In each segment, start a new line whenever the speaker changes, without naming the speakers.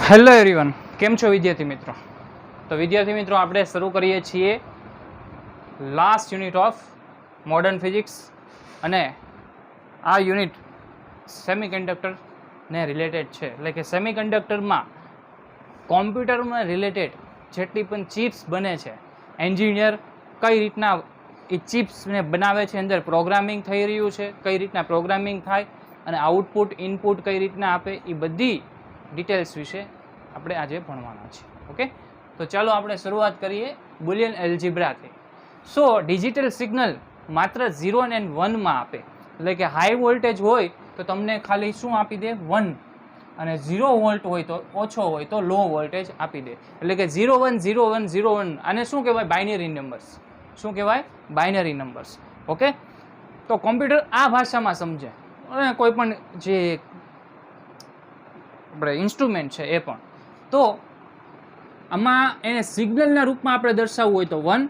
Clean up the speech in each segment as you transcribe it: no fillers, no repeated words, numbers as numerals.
Hello everyone, કેમ છો વિદ્યાર્થી મિત્રો? તો વિદ્યાર્થી મિત્રો, આપણે શરૂ કરીએ છીએ last unit of modern physics, અને આ યુનિટ સેમિકન્ડક્ટરને રિલેટેડ છે. એટલે કે સેમિકન્ડક્ટરમાં કોમ્પ્યુટરમાં રિલેટેડ જેટલી પણ ચિપ્સ બને છે, એન્જિનિયર કઈ રીતના એ ચિપ્સને બનાવે છે, અંદર પ્રોગ્રામિંગ થઈ રહ્યું છે, કઈ રીતના પ્રોગ્રામિંગ થાય અને આઉટપુટ ઇનપુટ કઈ રીતના આપે, એ બધી ડિટેલ્સ વિશે આપણે આજે ભણવાના છે. ઓકે, તો ચાલો આપણે શરૂઆત કરીએ બુલિયન એલ્જિબ્રાથી. સો ડિજિટલ સિગ્નલ માત્ર 0 અને 1માં આપે, એટલે કે હાઈ વોલ્ટેજ હોય તો તમને ખાલી શું આપી દે? 1. અને 0 વોલ્ટ હોય તો ઓછો હોય તો લો વોલ્ટેજ આપી દે. એટલે કે 0 1 0 1 0 1 આને શું કહેવાય? Binary numbers. શું કહેવાય? Binary numbers. ઓકે, તો કોમ્પ્યુટર આ ભાષામાં સમજે, અને કોઈ પણ જે આપણે ઇન્સ્ટ્રુમેન્ટ છે એ પણ. તો આમાં એને સિગ્નલના રૂપમાં આપણે દર્શાવવું હોય તો 1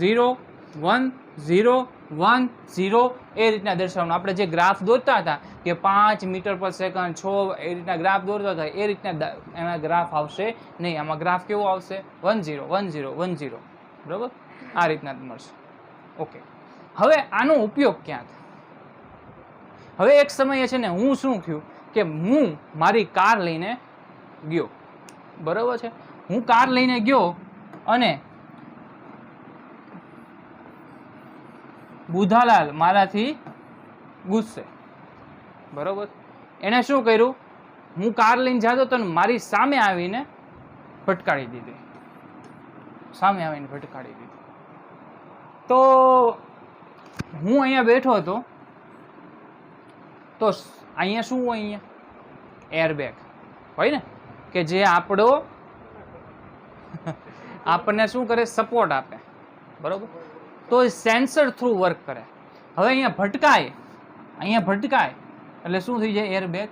0 1 0 1 0 એ રીતના દર્શાવવાનું. આપણે જે ગ્રાફ દોરતા હતા કે 5 મીટર પર સેકન્ડ 6 એ રીતના ગ્રાફ દોરતા હતા, એ રીતના એમાં ગ્રાફ આવશે નહીં. આમાં ગ્રાફ કેવો આવશે? 1 0 1 0 1 0. બરાબર, આ રીતના મળશે. ઓકે, હવે આનો ઉપયોગ ક્યાં થાય? હવે એક સમયે છે ને, હું શું થયું કે હું મારી કાર લઈને ગયો. બરાબર છે, હું કાર લઈને ગયો અને બુધાલાલ મારાથી ગુસ્સે. બરાબર, એને શું કર્યું? હું કાર લઈને જતો તો મારી સામે આવીને ફટકારી દીધી. સામે આવીને ફટકારી દીધી. તો હું અહીંયા બેઠો હતો, તો અહીંયા શું હોય? અહીંયા એરબેગ હોય ને, કે જે આપણને શું કરે? સપોર્ટ આપે. બરોબર, તો સેન્સર થ્રુ વર્ક કરે. હવે અહીંયા ભટકાય એટલે શું થઈ જાય? એરબેગ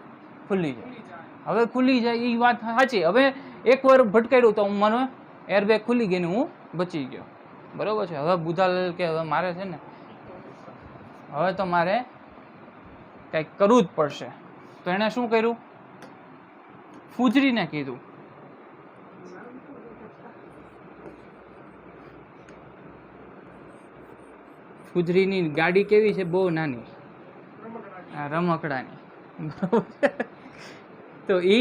ખુલ્લી જાય. હવે ખુલ્લી જાય એ વાત સાચી. હવે એકવાર ભટકાયું તો મને એરબેગ ખુલ્લી ગઈ ને હું બચી ગયો. બરોબર છે. હવે બુધાલાલ કે હવે મારે છે ને, હવે તો મારે કંઈક કરવું જ પડશે. તો એને શું કર્યું? ફૂજરીને કીધું. ફૂજરીની ગાડી કેવી છે? બહુ નાની, રમકડાની. તો એ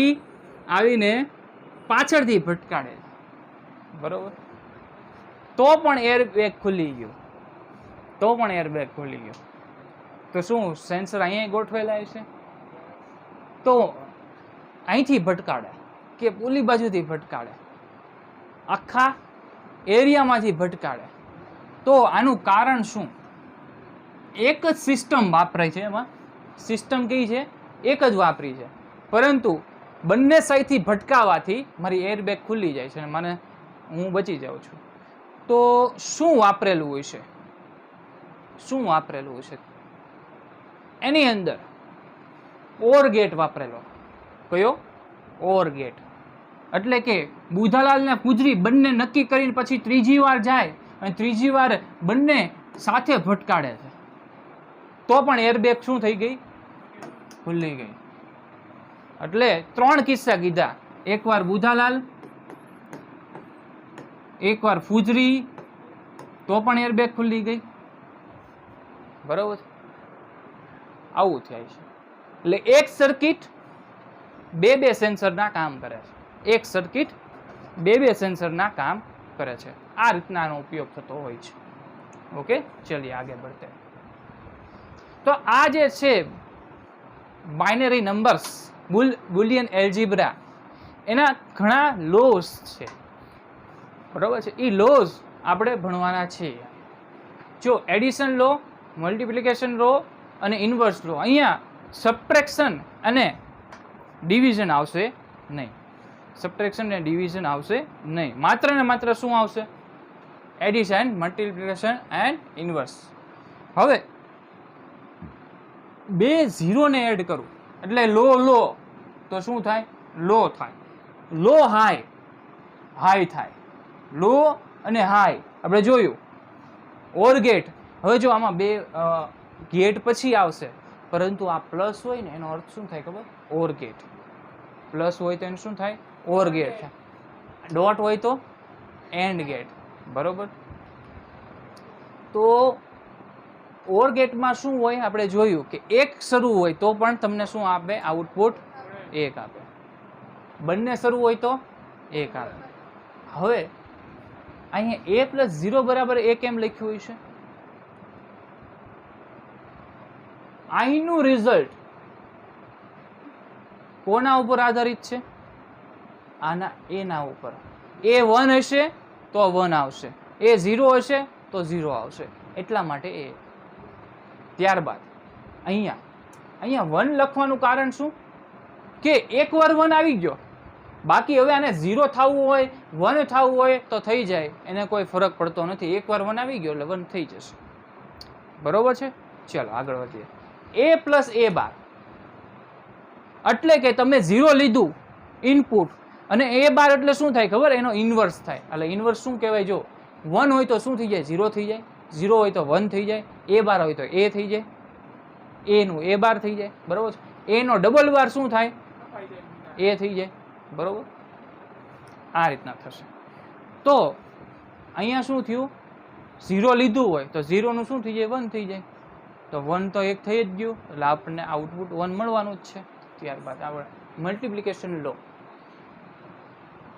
આવીને પાછળથી ભટકાડે. બરોબર, તો પણ એરબેગ ખુલી ગયું. તો શું સેન્સર અહીંયા ગોઠવેલા છે? તો અહીંથી ભટકાડે કે ઓલી બાજુથી ભટકાડે, આખા એરિયામાંથી ભટકાડે. તો આનું કારણ શું? એક જ સિસ્ટમ વાપરાય છે. એમાં સિસ્ટમ કઈ છે? એક જ વાપરી છે, પરંતુ બંને સાઈડથી ભટકાવાથી મારી એરબેગ ખુલી જાય છે અને હું બચી જાઉં છું. તો શું વાપરેલું હોય છે? એની અંદર ઓર ગેટ વાપરેલો. કયો? Or get. એટલે કે બુધાલાલ ને ફૂજરી બંને નક્કી કરીને પછી ત્રીજી વાર જાય અને ત્રીજી વાર બંને સાથે ભટકાડે છે, તો પણ એરબેગ શું થઈ ગઈ? ખુલ્લી ગઈ. એટલે 3 કિસ્સા કીધા. એકવાર બુધાલાલ, એકવાર ફૂજરી, તો પણ એરબેગ ખુલ્લી ગઈ. બરોબર, આવું થાય છે. એટલે એક સર્કિટ બે સેન્સરના કામ કરે છે. એક સર્કિટ બે સેન્સરના કામ કરે છે. આ રીતના આનો ઉપયોગ થતો હોય છે. ઓકે, ચલિए આગે बढ़ते. તો આ જે છે બાઇનરી નંબર્સ, બુલિયન એલ્જિબ્રા, એના ઘણા લોઝ છે. બરાબર છે, એ લોઝ આપણે ભણવાના છીએ. જો એડિશન લો, મલ્ટિપ્લિકેશન લો અને ઇન્વર્સ લો. અહીંયા સબટ્રેક્શન અને ડિવિઝન આવશે નહીં. માત્ર ને માત્ર શું આવશે? Addition, multiplication and inverse. હવે 2 0 ને એડ કરું એટલે લો તો શું થાય? લો થાય. લો હાઈ થાય. લો અને હાઈ આપણે જોયું. Or get. હવે જો આમાં 2 ગેટ પછી આવશે, પરંતુ આ પ્લસ હોય ને એનો અર્થ શું થાય ખબર? Or get. પ્લસ હોય તો એનું શું થાય? ઓર ગેટ થાય, ડોટ હોય તો એન્ડ ગેટ, બરોબર. તો ઓર ગેટમાં શું હોય આપણે જોયું કે એક શરૂ હોય તો પણ તમને શું આપે, આઉટપુટ 1 આપે. બંને શરૂ હોય તો 1 આપે. હવે અહીંયા a પ્લસ 0 બરાબર 1 કેમ લખ્યું હોય છે? અહીંનું રિઝલ્ટ કોના ઉપર આધારિત છે? આના એના ઉપર. એ 1 હશે તો 1 આવશે, એ 0 હશે તો 0 આવશે, એટલા માટે એ. ત્યારબાદ અહીંયા 1 લખવાનું કારણ શું? કે એકવાર 1 આવી ગયો, બાકી હવે આને 0 થવું હોય 1 થવું હોય તો થઈ જાય, એને કોઈ ફરક પડતો નથી. એકવાર 1 આવી ગયો એટલે 1 થઈ જશે, બરોબર છે. ચાલો આગળ વધીએ. a પ્લસ a બાર એટલે કે તમે 0 લીધું ઇનપુટ, અને a બાર એટલે શું થાય ખબર? એનો ઇન્વર્સ થાય. એટલે ઇન્વર્સ શું કહેવાય? જો 1 હોય તો શું થઈ જાય? 0 થઈ જાય. 0 હોય તો 1 થઈ જાય. a બાર હોય તો a થઈ જાય. a નું a બાર થઈ જાય, બરોબર છે. a નો ડબલ બાર શું થાય? a થઈ જાય, બરોબર. આ રીતના થશે. તો અહીંયા શું થયું? 0 લીધું હોય તો 0 નું શું થઈ જાય? 1 થઈ જાય. તો 1 તો 1 થઈ જ ગયું, એટલે આપણને આઉટપુટ 1 મળવાનું જ છે. ત્યારબાદ આપણે મલ્ટિપ્લિકેશન લો,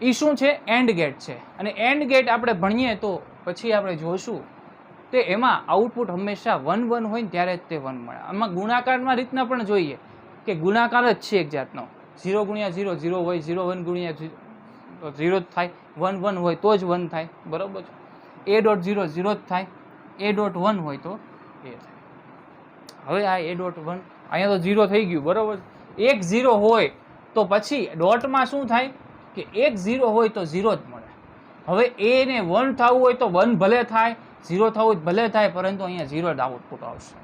એ શું છે? એન્ડ ગેટ છે. અને એન્ડ ગેટ આપણે ભણીએ તો પછી આપણે જોશું તે એમાં આઉટપુટ હંમેશા 1 1 હોય ને ત્યારે જ તે 1 મળે. આમાં ગુણાકારમાં રીતના પણ જોઈએ કે ગુણાકાર જ છે એક જાતનો. 0 ગુણ્યા 0 0 હોય, 0 1 ગુણ્યા 0 જ થાય, 1 1 હોય તો જ 1 થાય, બરોબર છે. a ડોટ 0 0 જ થાય, a ડોટ 1 હોય તો એ થાય. હવે આ a ડોટ 1 અહીંયા તો 0 થઈ ગયું, બરોબર. એક 0 હોય તો પછી ડોટમાં શું થાય કે એક 0 હોય તો 0 જ મળે. હવે a ને 1 થવું હોય તો 1 ભલે થાય, 0 થવું હોય ભલે થાય, પરંતુ અહીંયા 0 જ આઉટપુટ આવશે,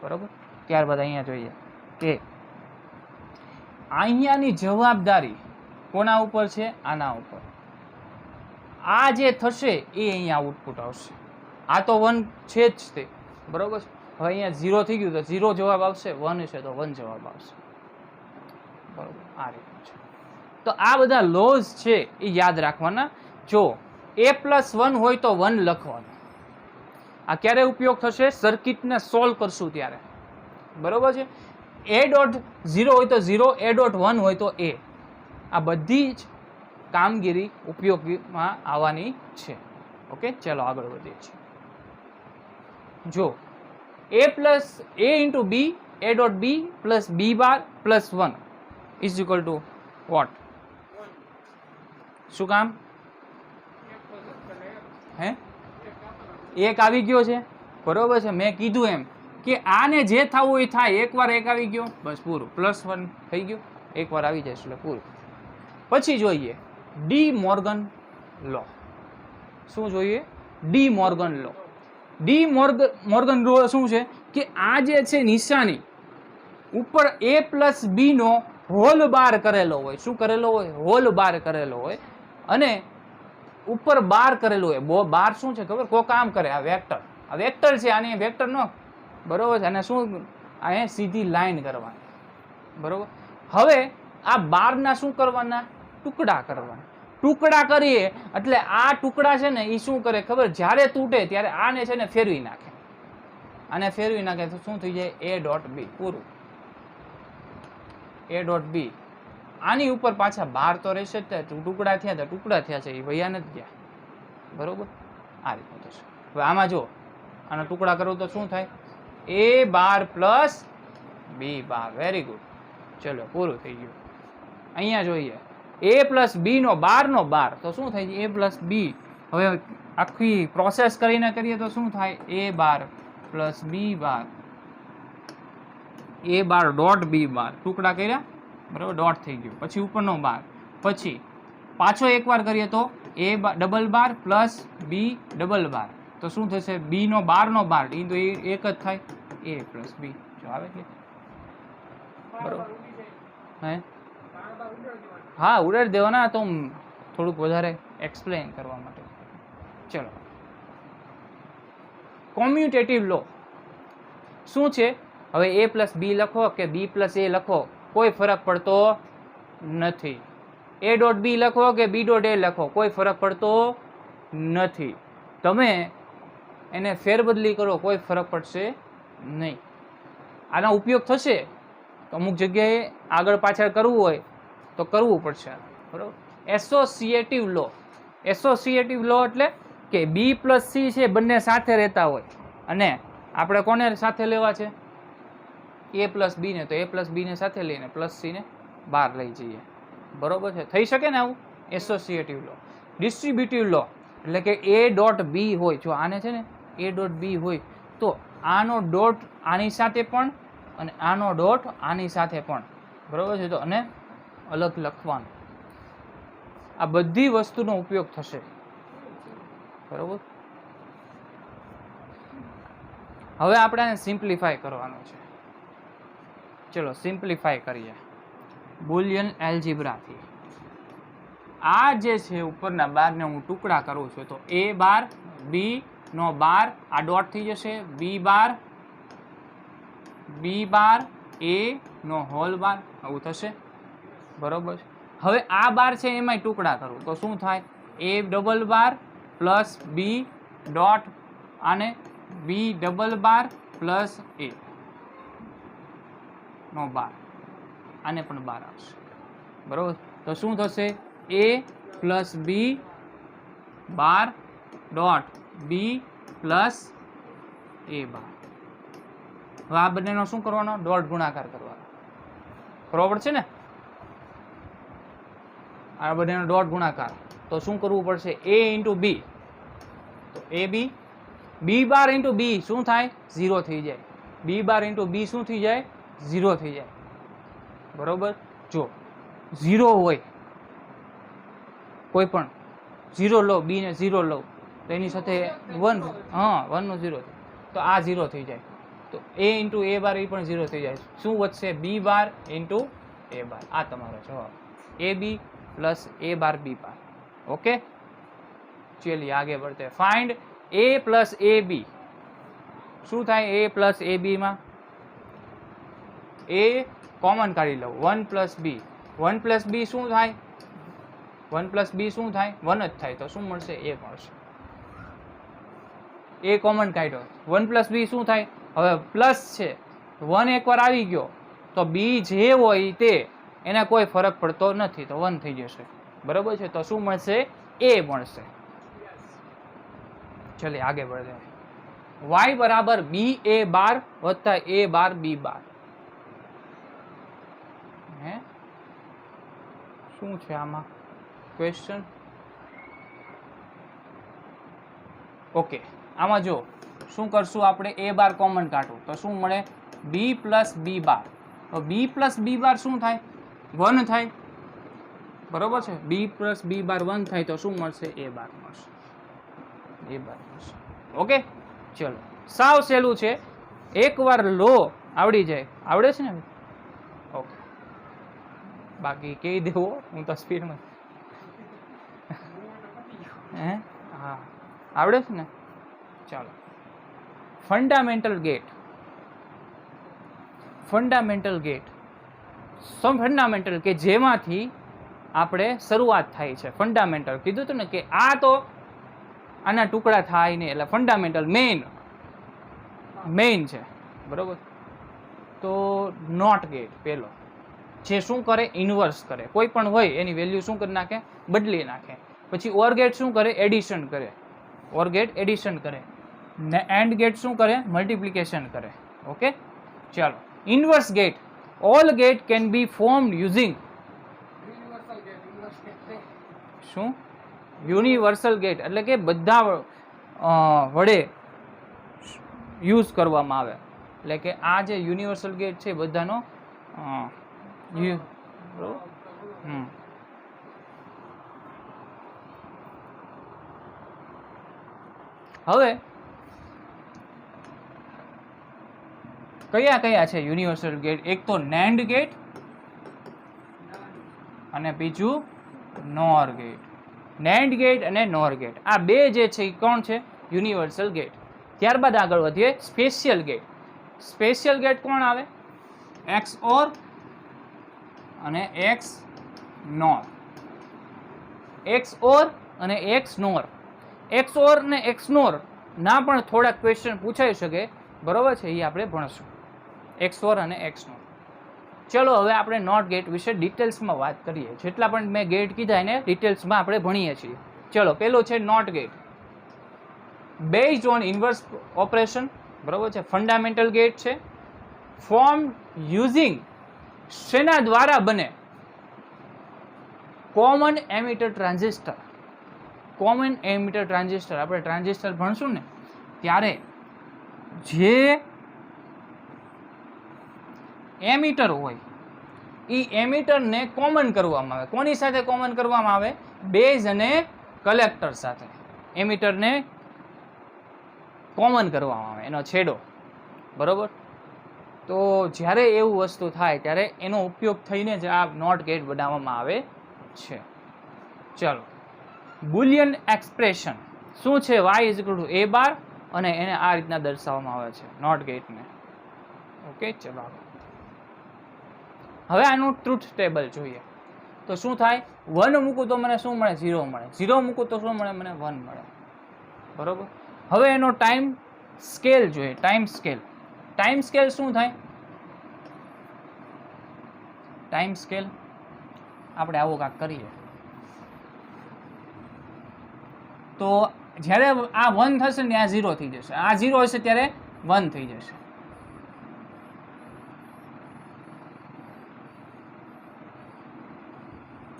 બરોબર. ત્યારબાદ અહીંયા જોઈએ કે અહીંયાની જવાબદારી કોના ઉપર છે? આના ઉપર. આ જે થશે એ અહીંયા આઉટપુટ આવશે. આ તો 1 છે જ તે, બરોબર છે. હવે અહીંયા 0 થઈ ગયું તો 0 જવાબ આવશે, 1 છે તો 1 જવાબ આવશે, બરોબર. આ રીતનું છે. તો આ બધા લોઝ છે એ યાદ રાખવાના. જો a પ્લસ 1 હોય તો 1 લખવાનું. આ ક્યારે ઉપયોગ થશે? સર્કિટને સોલ્વ કરશું ત્યારે, બરોબર છે. a ડોટ 0 હોય તો 0, a ડોટ 1 હોય તો a. આ બધી જ કામગીરી ઉપયોગમાં આવવાની છે. ઓકે, ચાલો આગળ વધીએ છીએ. જો a plus a into b, a dot b plus b bar plus 1 is equal to what? શું કામ? હે, એક આવી ગયો છે, બરોબર છે. મેં કીધું એમ કે આને જે થવું એ થાય, એકવાર 1 આવી ગયો બસ પૂરું, પ્લસ 1 થઈ ગયું, એકવાર આવી જાય એટલે પૂરું. પછી જોઈએ ડી મોર્ગન લો. શું જોઈએ? De Morgan law. De Morgan law શું છે કે આ જે છે નિશાની ઉપર a પ્લસ b નો હોલ બાર કરેલો હોય. શું કરેલો હોય? હોલ બાર કરેલો હોય, અને ઉપર બાર કરેલું હોય. બાર શું છે ખબર? કોઈ કામ કરે. આ વેક્ટર છે, આની વેક્ટર નો, બરોબર છે. અને શું અહીંયા સીધી લાઈન કરવાની, બરોબર. હવે આ બારના શું કરવાના? ટુકડા કરવાના. ટુકડા કરીએ એટલે આ ટુકડા છે ને એ શું કરે ખબર? જ્યારે તૂટે ત્યારે આને છે ને ફેરવી નાખે. આને ફેરવી નાખે તો શું થઈ જાય? a ડોટ b, પૂરું. a dot b. આની ઉપર પાછા બાર તો રહેશે જ, ટુકડા થયા તો ટુકડા થયા છે, એ વયા નથી ગયા, બરોબર. આ રીતનું થશે. હવે આમાં જો આના ટુકડા કરું તો શું થાય? a bar plus b bar. Very good. ચલો પૂરું થઈ ગયું. અહીંયા જોઈએ a પ્લસ b નો બાર નો બાર તો શું થાય છે? a plus b. હવે આખી પ્રોસેસ કરીને કરીએ તો શું થાય? a bar plus b bar, a bar dot b બાર. ટુકડા કર્યા, બરાબર, ડોટ થઈ ગયું. પછી ઉપરનો બાર, પછી પાછો એકવાર કરીએ તો a double bar plus b double bar તો શું થશે? b નો બાર નો બાર, એ તો એક જ થાય, a પ્લસ b. જો આવે છે, બરોબર. હે, હા, ઉડાડી દેવાના, તો થોડુંક વધારે એક્સપ્લેન કરવા માટે. ચલો, કોમ્યુટેટિવ લો શું છે? હવે a પ્લસ b લખો કે b પ્લસ a લખો, કોઈ ફરક પડતો નથી. એ ડોટ બી લખો કે બી ડોટ એ લખો, કોઈ ફરક પડતો નથી. તમે એને ફેરબદલી કરો, કોઈ ફરક પડશે નહીં. આનો ઉપયોગ થશે તો અમુક જગ્યાએ આગળ પાછળ કરવું હોય તો કરવું પડશે, બરાબર. એસોસિએટિવ લો. એસોસિએટિવ લો એટલે કે બી પ્લસ સી છે બંને સાથે રહેતા હોય અને આપણે કોને સાથે લેવા છે? એ પ્લસ બી ને. તો એ પ્લસ બી ને સાથે લઈને પ્લસ સી ને બહાર લઈ જઈએ, બરોબર છે. થઈ શકે ને આવું? એસોસિએટિવ લો. ડિસ્ટ્રીબ્યુટિવ લો એટલે કે એ ડોટ બી હોય, જો આને છે ને એ ડોટ બી હોય તો આનો ડોટ આની સાથે પણ અને આનો ડોટ આની સાથે પણ, બરોબર છે. તો અને અલગ લખવાનું, આ બધી વસ્તુનો ઉપયોગ થશે, બરોબર. હવે આપણે આને સિમ્પ્લિફાય કરવાનું છે. ચલો સિમ્પ્લિફાય કરીએ બુલિયન એલ્જીબ્રાથી. આ જે છે ઉપરના બારને હું ટુકડા કરું છું તો a બાર b નો બાર આ ડોટ થઈ જશે, b બાર a નો હોલ બાર, આવું થશે, બરોબર. હવે આ બાર છે એમાંય ટુકડા કરું તો શું થાય? a double bar plus b dot અને b double bar plus a નો બાર, આને પણ બાર આવશે, બરોબર. તો શું થશે? a plus B bar dot B plus A bar. હવે આ બંનેનો શું કરવાનો? ડોટ ગુણાકાર કરવાનો, બરોબર છે ને? આ બંનેનો ડોટ ગુણાકાર તો શું કરવું પડશે? a ઇન્ટુ બી, તો એ બી, બી બાર ઇન્ટુ બી શું થાય? 0 થઈ જાય. બી બાર ઇન્ટુ બી શું થઈ જાય? 0 થઈ જાય, બરોબર. જો 0 હોય કોઈ પણ 0 લો, બી ને 0 લો તો એની સાથે 1, હા 1 નો 0, તો આ 0 થઈ જાય. તો a ઇન્ટુ એ બાર એ પણ 0 થઈ જાય. શું વધશે? B bar into A bar. આ તમારો જવાબ, A B plus A bar B bar. Okay, चलिए आगे बढ़ते हैं. Find a plus A B. શું થાય? a પ્લસ એ બી માં a કોમન કાઢી લઉં, 1 પ્લસ બી. 1 પ્લસ બી શું થાય? 1 પ્લસ બી શું થાય? 1 જ થાય. તો શું મળશે? a મળશે. a કોમન કાઢ્યો, 1 પ્લસ બી શું થાય? હવે પ્લસ છે, 1 એકવાર આવી ગયો તો બી જે હોય તે એને કોઈ ફરક પડતો નથી, તો 1 થઈ જશે, બરોબર છે. તો શું મળશે? a મળશે. ચलिए आगे बढ़ते हैं. y बराबर बी ए बार वत्ता ए बार बी बार. શું છે આમાં ક્વેશ્ચન? ઓકે, આમાં જો શું કરશું આપણે? a બાર કોમન કાઢવું તો શું મળે? b પ્લસ બી બાર. તો b પ્લસ બી બાર શું થાય? 1 થાય, બરોબર છે. b પ્લસ બી બાર 1 થાય તો શું મળશે? a બાર મળશે, a બાર મળશે. ઓકે, ચલો સાવ સહેલું છે, એકવાર લો આવડી જાય. આવડે છે ને? ઓકે, બાકી કહી દેવો, હું તો સ્પીડમાં. હા, આવડે છે ને? ચાલો, fundamental gate. Fundamental gate, fundamental કે જેમાંથી આપણે શરૂઆત થાય છે. ફંડામેન્ટલ કીધું હતું ને કે આ તો આના ટુકડા થાય નહીં, એટલે ફંડામેન્ટલ મેઇન છે, બરોબર. તો નોટ ગેટ પેલો, જે શું કરે? ઇન્વર્સ કરે. કોઈ પણ હોય એની વેલ્યુ શું કરી નાખે? બદલી નાખે. પછી ઓર ગેટ શું કરે? એડિશન કરે. ઓર ગેટ એડિશન કરે. ને એન્ડ ગેટ શું કરે? મલ્ટિપ્લિકેશન કરે. ઓકે, ચાલો. Inverse gate, all gate can be formed using શું? યુનિવર્સલ ગેટ એટલે કે બધા વડે યુઝ કરવામાં આવે. એટલે કે આ જે યુનિવર્સલ ગેટ છે બધાનો હવે કયા કયા છે યુનિવર્સલ ગેટ? એક તો નેન્ડ ગેટ અને બીજું નોર ગેટ. નેન્ડ ગેટ અને નોર ગેટ, આ બે જે છે એ કોણ છે? Universal gate. ત્યારબાદ આગળ વધીએ સ્પેશિયલ ગેટ. સ્પેશિયલ ગેટ કોણ આવે? એક્સ ઓર અને એક્સ નોર. XOR અને XNOR. XOR ને XNOR ના પણ થોડાક ક્વેશ્ચન પૂછાઈ શકે, બરોબર છે, એ આપણે ભણશું. XOR અને XNOR. ચલો હવે આપણે નોટ ગેટ વિશે ડિટેલ્સમાં વાત કરીએ. જેટલા પણ મેં ગેટ કીધા એને ડિટેલ્સમાં આપણે ભણીએ છીએ. ચલો પેલો છે NOT gate. Based on inverse operation, બરોબર છે, ફંડામેન્ટલ ગેટ છે. ફોર્મ યુઝિંગ શેના દ્વારા બને? Common emitter transistor. Common emitter transistor, આપણે ટ્રાન્ઝિસ્ટર ભણશું ને ત્યારે જે એમિટર હોય એ એમિટરને કોમન કરવામાં આવે. કોની સાથે કોમન કરવામાં આવે? બેઝ અને કલેક્ટર સાથે એમિટરને કોમન કરવામાં આવે, એનો છેડો, બરોબર. તો જ્યારે એવું વસ્તુ થાય ત્યારે એનો ઉપયોગ થઈને જ આ નોટ ગેટ બનાવવામાં આવે છે. ચાલો, બુલિયન એક્સપ્રેશન શું છે? y = a બાર, અને એને આ રીતના દર્શાવવામાં આવે છે નોટ ગેટને. ઓકે, ચલો હવે આનું ટ્રુથ ટેબલ જોઈએ. તો શું થાય? 1 મૂકું તો મને શું મળે? 0 મળે. 0 મૂકું તો શું મળે? મને 1 મળે, બરોબર. હવે એનો ટાઈમ સ્કેલ જોઈએ. Time scale. ટાઈમ સ્કેલ શું થાય? ટાઈમ સ્કેલ આપણે આવો કાંક કરીએ. તો જ્યારે આ 1 થશે ને આ 0 થઈ જશે, આ 0 હશે ત્યારે 1 થઈ જશે.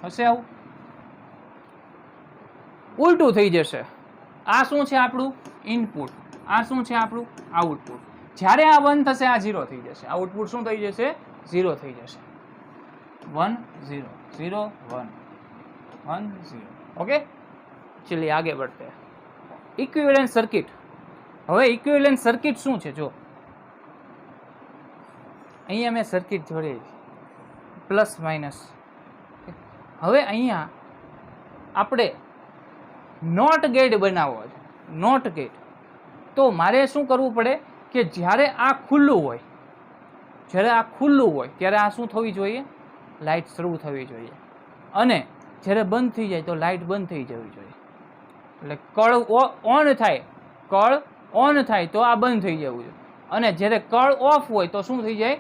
હશે આવું? ઉલટું થઈ જશે. આ શું છે? આપણું ઇનપુટ. આ શું છે? આપણું આઉટપુટ. જ્યારે આ 1 થશે આ 0 થઈ જશે. આઉટપુટ શું થઈ જશે? 0 થઈ જશે. 1 0 0 1 1 0. ઓકે, ચलिए आगे बढ़ते हैं. Equivalent circuit. હવે ઇક્વિવેલેન્ટ સર્કિટ શું છે? જો અહીંયા મેં સર્કિટ જોડે પ્લસ માઇનસ. હવે અહીંયા આપણે નોટ ગેટ બનાવવો છે. નોટ ગેટ તો મારે શું કરવું પડે કે જ્યારે આ ખુલ્લું હોય, જ્યારે આ ખુલ્લું હોય ત્યારે આ શું થવી જોઈએ? લાઇટ શરૂ થવી જોઈએ. અને જ્યારે બંધ થઈ જાય તો લાઇટ બંધ થઈ જવી જોઈએ. એટલે કળ ઓન થાય, કળ ઓન થાય તો આ બંધ થઈ જવું જોઈએ. અને જ્યારે કળ ઓફ હોય તો શું થઈ જાય?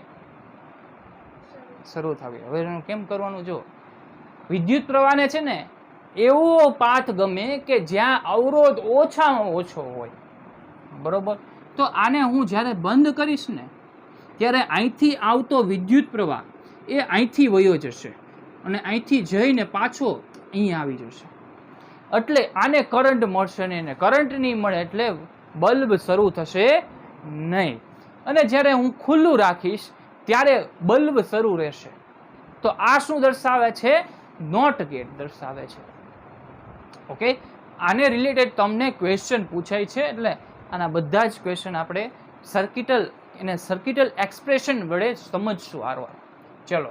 શરૂ થવી. હવે એનું કેમ કરવાનું? જો વિદ્યુત પ્રવાહને છે ને એવો પાથ ગમે કે જ્યાં અવરોધ ઓછામાં ઓછો હોય, બરોબર. તો આને હું જ્યારે બંધ કરીશ ને ત્યારે અહીંથી આવતો વિદ્યુત પ્રવાહ એ અહીંથી વયો જશે અને અહીંથી જઈને પાછો અહીંયા આવી જશે. એટલે આને કરંટ મળશે નહીં, ને કરંટ નહીં મળે એટલે બલ્બ શરૂ થશે નહીં. અને જ્યારે હું ખુલ્લું રાખીશ ત્યારે બલ્બ શરૂ રહેશે. તો આ શું દર્શાવે છે? નોટ ગેટ દર્શાવે છે. ઓકે, આને રિલેટેડ તમને ક્વેશ્ચન પૂછાય છે, એટલે આના બધા જ ક્વેશ્ચન આપણે સર્કિટલ એક્સપ્રેશન વડે સમજશું હારવાર. ચલો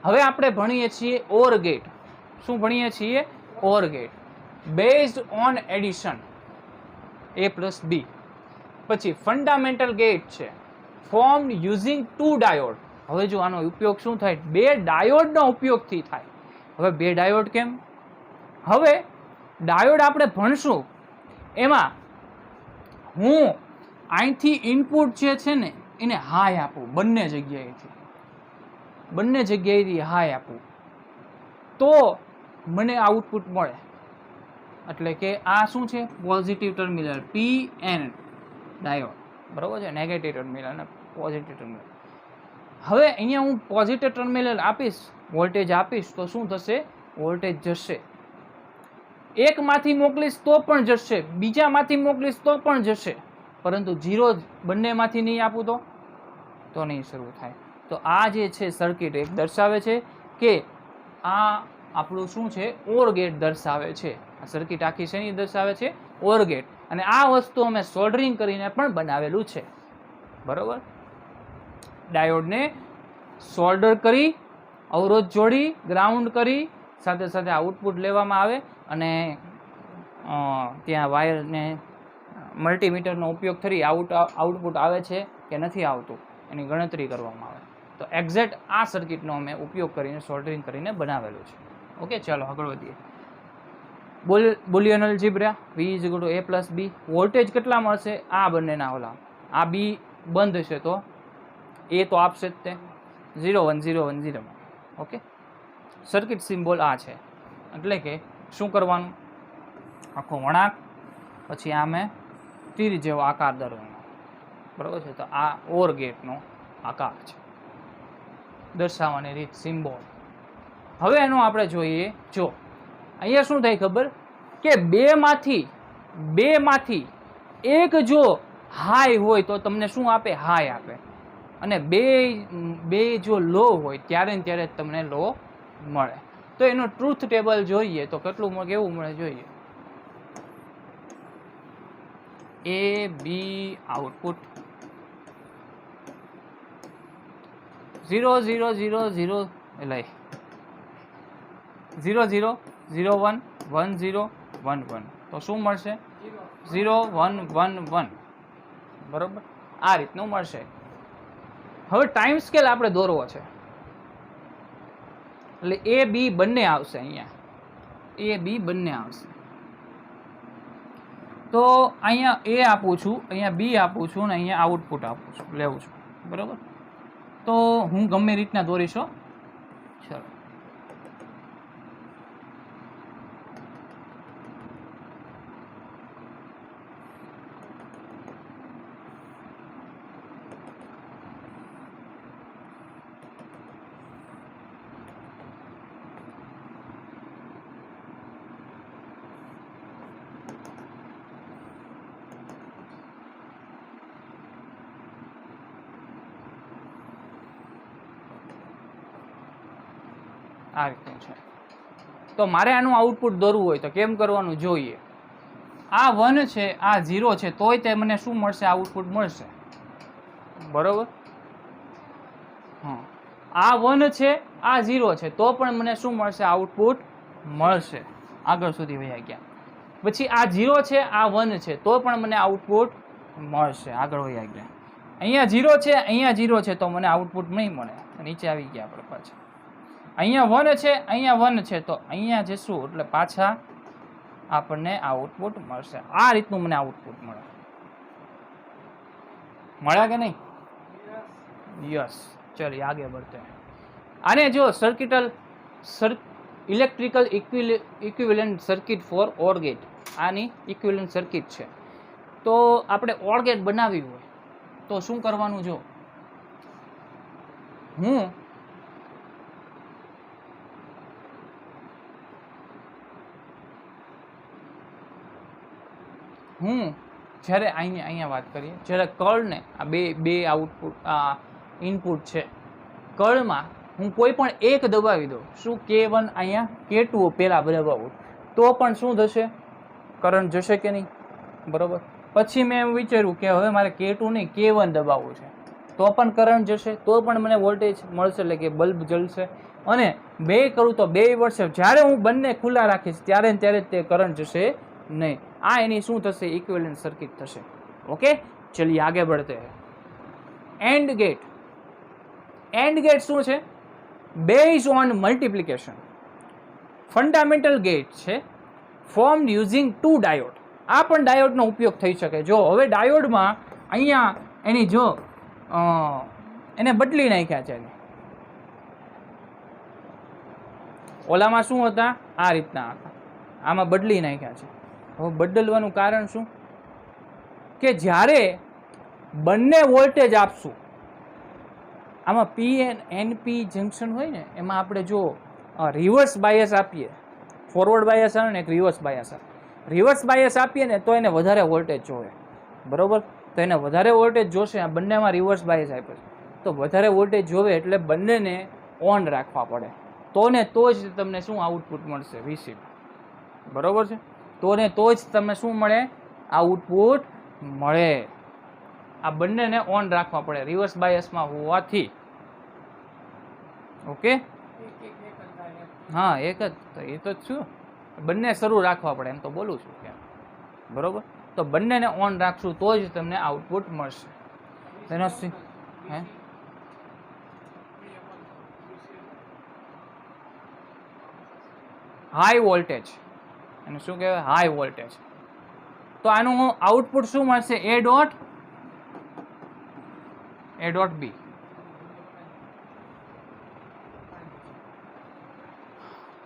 હવે આપણે ભણીએ છીએ ઓર ગેટ. શું ભણીએ છીએ? Or gate. Based on addition, a + b. પછી ફંડામેન્ટલ ગેટ છે, ફોર્મ યુઝિંગ 2 ડાયોડ. હવે જો આનો ઉપયોગ શું થાય? 2 ડાયોડનો ઉપયોગથી થાય. હવે 2 ડાયોડ કેમ? હવે ડાયોડ આપણે ભણશું એમાં હું અહીંથી ઇનપુટ જે છે ને એને હાઈ આપું, બંને જગ્યાએથી હાઈ આપું તો મને આઉટપુટ મળે. એટલે કે આ શું છે? પોઝિટિવ ટર્મિનલ PN ડાયોડ, બરોબર છે. નેગેટિવ ટર્મિનલ અને પોઝિટિવ ટર્મિનલ. હવે અહીંયા હું પોઝિટિવ ટર્મિનલ આપીશ, વોલ્ટેજ આપીશ તો શું થશે? વોલ્ટેજ જશે. એકમાંથી મોકલીશ તો પણ જશે, બીજામાંથી મોકલીશ તો પણ જશે, પરંતુ 0 બંનેમાંથી નહીં આપું તો નહીં શરૂ થાય. તો આ જે છે સર્કિટ એક દર્શાવે છે કે આ આપણું શું છે? ઓર ગેટ દર્શાવે છે. આ સર્કિટ આખી શેની દર્શાવે છે? Or get. અને આ વસ્તુ અમે સોલ્ડરિંગ કરીને પણ બનાવેલું છે, બરોબર. ડાયોડને સોલ્ડર કરી, અવરોધ જોડી, ગ્રાઉન્ડ કરી, સાથે સાથે આઉટપુટ લેવામાં આવે અને ત્યાં વાયરને મલ્ટીમીટરનો ઉપયોગ કરી આઉટપુટ આવે છે કે નથી આવતું એની ગણતરી કરવામાં આવે. તો એક્ઝેક્ટ આ સર્કિટનો અમે ઉપયોગ કરીને સોલ્ડરિંગ કરીને બનાવેલું છે. ઓકે, ચાલો આગળ વધીએ. Boolean algebra V is equal to A plus B. Voltage કેટલા મળશે? આ બંનેના ઓલા, આ B બંધ છે તો A તો આપશે જ તે 0 1 0 1 0. ઓકે, સર્કિટ સિમ્બોલ આ છે. એટલે કે શું કરવાનું, આખો વળાંક પછી આમે તીર જેવો આકાર દોરવાનો, બરાબર છે. તો આ ઓર ગેટનો આકાર છે, દર્શાવવાની રીત સિમ્બોલ. હવે એનું આપણે જોઈએ. જો અહીંયા શું થાય ખબર, કે બેમાંથી એક જો હાઈ હોય તો તમને શું આપે? હાઈ આપે. અને બે જો લો હોય ત્યારે ને ત્યારે તમને લો મળે. તો એનું ટ્રુથ ટેબલ જોઈએ તો કેટલું કેવું મળે જોઈએ. A B આઉટપુટ 0 0 0 0 એટલે 0 0 0 1 1 0 1 1. તો શું મળશે? 0 1 1 1. બરોબર, આ રીતનું મળશે. હવે ટાઈમ સ્કેલ આપણે દોરવો છે એટલે A B બંને આવશે. અહીંયા A B બંને આવશે. તો અહીંયા A આપું છું, અહીંયા B આપું છું અને અહીંયા આઉટપુટ આપું છું, લેવું છું. બરાબર, તો હું ગમે રીતના દોરીશ. ચલો, આ રીતનું છે. તો મારે આનું આઉટપુટ દોરવું હોય તો કેમ કરવાનું જોઈએ. આ 1 છે, આ 0 છે, તોય તે મને શું મળશે? આઉટપુટ મળશે. બરોબર, હા, આ 1 છે, આ 0 છે, તો પણ મને શું મળશે? આઉટપુટ મળશે. આગળ સુધી વહ્યા ગયા. પછી આ 0 છે, આ 1 છે, તો પણ મને આઉટપુટ મળશે. આગળ વહ્યા ગયા. અહીંયા 0 છે, અહીંયા 0 છે, તો મને આઉટપુટ નહીં મળે. નીચે આવી ગયા આપણે પાછા. અહીંયા 1 છે, અહીંયા 1 છે, તો અહીંયા જશું એટલે પાછા આપણને આઉટપુટ મળશે. આ રીતનું મને આઉટપુટ મળે. મળ્યા કે નહીં? યસ. ચलिए आगे बढ़ते हैं. આને જો electrical equivalent circuit four or get, આની ઇક્વિવેલન્ટ સર્કિટ છે. તો આપણે ઓર ગેટ બનાવવી હોય તો શું કરવાનું? જો હું જ્યારે અહીંયા વાત કરીએ, જ્યારે કળને આ બે આઉટપુટ ઇનપુટ છે, કળમાં હું કોઈ પણ એક દબાવી દઉં, શું K1 અહીંયા K2 પહેલાં દબાવું તો પણ શું થશે? કરંટ જશે કે નહીં? બરાબર. પછી મેં એમ વિચાર્યું કે હવે મારે K2 નહીં K1 દબાવવું છે, તો પણ કરંટ જશે, તો પણ મને વોલ્ટેજ મળશે, એટલે કે બલ્બ જલશે. અને બે કરું તો બે વર્ષે, જ્યારે હું બંને ખુલ્લા રાખીશ ત્યારે ને ત્યારે તે કરંટ જશે નહીં. આ એની શું થશે? ઇક્વિવેલન્ટ સર્કિટ થશે. ઓકે, ચलिए आगे बढ़ते हैं. AND gate. एंड गेट શું છે? Base on multiplication. Fundamental gate છે, ફોર્મ્ડ યુઝિંગ 2 ડાયોડ. આ પણ ડાયોડનો ઉપયોગ થઈ શકે. જો હવે ડાયોડમાં અહીંયા એની જો એને બદલી નાખ્યા છે. ઓલામાં શું હતા? આ રીતના હતા, આમાં બદલી નાખ્યા છે. હવે બદલવાનું કારણ શું? કે જ્યારે બંને વોલ્ટેજ આપશું, આમાં NP જંક્શન હોય ને, એમાં આપણે જો રિવર્સ બાયસ આપીએ, ફોરવર્ડ બાયસ આવે ને એક રિવર્સ બાયસ આવે. રિવર્સ બાયસ આપીએ ને તો એને વધારે વોલ્ટેજ જોવે. બરોબર, તો એને વધારે વોલ્ટેજ જોશે. આ બંનેમાં રિવર્સ બાયસ આપે છે તો વધારે વોલ્ટેજ જોવે, એટલે બંનેને ઓન રાખવા પડે. તો જ તમને શું આઉટપુટ મળશે? VC. બરોબર છે, તો જ તમને શું મળે? આઉટપુટ મળે. આ બંનેને ઓન રાખવા પડે રિવર્સ બાયસમાં હોવાથી. ઓકે, હા, એક જ તો એ તો શું, બંને શરૂ રાખવા પડે એમ તો બોલું છું કે. બરોબર, તો બંનેને ઓન રાખશું તો જ તમને આઉટપુટ મળશે. તેનો હે હાઈ વોલ્ટેજ એને શું કહેવાય? High voltage. તો આનું આઉટપુટ શું મળશે? A dot B.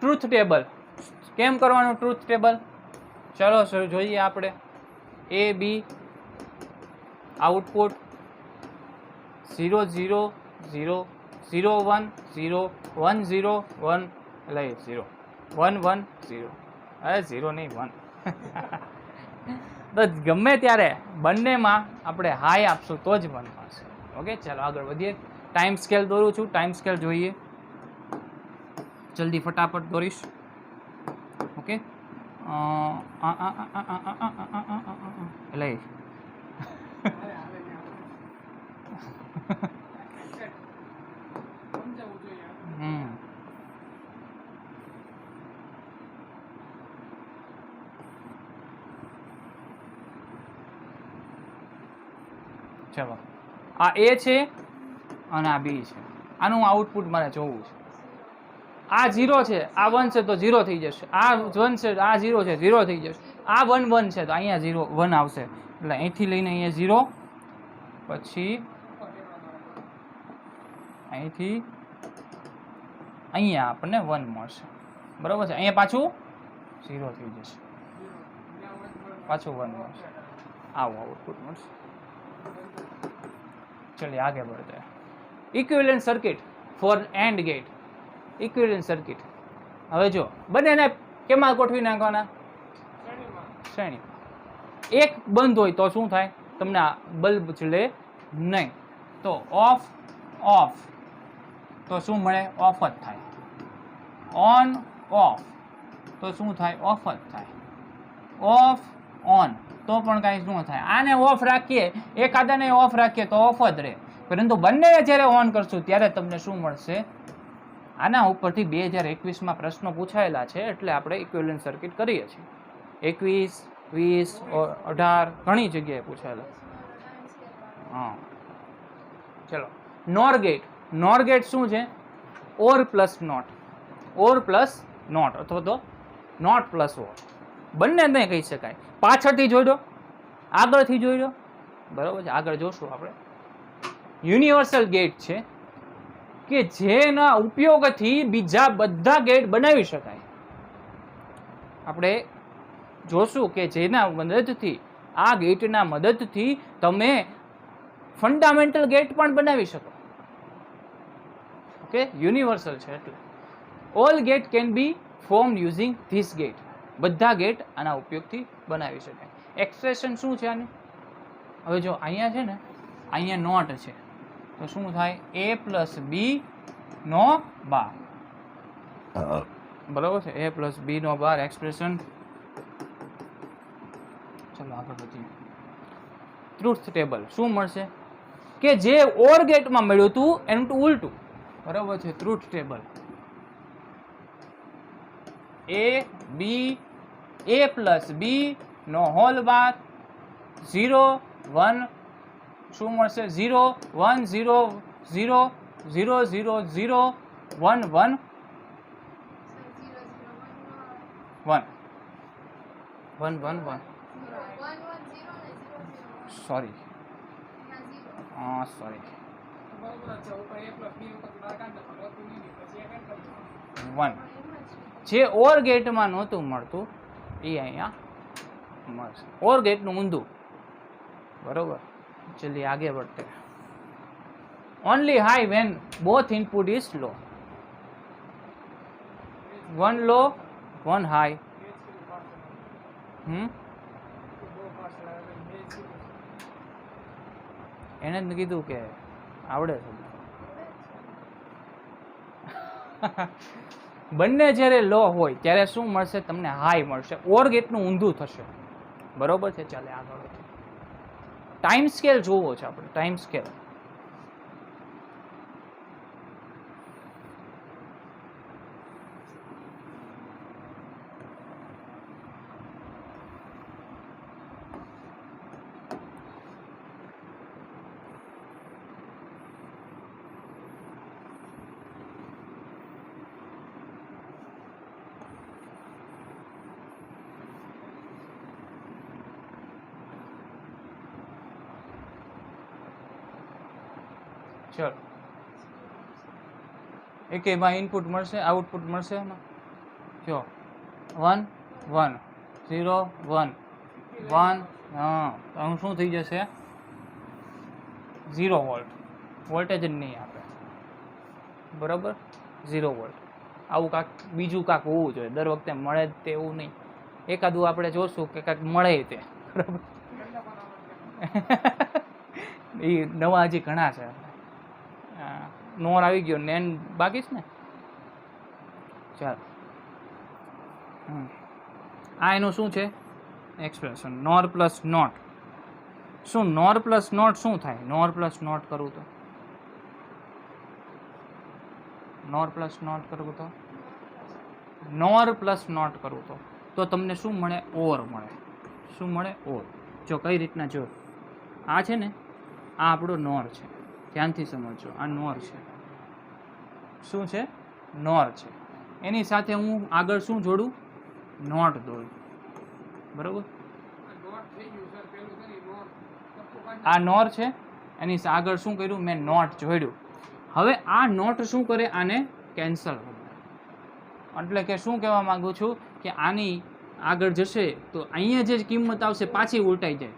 Truth table કેમ કરવાનું? ટ્રુથ ટેબલ ચલો જોઈએ આપણે. એ બી આઉટપુટ 0 0 0 0 1 0 1 0 1 એટલે 0 1 1 0 અરે 0 નહીં 1 તો ગમે ત્યારે બંનેમાં આપણે હાઈ આપશું તો જ 1 મળશે. ઓકે, ચાલો આગળ વધીએ. ટાઈમ સ્કેલ દોરું છું. ટાઈમ સ્કેલ જોઈએ, જલ્દી ફટાફટ દોરીશ. ઓકે, એટલે ચલો આ એ છે અને આ બી છે. આનું આઉટપુટ મારે જોવું છે. આ 0 છે, આ 1 છે તો 0 થઈ જશે. આ 1 છે, આ 0 છે, 0 થઈ જશે. આ 1 1 છે તો અહીંયા 0 1 આવશે. એટલે અહીંથી લઈને અહીંયા 0, પછી અહીંથી અહીંયા આપણને 1 મળશે. બરાબર છે. અહીંયા પાછું 0 થઈ જશે, પાછું 1 મળશે. આવું આઉટપુટ મળશે. चलिए आगे बढ़ते हैं. Equivalent circuit for AND gate. Equivalent circuit હવે જો બંનેને કેમાં ગોઠવી નાખવાના? શ્રેણી. એક બંધ હોય તો શું થાય? તમને આ બલ્બ જલે નહીં. તો ઓફ ઓફ તો શું મળે? ઓફ જ થાય. ઓન ઓફ તો શું થાય? ઓફ જ થાય. ઓફ ઓન તો પણ કાંઈ શું થાય? આને ઓફ રાખીએ, એકાદાને ઓફ રાખીએ તો ઓફ જ રહે. પરંતુ બંને જ્યારે ઓન કરશું ત્યારે તમને શું મળશે? આના ઉપરથી 2021માં પ્રશ્નો પૂછાયેલા છે એટલે આપણે ઇક્વિવેલન્ટ સર્કિટ કરીએ છીએ. 21, 20, 18 ઘણી જગ્યાએ પૂછાયેલા. હા, ચલો. નોર ગેટ. નોર ગેટ શું છે? Or plus not, or plus not અથવા તો નોટ પ્લસ ઓર, બંને નહીં કહી શકાય. પાછળથી જોઈ લો, આગળથી જોઈ લો. બરાબર છે, આગળ જોશું આપણે. યુનિવર્સલ ગેટ છે કે જેના ઉપયોગથી બીજા બધા ગેટ બનાવી શકાય. આપણે જોશું કે જેના મદદથી, આ ગેટના મદદથી તમે ફંડામેન્ટલ ગેટ પણ બનાવી શકો. ઓકે, યુનિવર્સલ છે એટલે all gate can be formed using this gate. બધા ગેટ આના ઉપયોગથી બનાવી શકાય. એક્સપ્રેશન શું છે આની? હવે જો અહીંયા છે ને, અહીંયા નોટ છે તો શું થાય? a પ્લસ બી નો 12. બરાબર છે, a પ્લસ બી નો 12 એક્સપ્રેશન. ચલો આગળ વધીએ. ટ્રુથ ટેબલ શું મળશે? કે જે ઓર ગેટમાં મળ્યું હતું એનું ઉલટું. બરાબર છે, truth table a plus B નો હોલ બાર 0 1 શું મળશે? 0 1 0 0 0 0 0 1 1 1 1 1 1 સોરી સોરી 1. જે ઓર ગેટમાં નહોતું મળતું એ અહીંયા મળશે. ઓર ગેટનું ઊંધું. બરોબર. ચलिए आगे बढ़ते हैं. Only high when both input is low. One low, one high. એને જ કીધું કે આવડે છે. બંને જ્યારે લો હોય ત્યારે શું મળશે? તમને હાઈ મળશે. ઓર ગેટનું ઊંધું થશે. બરોબર છે. ચાલે આગળ. ટાઈમ સ્કેલ જોવો છે આપણે. ટાઈમ સ્કેલ ચલો એકેયમાં ઇનપુટ મળશે, આઉટપુટ મળશે એમાં. જો 1 1 0 1 1. હા, આનું શું થઈ જશે? 0 વોલ્ટ. વોલ્ટેજ જ નહીં આપે, બરાબર. 0 વોલ્ટ. આવું કાંક બીજું કાંક હોવું જોઈએ, દર વખતે મળે જ તે એવું નહીં. એકાદું આપણે જોશું કે કાંઈક મળે તે, બરાબર. એ નવા હજી ઘણા છે. નોર આવી ગયો, નેન બાકી છે ને. ચાલો, આ એનું શું છે એક્સપ્રેશન? નોર plus not. શું નોર પ્લસ નોટ શું થાય? નોર પ્લસ નોટ કરવું તો, નોર પ્લસ નોટ કરવું તો, નોર પ્લસ નોટ કરવું તો તમને શું મળે? ઓર મળે. શું મળે? ઓર. જો કઈ રીતના, જો આ છે ને, આ આપણો નોર છે, ધ્યાનથી સમજો. આ નોર છે. શું છે? નોર છે. એની સાથે હું આગળ શું જોડું? નોટ દોડું, બરોબર. આ નોર છે, એની આગળ શું કર્યું? મેં નોટ જોડ્યું. હવે આ નોટ શું કરે? આને કેન્સલ કરે. એટલે કે શું કહેવા માંગુ છું કે આની આગળ જશે તો અહીંયા જે કિંમત આવશે પાછી ઉલટાઈ જાય,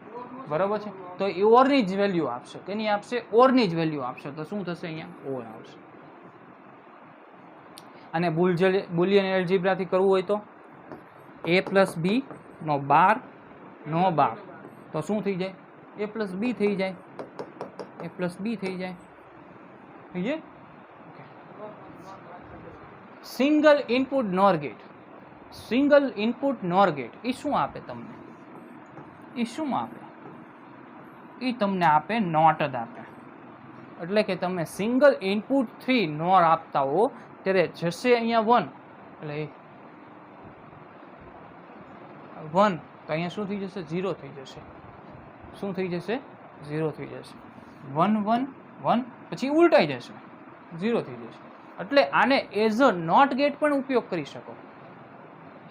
બરોબર છે. તો એ ઓરની જ વેલ્યુ આપશે. કેની આપશે? ઓરની જ વેલ્યુ આપશે. તો શું થશે? અહીંયા ઓર આવશે. અને બુલિયન એલ્જીબ્રાથી કરવું હોય તો a પ્લસ બી નો 12 નો 12, તો શું થઈ જાય? a પ્લસ બી થઈ જાય. a પ્લસ બી થઈ જાય. થઈ જાય. Single input nor gate. Single input nor gate એ શું આપે તમને? એ શું આપે? એ તમને આપે નોટ જ આપે. એટલે કે તમે સિંગલ ઇનપુટ 3 નોર આપતા હો ત્યારે જશે અહીંયા 1, એટલે 1, તો અહીંયા શું થઈ જશે? 0 થઈ જશે. શું થઈ જશે? 0 થઈ જશે. 1 1 1, પછી ઉલટાઈ જશે, 0 થઈ જશે. એટલે આને એઝ અ નોટ ગેટ પણ ઉપયોગ કરી શકો.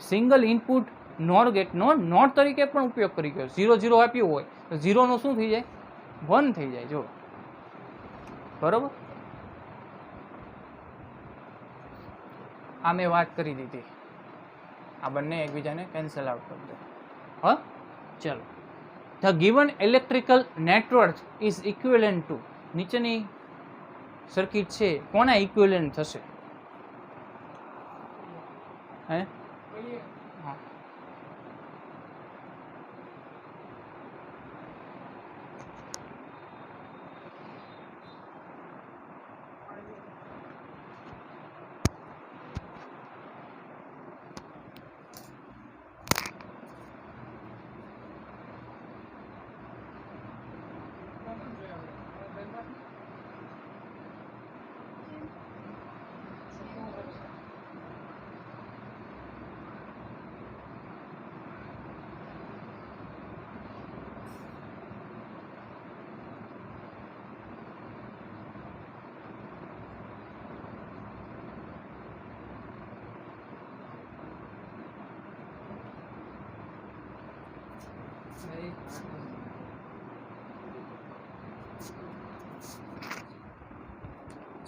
સિંગલ ઇનપુટ નોર ગેટનો નોટ તરીકે પણ ઉપયોગ કરી શકો. 0 0 આપ્યું હોય તો 0 નો શું થઈ જાય? 1 થઈ જાય. જો, બરોબર. આ મેં વાત કરી દીધી. આ બંને એકબીજાને કેન્સલ આઉટ કરી દો. હા, ચલો. The given electrical network is equivalent two. નીચેની સર્કિટ છે કોના ઇક્વિવેલન્ટ થશે? હે? હા,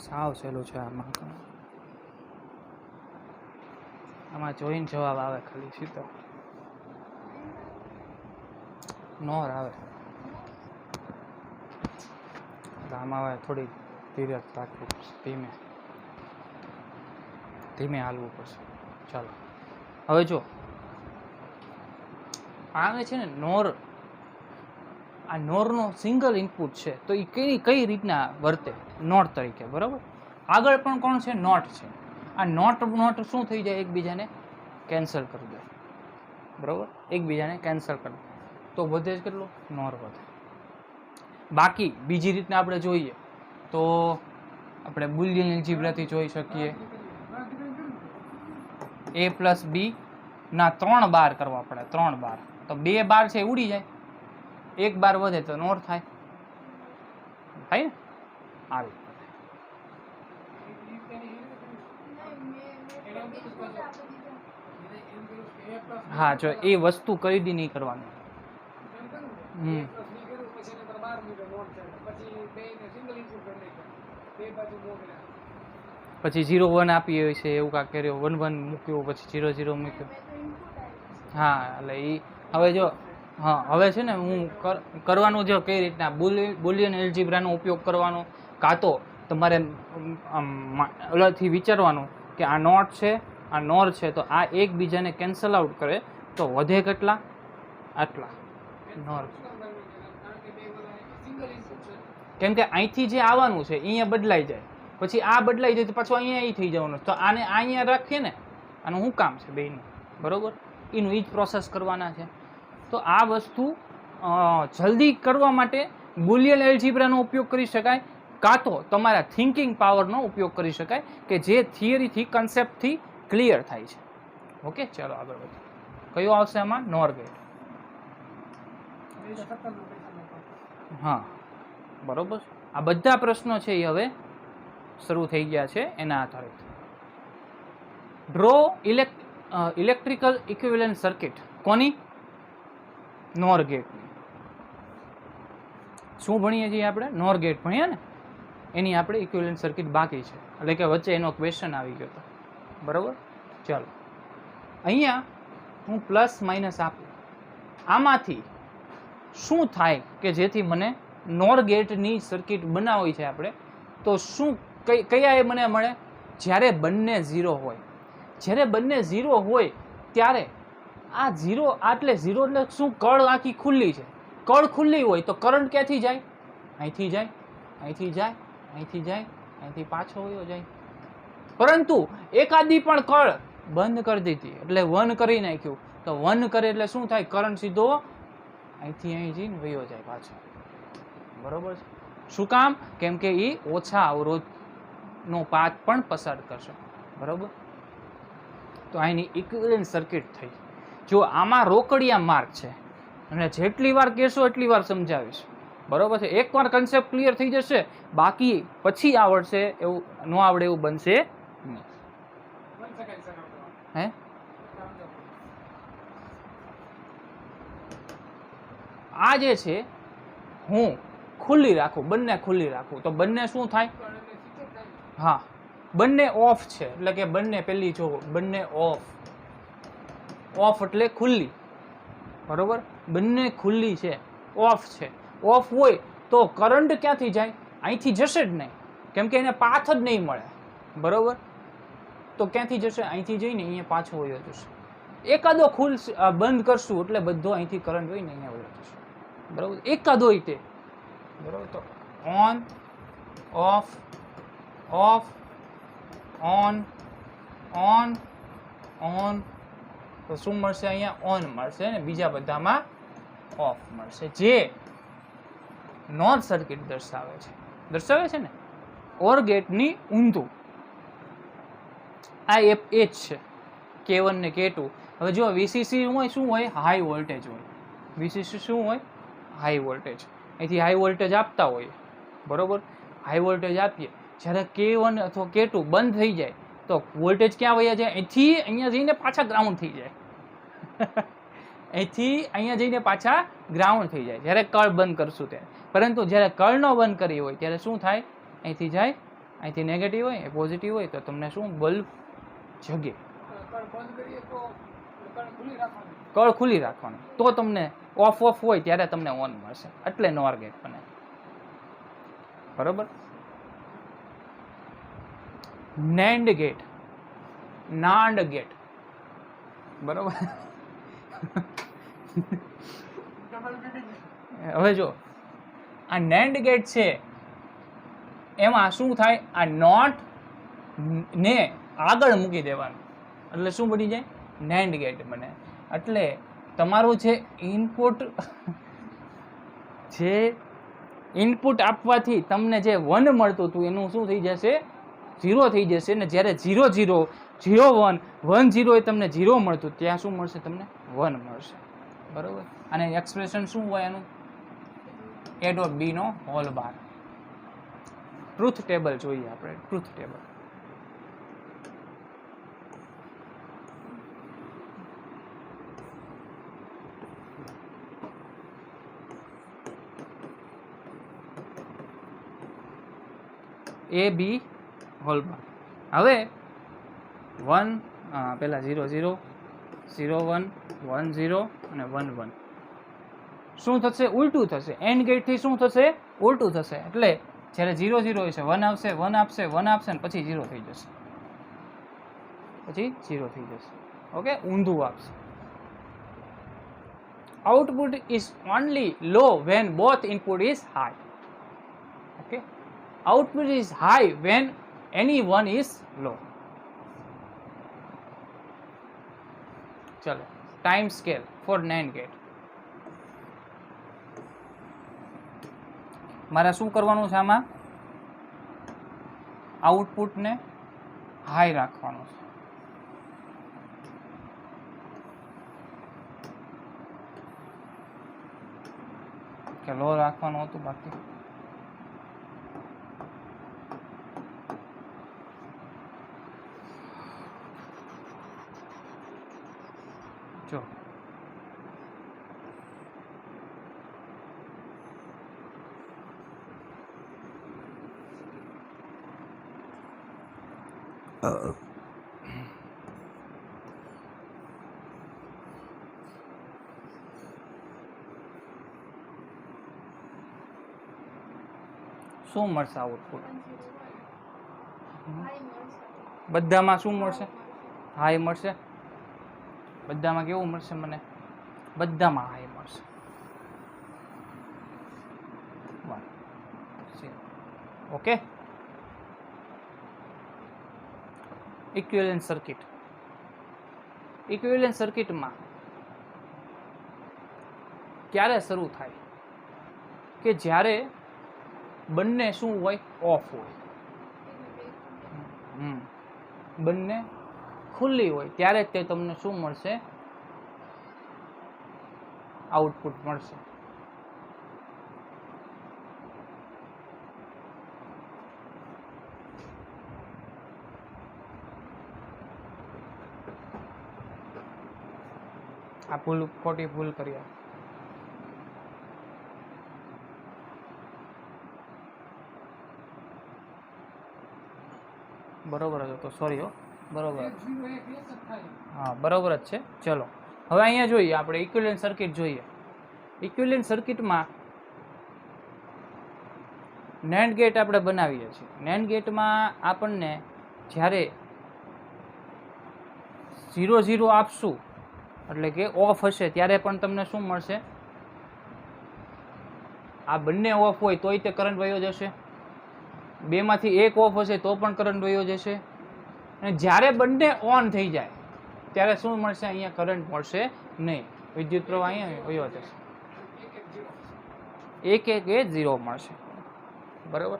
સાવ સહેલું છે આમાં જોઈને જવાબ આવે ખાલી. સીધો નોર આવે. આમાં આવે થોડી ધીરજ રાખવી પડશે, ધીમે હાલવું પડશે. ચાલો, હવે જો આવે છે ને નોર, આ નોરનો સિંગલ ઇનપુટ છે તો એ કઈ રીતના વર્તે? નોટ તરીકે, બરાબર. આગળ પણ કોણ છે? નોટ છે. આ નોટ શું થઈ જાય? એકબીજાને કેન્સલ કરી દે, બરાબર. એકબીજાને કેન્સલ કરી દે તો વધે જ કેટલું? નોર વધે. બાકી બીજી રીતના આપણે જોઈએ તો આપણે બુલિયન એલ્જીબ્રાથી જોઈ શકીએ. a પ્લસ બી ના 3 બાર કરવા પડે. 3 બાર તો 2 બાર છે ઉડી જાય, 1 બાર વધે તો નોર થાય ને. આવી. હા, જો એ વસ્તુ ખરીદી નહીં કરવાની. પછી 0 1 આપી હોય છે એવું કાંક કર્યો, 1 1 મૂક્યું, પછી 0 0 મૂક્યું. હા એટલે એ હવે જો હા હવે છે ને હું કરવાનું જો કઈ રીતના બુલિયન એલ્જીબ્રાનો ઉપયોગ કરવાનો, કાં તો તમારે ઓલાથી વિચારવાનું કે આ નોટ છે આ નોર છે તો આ એકબીજાને કેન્સલ આઉટ કરે તો વધે કેટલા આટલા નોર. કેમ કે અહીંથી જે આવવાનું છે અહીંયા બદલાઈ જાય, પછી આ બદલાઈ જાય તો પાછું અહીંયા એ થઈ જવાનું, તો આને અહીંયા રાખીએ ને આનું શું કામ છે બેયનું, બરોબર એનું એ જ પ્રોસેસ કરવાના છે. તો આ વસ્તુ જલ્દી કરવા માટે બુલિયન એલ્જીબ્રાનો ઉપયોગ કરી શકાય, કાં તો તમારા થિંકિંગ પાવરનો ઉપયોગ કરી શકાય કે જે થિયરીથી કન્સેપ્ટથી ક્લિયર થાય છે. ઓકે ચાલો આગળ વધીએ. કયો આવશે આમાં? નોર ગેટ. હા બરોબર. આ બધા પ્રશ્નો છે એ હવે શરૂ થઈ ગયા છે એના આધારે. ડ્રો ઇલેક્ટ્રિકલ ઇક્વિવેલન્ટ સર્કિટ કોની? નોર ગેટની. શું ભણીએ છીએ આપણે? નોર ગેટ ભણીએ ને, એની આપણે ઇક્વિવેલન્ટ સર્કિટ બાકી છે, એટલે કે વચ્ચે એનો ક્વેશ્ચન આવી ગયો હતો, બરોબર. ચાલો અહીંયા હું પ્લસ માઇનસ આપું, આમાંથી શું થાય કે જેથી મને નોર ગેટની સર્કિટ બનાવવી છે આપણે, તો શું કયા એ મને મળે? જ્યારે બંને 0 હોય. જ્યારે બંને 0 હોય ત્યારે આ 0 એટલે 0 એટલે શું? કળ આખી ખુલ્લી છે. કળ ખુલ્લી હોય તો કરંટ ક્યાંથી જાય? અહીંથી જાય, અહીંથી જાય, અહીંથી જાય, અહીંથી પાછો વયો જાય. પરંતુ એકાદી પણ કળ બંધ કરી દીધી એટલે 1 કરી નાખ્યું, તો 1 કરે એટલે શું થાય? કરંટ સીધો અહીંથી અહીં જઈને વયો જાય પાછો, બરોબર છે. શું કામ? કેમ કે એ ઓછા અવરોધનો પાથ પણ પસાર કરશે, બરોબર. તો અહીંની ઇક્વિવેલન્ટ સર્કિટ થઈ. જો આમાં રોકડિયા માર્ક છે અને જેટલી વાર કહેશો એટલી વાર સમજાવીશ, બરોબર છે. એકવાર કન્સેપ્ટ ક્લિયર થઈ જશે, બાકી પછી આવડશે એવું ન આવડે એવું બનશે નહીં. હે આ જે છે હું ખુલ્લી રાખું, બંને ખુલ્લી રાખું તો બંને શું થાય? હા બંને ઓફ છે એટલે કે બંને પેલી જો બંને ઓફ. ઓફ એટલે ખુલ્લી, બરોબર. બંને ખુલ્લી છે, ઓફ છે. ઓફ હોય તો કરંટ ક્યાંથી જાય? અહીંથી જશે જ નહીં, કેમ કે એને પાથ જ નહીં મળે, બરોબર. તો ક્યાંથી જશે? અહીંથી જઈને અહીંયા પાછો વયો જશે. એકાદો બંધ કરશું એટલે બધો અહીંથી કરંટ હોય ને અહીંયા વયો જશે, બરોબર. એકાદો તે, બરોબર. તો on of of on on on, તો શું મળશે? અહીંયા ઓન મળશે ને બીજા બધામાં ઓફ મળશે, જે નોર સર્કિટ દર્શાવે છે ને ઓર ગેટની ઊંધું. આ એ જ છે K1 ને K2. હવે જો VCC હોય શું હોય? હાઈ વોલ્ટેજ હોય. VCC શું હોય? High voltage. અહીંથી હાઈ વોલ્ટેજ આપતા હોય, બરોબર. હાઈ વોલ્ટેજ આપીએ, જ્યારે K1 અથવા K2 બંધ થઈ જાય તો વોલ્ટેજ ક્યાં વયા જાય? અહીંથી અહીંયા જઈને પાછા ગ્રાઉન્ડ થઈ જાય. અહીંથી અહીંયા જઈને પાછા ગ્રાઉન્ડ થઈ જાય જ્યારે કળ બંધ કરશું ત્યારે. પરંતુ જ્યારે કળ ન બંધ કરી હોય ત્યારે શું થાય? અહીંથી જાય, અહીંથી નેગેટિવ હોય, પોઝિટિવ હોય તો તમને શું બલ્બ જગે. કળ ખુલ્લી રાખવાની તો તમને ઓફ હોય ત્યારે તમને ઓન મળશે, એટલે નોર ગેટ બને, બરોબર. નેન્ડ ગેટ, નાન્ડ ગેટ, બરોબર. હવે જો આ નેન્ડ ગેટ છે એમાં શું થાય? આ નોટ ને આગળ મૂકી દેવાનું એટલે શું બની જાય? નેન્ડ ગેટ બને. એટલે તમારું જે ઇનપુટ આપવાથી તમને જે 1 મળતું હતું એનું શું થઈ જશે? 0 થઈ જશે. ને જ્યારે 0 0 0 1 1 0 એ તમને 0 મળતું ત્યાં શું મળશે? તમને 1 મળશે, બરોબર. અને એક્સપ્રેશન શું હોય એનું? A ડોટ B નો હોલ બાર. ટ્રુથ ટેબલ જોઈએ આપણે. ટ્રુથ ટેબલ એ બી હોલમાં. હવે 1 પહેલાં 0 0 0 1 1 0 અને 1 1 શું થશે? ઉલટું થશે. એન્ડ ગેટથી શું થશે? ઉલટું થશે. એટલે જ્યારે 0 0 હશે 1 આવશે 1 આપશે 1 આપશે ને પછી 0 થઈ જશે, પછી 0 થઈ જશે. ઓકે, ઊંધું આપશે. Output is only low when both input is high. Okay, output is high when any one is low. ચલો, time scale for NAND gate. મારે શું કરવાનું છે? આમાં આઉટપુટને હાઈ રાખવાનું છે. કે લો રાખવાનું હતું બાકી. જો શું મળશે આઉટપુટ? બધામાં શું મળશે? હાઈ મળશે. બધામાં કેવું મળશે મને? બધામાં હાઈ મળશે. Okay, equivalent circuit. ઇક્વિવેલન્ટ સર્કિટમાં ક્યારે શરૂ થાય? કે જ્યારે બંને શું હોય? ઓફ હોય. બંને ખુલ્લી હોય ત્યારે જ તે તમને શું મળશે? આઉટપુટ મળશે. આ ભૂલ, ખોટી ભૂલ કરી. બરોબર જ હતો, સોરી હો. બરોબર, હા બરોબર જ છે. ચલો હવે અહીંયા જોઈએ, આપણે ઇક્વિવેલન્ટ સર્કિટ જોઈએ. ઇક્વિવેલન્ટ સર્કિટમાં NAND ગેટ આપણે બનાવીએ છીએ. NAND ગેટમાં આપણને જ્યારે 0 0 આપશું એટલે કે ઓફ હશે ત્યારે પણ તમને શું મળશે? આ બંને ઓફ હોય તોય તે કરંટ વયો જશે. બેમાંથી એક ઓફ હશે તો પણ કરંટ વયો જશે. અને જ્યારે બંને ઓન થઈ જાય ત્યારે શું મળશે? અહીંયા કરંટ મળશે નહીં. વિદ્યુત પ્રવાહ અહીંયા વયો જશે. 1 1 એ 0 મળશે. બરાબર.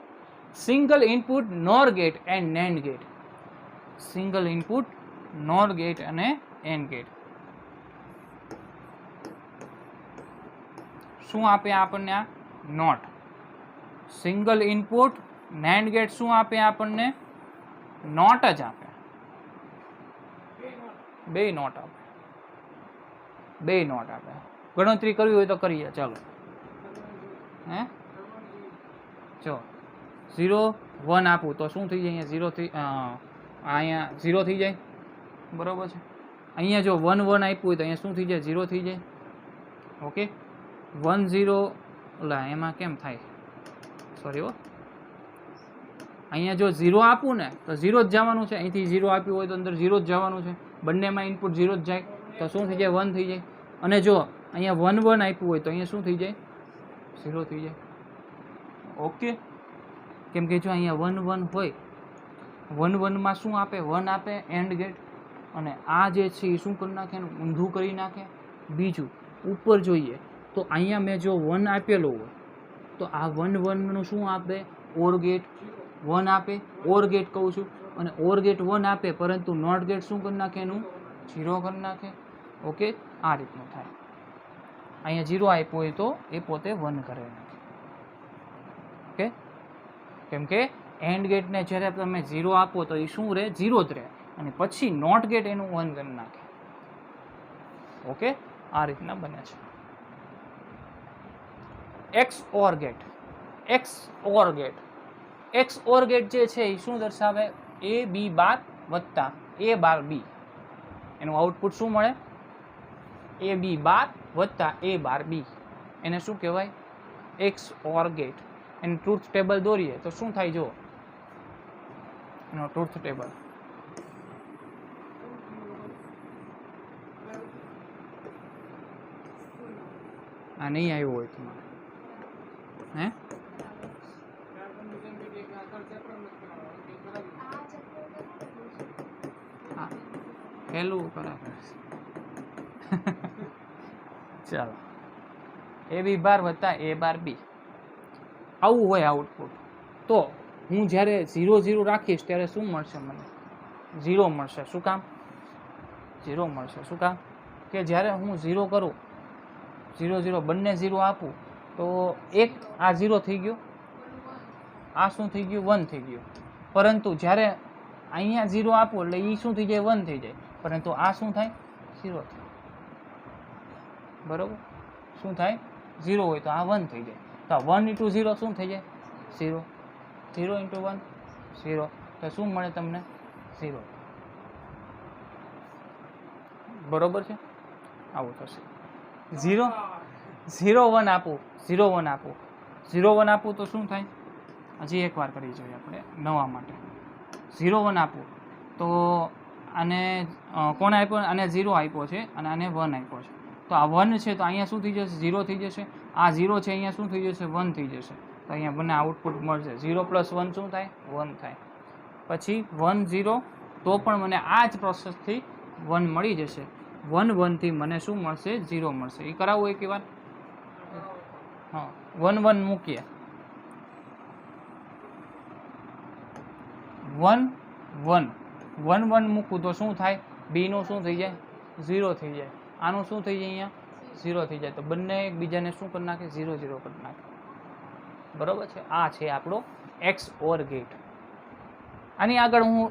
Single input NOR gate and NAND gate. Single input NOR gate અને AND ગેટ શું આપે આપણને? આ NOT. Single input NAND gate શું આપે આપણને? નોટ જ આપે. બે નોટ આપે. બે નોટ આપે. ગણતરી કરવી હોય તો કરીએ. ચાલો, હે જો 0 1 આપું તો શું થઈ જાય? અહીંયા 0 થી અહીંયા 0 થઈ જાય. બરોબર છે. અહીંયા જો 1 1 આપ્યું હોય તો અહીંયા શું થઈ જાય? 0 થઈ જાય. ઓકે, 1 0 ઓલા એમાં કેમ થાય? સોરી હો. અહીંયા જો 0 આપું ને તો 0 જ જવાનું છે. અહીંથી 0 આપ્યું હોય તો અંદર 0 જ જવાનું છે. બંનેમાં ઇનપુટ 0 જ જાય તો શું થઈ જાય? 1 થઈ જાય. અને જો અહીંયા 1 1 આપ્યું હોય તો અહીંયા શું થઈ જાય? 0 થઈ જાય. ઓકે, કેમ કે જો અહીંયા 1 1 હોય, 1 1 માં શું આપે? 1 આપે એન્ડ ગેટ. અને આ જે છે એ શું કરી નાખે? ઊંધું કરી નાખે. બીજું ઉપર જોઈએ તો અહીંયા મેં જો 1 આપેલો હોય તો આ 1 1 નું શું આપે? ઓર ગેટ 1 આપે. ઓર ગેટ કહું છું. અને ઓર ગેટ 1 આપે પરંતુ નોટ ગેટ શું કરી નાખે? એનું 0 કરી નાખે. ઓકે, આ રીતનું થાય. અહીંયા 0 આપ્યો હોય તો એ પોતે 1 કરે નાખે. ઓકે, કેમ કે એન્ડ ગેટને જ્યારે તમે 0 આપો તો એ શું રહે? 0 જ રહે. અને પછી નોટ ગેટ એનું 1 કરી નાખે. ઓકે, આ રીતના બને છે. XOR gate. XOR gate. X ओर गेट जे छे ए शुं दर्शावे ए बी बार वत्ता ए बार बी एनुं आउटपुट शुं मळे ए बी बार वत्ता ए बार बी एने शुं कहेवाय एक्स ओर गेट एनुं ट्रुथ टेबल दोरीए तो शुं थाय जो एनो ट्रुथ टेबल आ नहीं आव्यो होय तमारे हैं पहलू बराबर चलो ए बी बार वत्ता ए बार बी आवुं होय आउटपुट तो हूँ જ્યારે 0 0 રાખીશ ત્યારે શું મળશે મને 0 મળશે શું કામ 0 મળશે શું કામ કે જ્યારે હું 0 કરું 0 0 બંને 0 આપું તો એક આ 0 થઈ ગયો આ શું થઈ ગયું 1 થઈ ગયું પરંતુ જ્યારે અહીંયા 0 આપું એટલે એ શું થઈ જાય 1 થઈ જાય પરંતુ આ શું થાય 0 થાય બરોબર શું થાય 0 હોય તો આ 1 થઈ જાય તો 1 into 0 શું થઈ જાય 0 0 into 1 0 તો શું મળે તમને 0 બરોબર છે આવું થશે 0 0 1 આપું 0 1 આપું 0 1 આપું તો શું થાય હજી એકવાર કરી જોઈએ આપણે નવા માટે 0 1 આપું તો આને કોને આપ્યો આને 0 આપ્યો છે અને આને 1 આપ્યો છે તો આ 1 છે તો અહીંયા શું થઈ જશે 0 થઈ જશે આ 0 છે અહીંયા શું થઈ જશે 1 થઈ જશે તો અહીંયા બંને આઉટપુટ મળશે 0 + 1 શું થાય 1 થાય પછી 1 0 તો પણ મને આ જ પ્રોસેસથી 1 મળી જશે 1 1 થી મને શું મળશે 0 મળશે એ કરાવવું એક વાર હા 1 1 મૂકીએ 1 1 1 1 મૂકું તો શું થાય બી નું શું થઈ જાય 0 થઈ જાય આનું શું થઈ જાય અહીંયા 0 થઈ જાય તો બંને એકબીજાને શું કરી નાખે 0 0 કરી નાખે બરોબર છે આ છે આપણો એક્સ ઓર ગેટ આની આગળ હું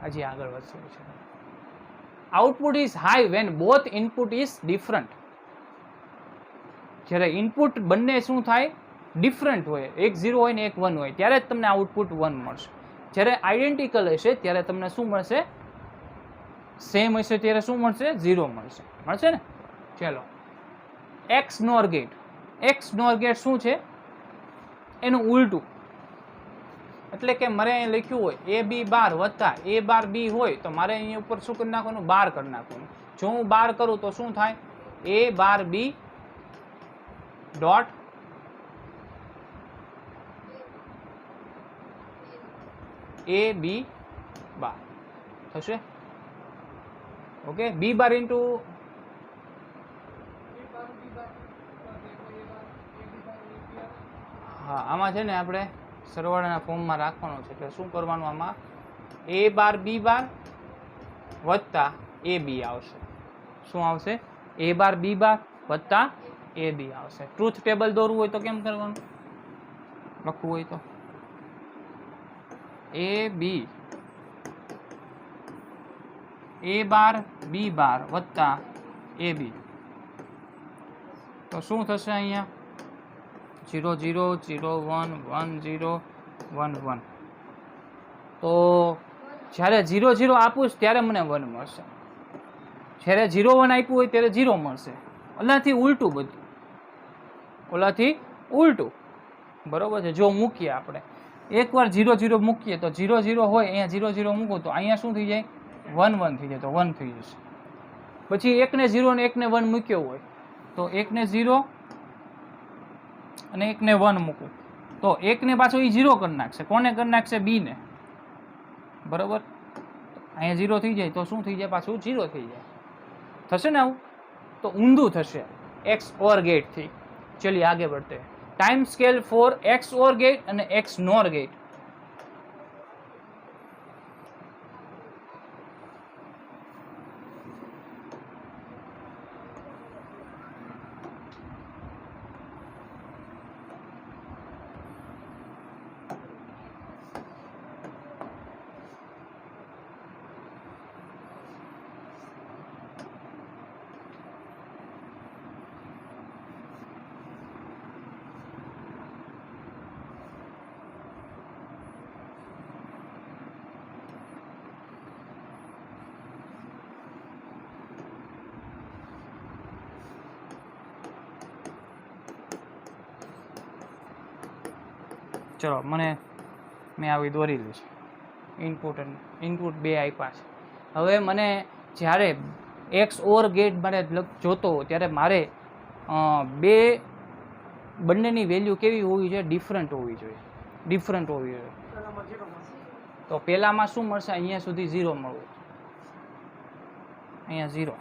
હજી આગળ વધશું છે output is high when both input is different જ્યારે ઇનપુટ બંને શું થાય ડિફરન્ટ હોય એક 0 હોય ને એક 1 હોય ત્યારે જ તમને આઉટપુટ 1 મળશે જ્યારે આઈડેન્ટિકલ હશે ત્યારે તમને શું મળશે સેમ હશે ત્યારે શું મળશે 0 મળશે મળશે ને ચલો એક્સ નોર ગેટ શું છે એનું ઉલટું એટલે કે મારે અહીં લખ્યું હોય એ બી બાર વત્તા એ બાર બી હોય તો મારે અહીંયા ઉપર શું કરી નાખવાનું બાર કરી નાખવાનું જો હું બાર કરું તો શું થાય એ બાર બી ડોટ એ બી બાર થશે ઓકે બી બાર ઇન્ટુ હા આમાં છે ને આપણે સરવાળાના ફોર્મમાં રાખવાનું છે એટલે શું કરવાનું આમાં એ બાર બી બાર વત્તા એ બી આવશે શું આવશે એ બાર બી બાર વત્તા એ બી આવશે ટ્રુથ ટેબલ દોરવું હોય તો કેમ કરવાનું લખવું હોય તો એ બી એ બાર બી બાર વત્તા એ બી તો શું થશે અહીંયા 0 0 0 1 1 0 1 1 તો જ્યારે 0 0 આપું ત્યારે મને 1 મળશે જ્યારે 0 1 આપ્યું હોય ત્યારે 0 મળશે ઓલાથી ઉલટું બધું ઓલાથી ઉલટું બરોબર છે જો મૂકીએ આપણે એકવાર 0 0 મૂકીએ તો 0 0 હોય અહીંયા 0 0 મૂકો તો અહીંયા શું થઈ જાય 1 1 થઈ જાય તો 1 થઈ જશે પછી એકને 0 ને એકને 1 મૂક્યો હોય તો એકને 0 અને એકને 1 મૂકું તો એકને પાછો એ 0 કરી નાખશે કોને કરી નાખશે બી ને બરોબર અહીંયા 0 થઈ જાય તો શું થઈ જાય પાછું 0 થઈ જાય થશે ને આવું તો ઊંધું થશે એક્સ ઓર गेट थी चलिए आगे बढ़ते हैं time scale for x ore gate અને एक्स नॉर गेट ચલો મને મેં આવી દોરેલી છે ઇનપુટ બે આપ્યા છે. હવે મને જ્યારે એક્સ ઓર ગેટ મારે જોતો હોય ત્યારે મારે બંનેની વેલ્યુ કેવી હોવી જોઈએ? ડિફરન્ટ હોવી જોઈએ. તો પહેલામાં શું મળશે? અહીંયા સુધી 0 મળવું, અહીંયા 0,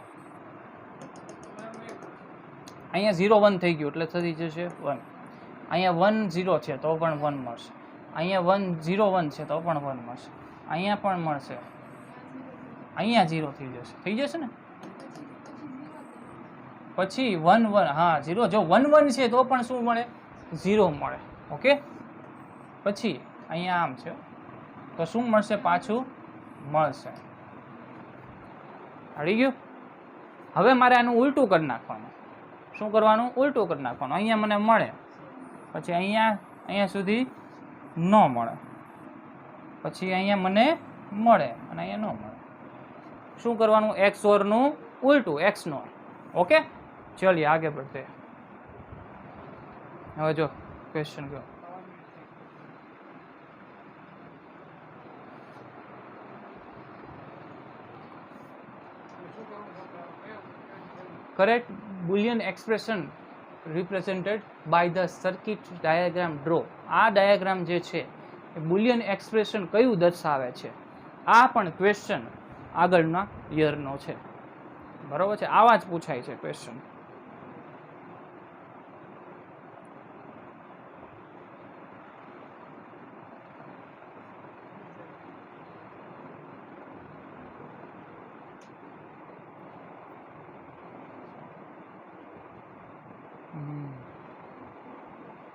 અહીંયા 0 1 થઈ ગયું એટલે થઈ જશે 1. અહીંયા 1 0 છે તો પણ 1 મળશે. અહીંયા 1 0 1 છે તો પણ 1 મળશે. અહીંયા પણ મળશે. અહીંયા 0 થઈ જશે ને. પછી 1 1, હા 0. જો 1 1 છે તો પણ શું મળે? 0 મળે. ઓકે. પછી અહીંયા આમ છે તો શું મળશે? પાછું મળશે. આવડી ગયું? હવે મારે આનું ઉલટું કરી નાખવાનું. શું કરવાનું? ઉલટું કરી નાખવાનું. અહીંયા મને મળે, પછી અહીંયા સુધી ન મળે, પછી અહીંયા મને મળે અને અહીંયા ન મળે. શું કરવાનું? એક્સ ઓરનું ઉલટું, એક્સ નો. ઓકે, ચलिए आगे बढ़ते हैं. હવે જો ક્વેશ્ચન કહો. Correct Boolean expression represented by the circuit diagram draw. આ ડાયાગ્રામ જે છે એ બુલિયન એક્સપ્રેશન કયું દર્શાવે છે? આ પણ ક્વેશ્ચન આગળના યરનો છે. બરોબર છે, આવા જ પૂછાય છે ક્વેશ્ચન.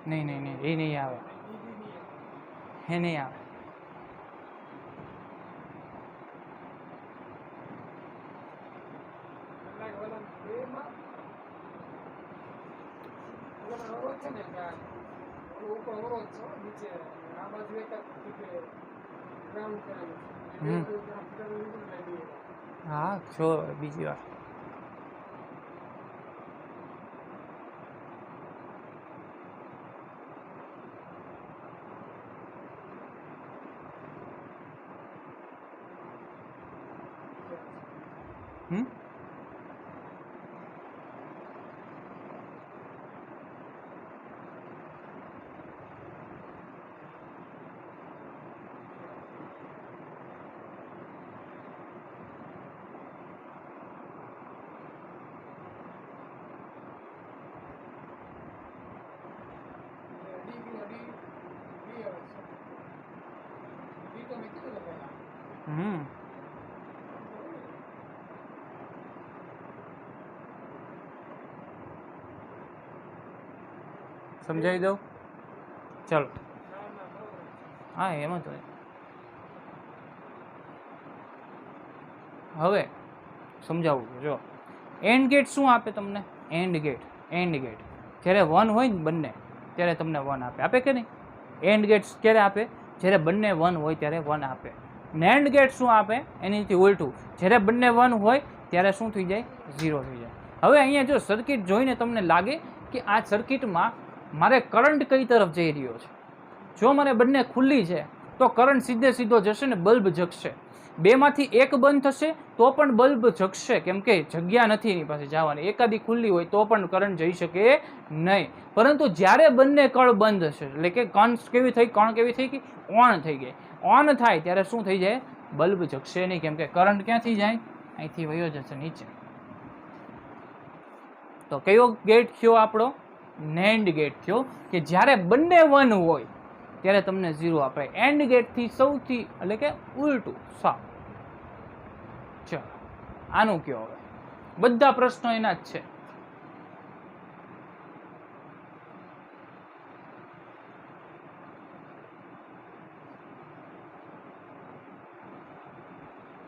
નહીં એ નહીં આવે, એ નહીં આવે. હા જો બીજી વાર સમજાવી દઉં? ચલો, હા એમાં તો હવે સમજાવું. જો એન્ડ ગેટ શું આપે તમને? એન્ડ ગેટ જ્યારે 1 હોય ને બંને ત્યારે તમને 1 આપે કે નહીં? એન્ડ ગેટ ક્યારે આપે? જ્યારે બંને 1 હોય ત્યારે 1 આપે. નેન્ડ ગેટ શું આપે? એનીથી ઉલટું, જ્યારે બંને 1 હોય ત્યારે શું થઈ જાય? 0 થઈ જાય. હવે અહીંયા જો સર્કિટ જોઈને તમને લાગે કે આ સર્કિટમાં મારે કરંટ કઈ તરફ જઈ રહ્યો છે. જો મને બંને ખુલ્લી છે તો કરંટ સીધો જશે ને બલ્બ જગશે. બેમાંથી એક બંધ થશે તો પણ બલ્બ જગશે, કેમ કે જગ્યા નથી એની પાસે જવાની. એકાદી ખુલ્લી હોય તો પણ કરંટ જઈ શકે નહીં. પરંતુ જ્યારે બંને કળ બંધ હશે, એટલે કે કણ કેવી થઈ કે ઓન થઈ ગઈ, ઓન થાય ત્યારે શું થઈ જાય? બલ્બ જગશે નહીં, કેમ કે કરંટ ક્યાંથી જાય? અહીંથી વયો જશે નીચે. તો કયો ગેટ થયો આપણો? નેન્ડ ગેટ થયો, કે જ્યારે બંને 1 હોય ત્યારે તમને 0 આપે. એન્ડ ગેટ થી સૌથી એટલે કે ઉલટું સાવ. ચલો આનું કયો? હવે બધા પ્રશ્નો એના જ છે.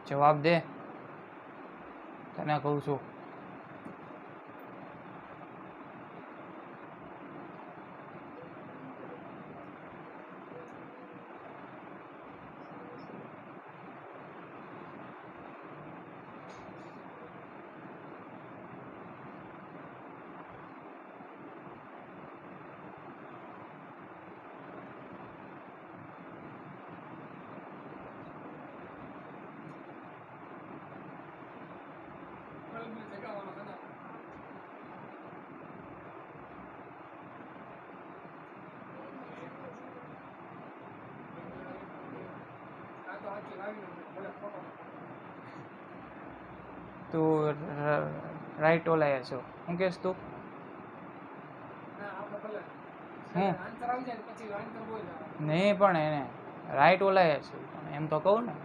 જવાબ દે, તને કહું છું. તું રાઈટ ઓલાય છો શું કહેશ તું હું નહીં પણ એને રાઈટ ઓલાય છે એમ તો કહું ને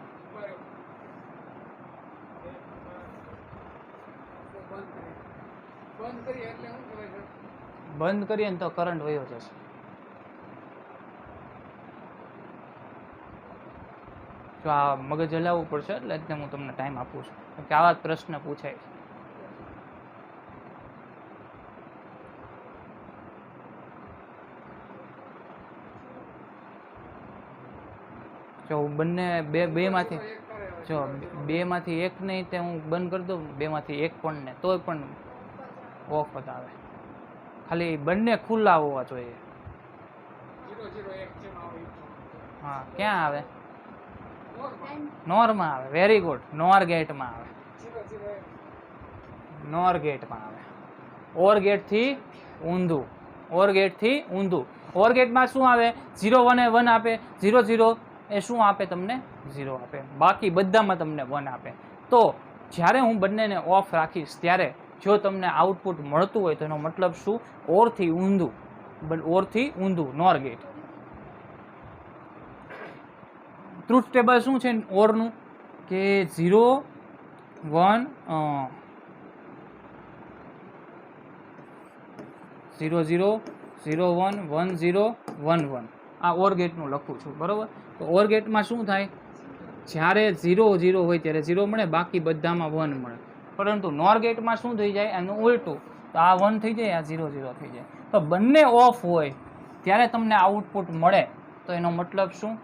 બંધ કરીએ ને તો કરંટ વયો જશે જો આ મગજ હલાવવું પડશે એટલે હું તમને ટાઈમ આપું છું કે આવા જ પ્રશ્ન પૂછાય છે જો બંને બેમાંથી જો બેમાંથી એક નહીં તે હું બંધ કરી દઉં બેમાંથી એક પણ ને તોય પણ ઓફ જ આવે ખાલી બંને ખુલ્લા હોવા જોઈએ હા ક્યાં આવે નોરમાં આવે વેરી ગુડ નોર ગેટમાં આવે નોર ગેટમાં આવે ઓર ગેટથી ઊંધું ઓર ગેટથી ઊંધું ઓર ગેટમાં શું આવે 0 1 એ 1 આપે 0 0 એ શું આપે તમને 0 આપે બાકી બધામાં તમને 1 આપે તો જ્યારે હું બંનેને ઓફ રાખીશ ત્યારે જો તમને આઉટપુટ મળતું હોય તો એનો મતલબ શું ઓરથી ઊંધું નોર ગેટ ટ્રુથ ટેબલ શું છે ઓરનું કે 0 1 0 0 0 1 1 0 1 1 આ ઓર ગેટનું લખું છું બરાબર તો ઓર ગેટમાં શું થાય જ્યારે 0 0 હોય ત્યારે 0 મળે બાકી બધામાં 1 મળે પરંતુ નોર ગેટમાં શું થઈ જાય એનું ઉલટું તો આ 1 થઈ જાય આ 0 0 થઈ જાય તો બંને ઓફ હોય ત્યારે તમને આઉટપુટ મળે તો એનો મતલબ શું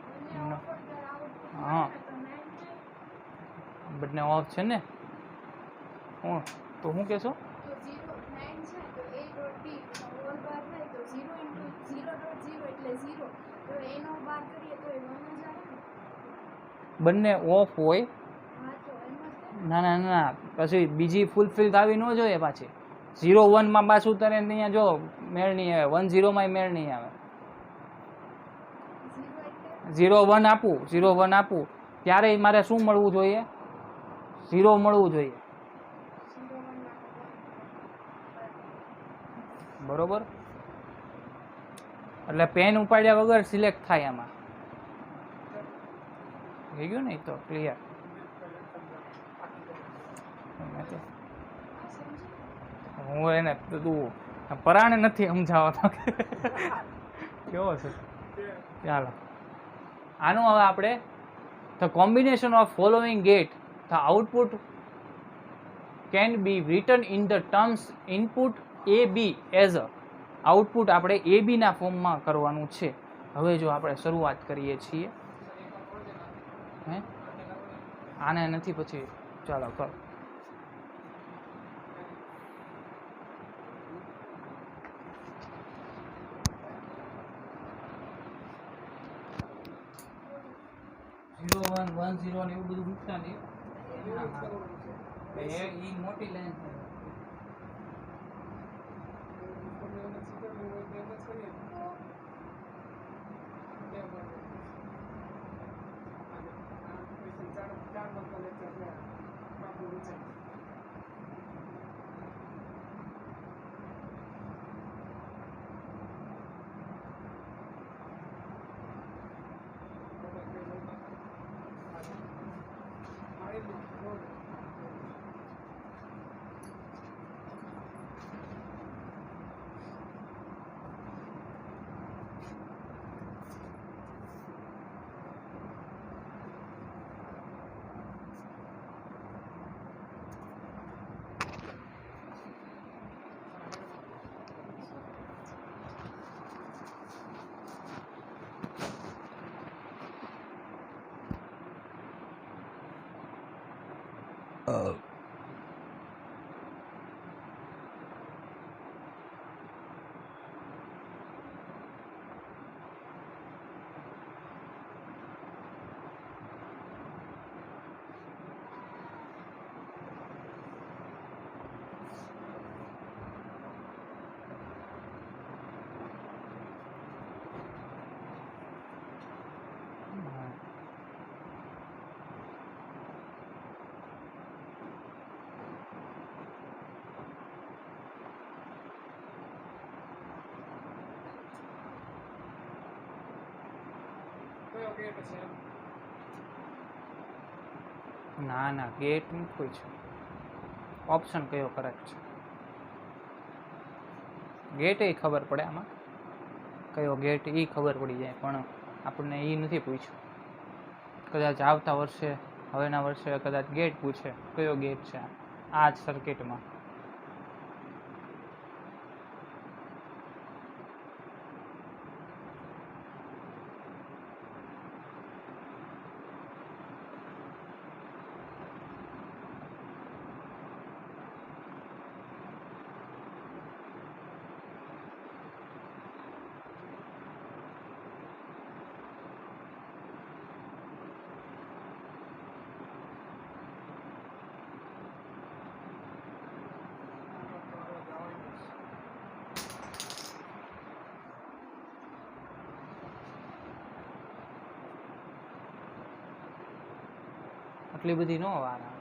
હા બંને ઓફ છે ને હું તો શું કહેશો બંને ઓફ હોય ના ના ના પછી બીજી ફૂલફિલ થવી ન જોઈએ પાછી 0 1 માં પાછું તને અહીંયા જો મેળ નહીં આવે 1 0 માં મેળ નહીં આવે 0 1 આપું 0 1 આપું ત્યારે મારે શું મળવું જોઈએ 0 મળવું જોઈએ બરોબર એટલે પેન ઉપાડ્યા વગર સિલેક્ટ થાય આમાં થઈ ગયું ને તો ક્લિયર હું એને તું પરાણે નથી સમજાવતો કેવો છે ચાલો આનું હવે આપણે the combination of following gate the output can be written in the terms input A B as a output આપણે એ બીના ફોર્મમાં કરવાનું છે હવે જો આપણે શરૂઆત કરીએ છીએ હે આને નથી પછી ચાલો કરો ઝીરો 1 1 0 ને એવું બધું મૂકતા નહીં એ મોટી લાઈન છે ના ના, ગેટ નથી પૂછ્યું. ઓપ્શન કયો કરેક્ટ છે? ગેટ એ ખબર પડે આમાં, કયો ગેટ એ ખબર પડી જાય, પણ આપણને એ નથી પૂછ્યું. કદાચ આવતા વર્ષે, હવેના વર્ષે કદાચ ગેટ પૂછે, કયો ગેટ છે આ જ સર્કિટમાં. આટલી બધી નો વાર આવે.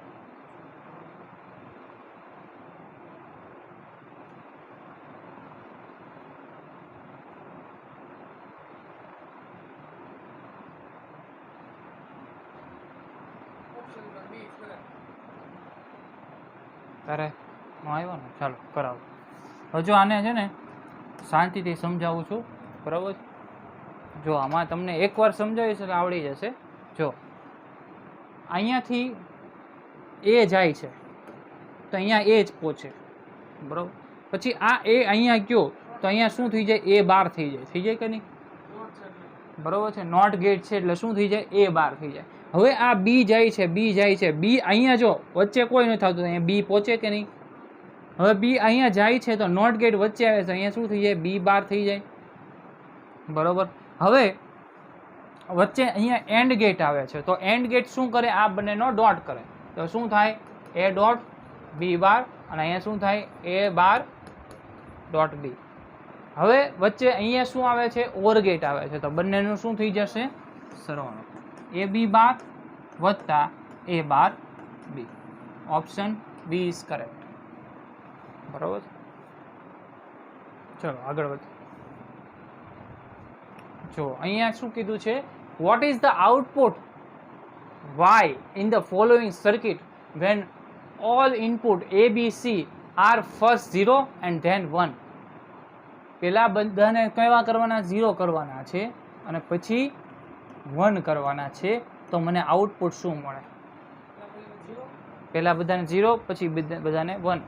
તારે નો આવ્યો ને, ચાલો કરાવો. હજુ આને છે ને શાંતિથી સમજાવું છું, બરાબર? જો આમાં તમને એકવાર સમજાવીશ એટલે આવડી જશે. જો અહીંયાથી એ જાય છે તો અહીંયા એ જ પહોંચે, બરાબર? પછી આ એ અહીંયા ગયો તો અહીંયા શું થઈ જાય? એ બાર થઈ જાય કે નહીં? બરાબર છે, નોટ ગેટ છે એટલે શું થઈ જાય? એ બાર થઈ જાય. હવે આ બી જાય છે, બી જાય છે, બી અહીંયા જો વચ્ચે કોઈ નથી થતું, અહીંયા બી પહોંચે કે નહીં? હવે બી અહીંયા જાય છે તો નોટ ગેટ વચ્ચે આવે છે, અહીંયા શું થઈ જાય? બી બાર થઈ જાય, બરાબર? હવે વચ્ચે અહીંયા એન્ડ ગેટ આવે છે તો એન્ડ ગેટ શું કરે? આ બંનેનો ડોટ કરે તો શું થાય? એ ડોટ બી બાર, અને અહીંયા શું થાય? એ બાર ડોટ બી. હવે વચ્ચે અહીંયા શું આવે છે? ઓર ગેટ આવે છે તો બંનેનું શું થઈ જશે? સરવાળો. એ બી બાર વત્તા એ બાર બી. ઓપ્શન બી ઇઝ કરેક્ટ, બરાબર? ચલો આગળ વધીએ. જો અહીંયા શું કીધું છે? what is the output y in the following circuit when all input a b c are first 0 and then 1? પેલા બધાને કેવા કરવાના? 0 કરવાના છે અને પછી 1 કરવાના છે, તો મને આઉટપુટ શું મળે? પેલા બધાને 0, પછી બધાને 1.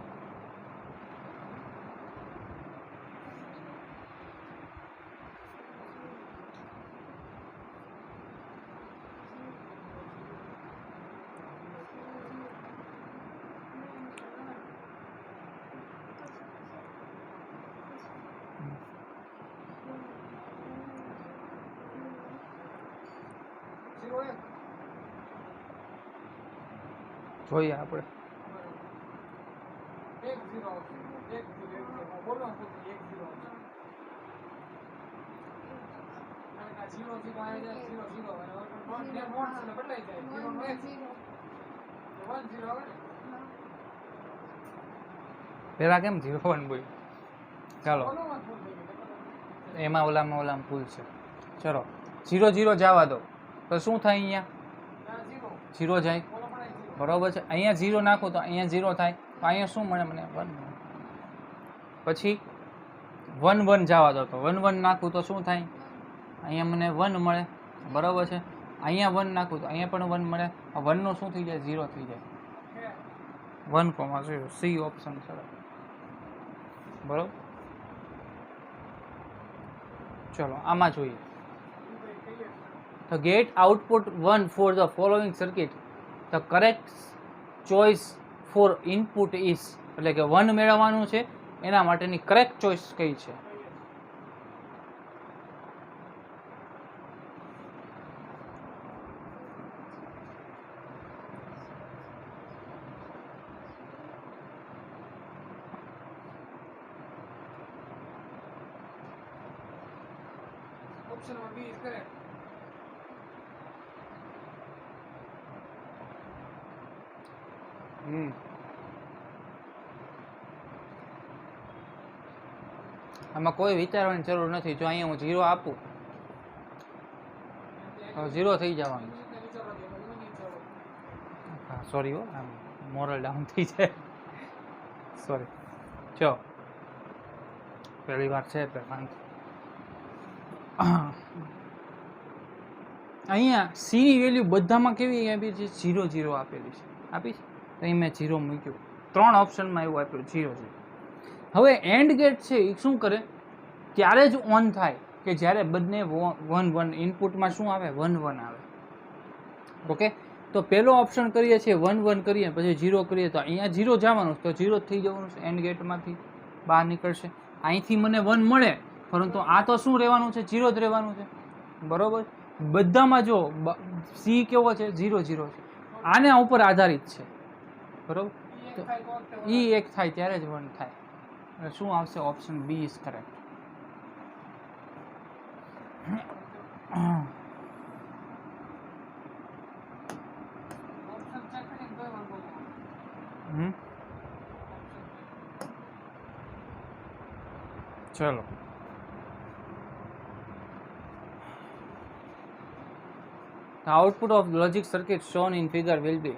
જોઈએ આપણે. પેલા કેમ 0 1 બોલ? ચાલો એમાં ઓલામાં ભૂલ છે. ચલો 0 0 જવા દો તો શું થાય? અહીંયા 0 જાય, બરોબર છે. અહીંયા 0 નાખો તો અહીંયા 0 થાય, તો અહીંયા શું મળે મને? 1 મળે. પછી 1 1 જવા દો તો 1 1 નાખું તો શું થાય? અહીંયા મને 1 મળે, બરોબર છે. અહીંયા 1 નાખું તો અહીંયા પણ 1 મળે. આ 1 નો શું થઈ જાય? 0 થઈ જાય. 1,0 સી ઓપ્શન છે, બરોબર. ચલો આમાં જોઈએ. તો gate output 1 for the following circuit, the correct choice for input is, એટલે કે 1 મેળવવાનું છે, એના માટેની કરેક્ટ ચોઇસ કઈ છે?
Option 1B is correct.
આમાં કોઈ વિચારવાની જરૂર નથી. જો અહીંયા હું 0 આપું, ઝીરો થઈ જવાનું. હા સોરી હો, આમ મોરલ ડાઉન થઈ જાય, સોરી. ચો પહેલી વાર છે એટલે વાંધો. અહીંયા સીની વેલ્યુ બધામાં કેવી આપી છે? 0 0 આપેલી છે, આપી છે તો અહીં મેં 0 મૂક્યું. 3 ઓપ્શનમાં એવું આપ્યું 0 0. હવે એન્ડ ગેટ છે એ શું કરે? ત્યારે જ ઓન થાય કે જ્યારે બંને 1 1 ઇનપુટમાં શું આવે? 1 1 આવે. ઓકે, તો પહેલો ઓપ્શન કરીએ છીએ 1 1 કરીએ, પછી 0 કરીએ તો અહીંયા 0 જવાનું, તો 0 જ થઈ જવાનું છે. એન્ડ ગેટમાંથી બહાર નીકળશે. અહીંથી મને 1 મળે, પરંતુ આ તો શું રહેવાનું છે? 0 જ રહેવાનું છે, બરોબર. બધામાં જો સી કેવો છે? 0 0 છે, આના ઉપર આધારિત છે, બરોબર. તો ઈ એક થાય ત્યારે જ 1 થાય. એટલે શું આવશે? Option B is correct. ચલો, the output of logic circuit shown in figure will be.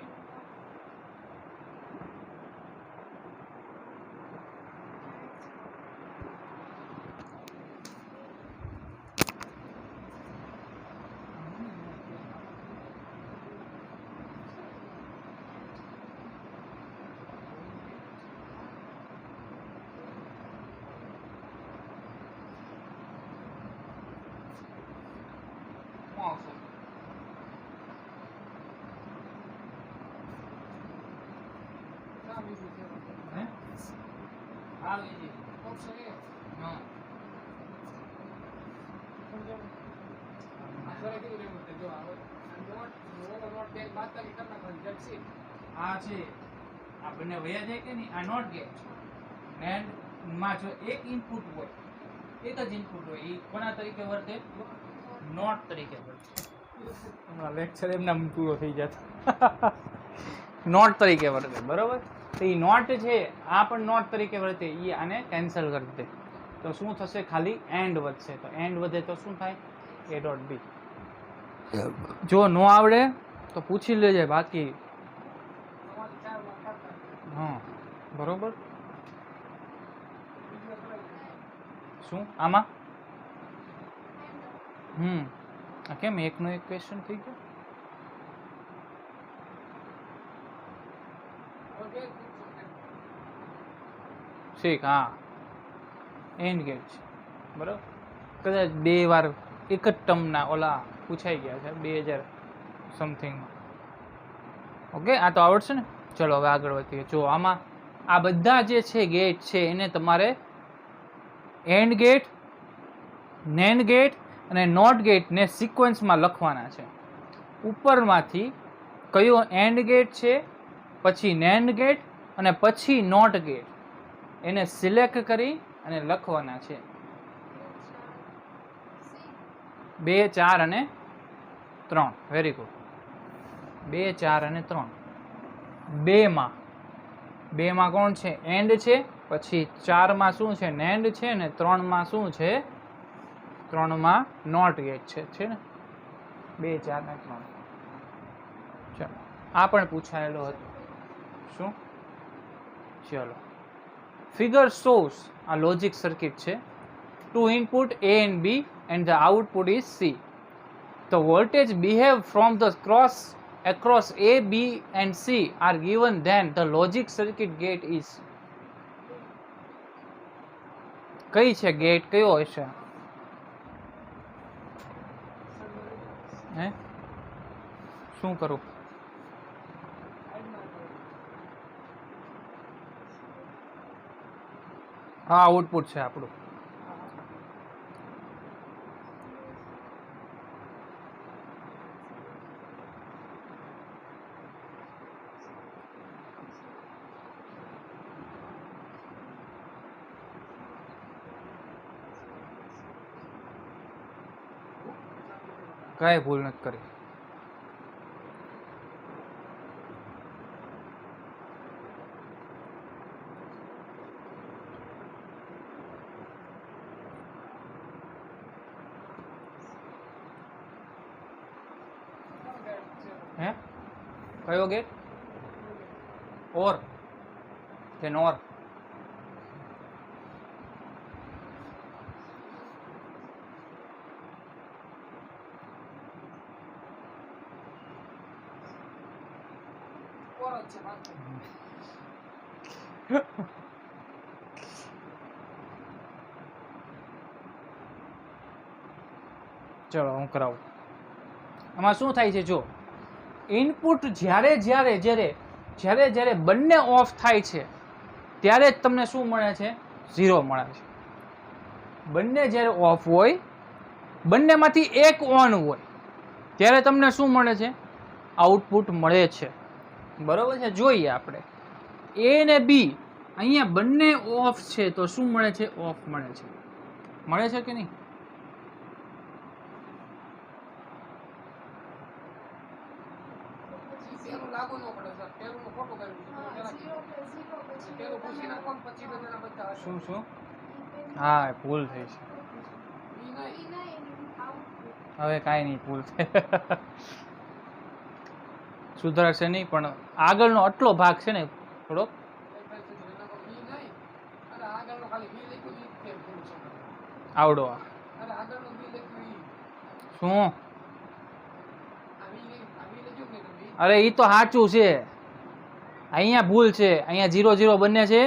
આ છે આ બંને વયા જાય કે નહીં? આ નોટ ગેટ છે. એન્ડ માં જો એક ઇનપુટ હોય, એક જ ઇનપુટ હોય, એ કોના તરીકે વર્તે? નોટ તરીકે વર્તે. હમણાં લેક્ચર એમના પૂરો થઈ જતો. નોટ તરીકે વર્તે, બરોબર. તો એ નોટ છે, આ પણ નોટ તરીકે વર્તે, એ આને કેન્સલ કરી દે તો શું થશે? ખાલી એન્ડ વધશે. તો એન્ડ વધે તો શું થાય? A dot B. જો નો આવડે તો પૂછી લેજે, બાકી હા બરોબર. શું આમાં આ કેમ એકનો એક ક્વેશ્ચન થઈ ગયો? ઠીક, હા એન્ડ ગેટ છે, બરાબર. કદાચ 2 વાર એક જ ટર્મના ઓલા પૂછાઈ ગયા છે 2000 સમથિંગમાં. ઓકે, આ તો આવડશે ને. ચલો હવે આગળ વધીએ. જો આમાં આ બધા જે છે ગેટ છે એને તમારે એન્ડ ગેટ, નેન્ડ ગેટ અને નોટ ગેટને સિક્વન્સમાં લખવાના છે. ઉપરમાંથી કયો એન્ડ ગેટ છે, પછી નેન્ડ ગેટ અને પછી નોટ ગેટ, એને સિલેક્ટ કરી અને લખવાના છે. 2 4 અને 3. Very good. 2 4 અને 3. 2 માં કોણ છે? એન્ડ છે. પછી 4 માં શું છે? નેન્ડ છે. ને 3 માં શું છે? 3 માં નોટ ગેટ છે ને. 2 4 ને 3. ચલો, આ પણ પૂછાયેલો હતો. શું? ચલો, ફિગર shows આ લોજિક સર્કિટ છે. 2 input A and B and the output is C. The voltage behave from the across A, B and C are given, then the logic circuit gate is. કઈ છે gate? કયો હશે? હે શું કરું? હા, આઉટપુટ છે આપણું. કઈ ભૂલ નથી કરી. હે કયો ગેટ ઓર કે નોર ચલો હું કરાવું આમાં શું થાય છે જો ઇનપુટ જ્યારે જ્યારે જ્યારે જ્યારે જ્યારે બંને ઓફ થાય છે ત્યારે જ તમને શું મળે છે 0 મળે છે બંને જ્યારે ઓફ હોય બંનેમાંથી એક ઓન હોય ત્યારે તમને શું મળે છે આઉટપુટ મળે છે બરોબર છે જોઈએ આપણે એ ને બી અહીંયા બંને ઓફ છે તો શું મળે છે ઓફ મળે છે કે નહીં શું શું હા ભૂલ થઈ છે હવે કાંઈ નહીં ભૂલ થઈ સુધરશે નહીં પણ આગળનો આટલો ભાગ છે ને થોડોક આવડો શું અરે ઈ તો સાચું છે અહીંયા ભૂલ છે અહીંયા 0 0 બંને છે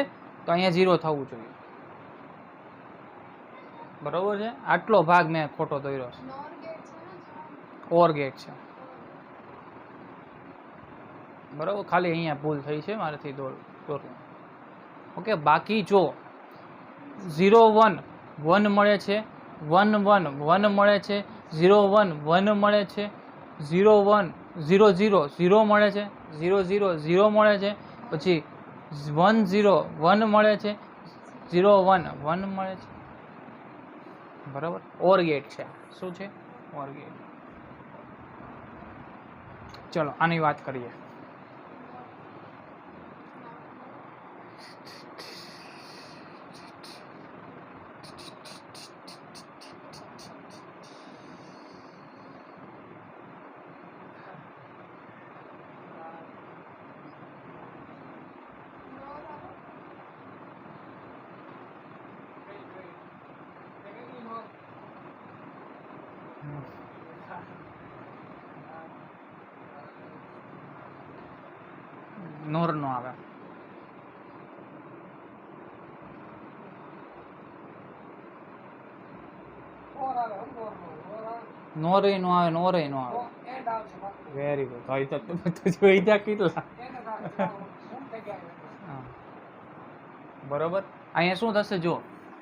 તો અહીંયા 0 થવું જોઈએ બરોબર છે આટલો ભાગ મેં ખોટો દોર્યો છે ઓર ગેટ છે બરોબર ખાલી અહીંયા ભૂલ થઈ છે મારાથી દોરવું ઓકે બાકી જો 0 1 1 મળે છે 1 1 1 મળે છે 0 1 1 મળે છે 0 1 0 0 0 મળે છે 0 0 0 મળે છે પછી 1 0 1 મળે છે 0 1 1 મળે છે બરાબર ઓર ગેટ છે શું છે ઓર ગેટ ચલો આની વાત કરીએ નોર નો આવે નોરે નો આવે નોરે નો આવે વેરી ગુડ ભાઈ તો બધું જોઈ દે કેટલા બરોબર અહીંયા શું થશે જો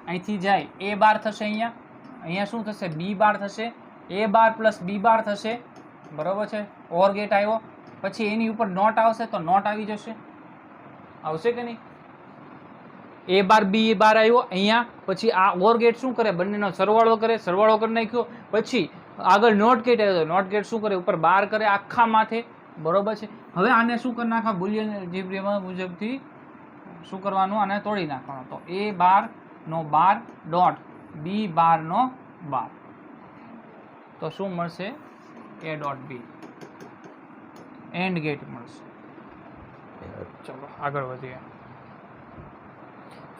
અહીંથી જાય એ બાર થશે અહીંયા શું થશે બી બાર થશે એ બાર પ્લસ બી બાર થશે બરોબર છે ઓર ગેટ આવ્યો પછી એની ઉપર નોટ આવશે તો નોટ આવી જશે આવશે કે નહીં એ બાર બી બાર આવ્યો અહીંયા પછી આ ઓર ગેટ શું કરે બંનેનો સરવાળો કરી નાખ્યો પછી આગળ નોટ ગેટ આવ્યો તો નોટ ગેટ શું કરે ઉપર બાર કરે આખા માથે બરોબર છે હવે આને શું કરી નાખવા બુલિયન અલ્જેબ્રા મુજબથી શું કરવાનું આને તોડી નાખવાનું તો એ બાર નો બાર ડોટ બી બાર નો બાર તો શું મળશે A dot B AND gate મળશે ચલો આગળ વધીએ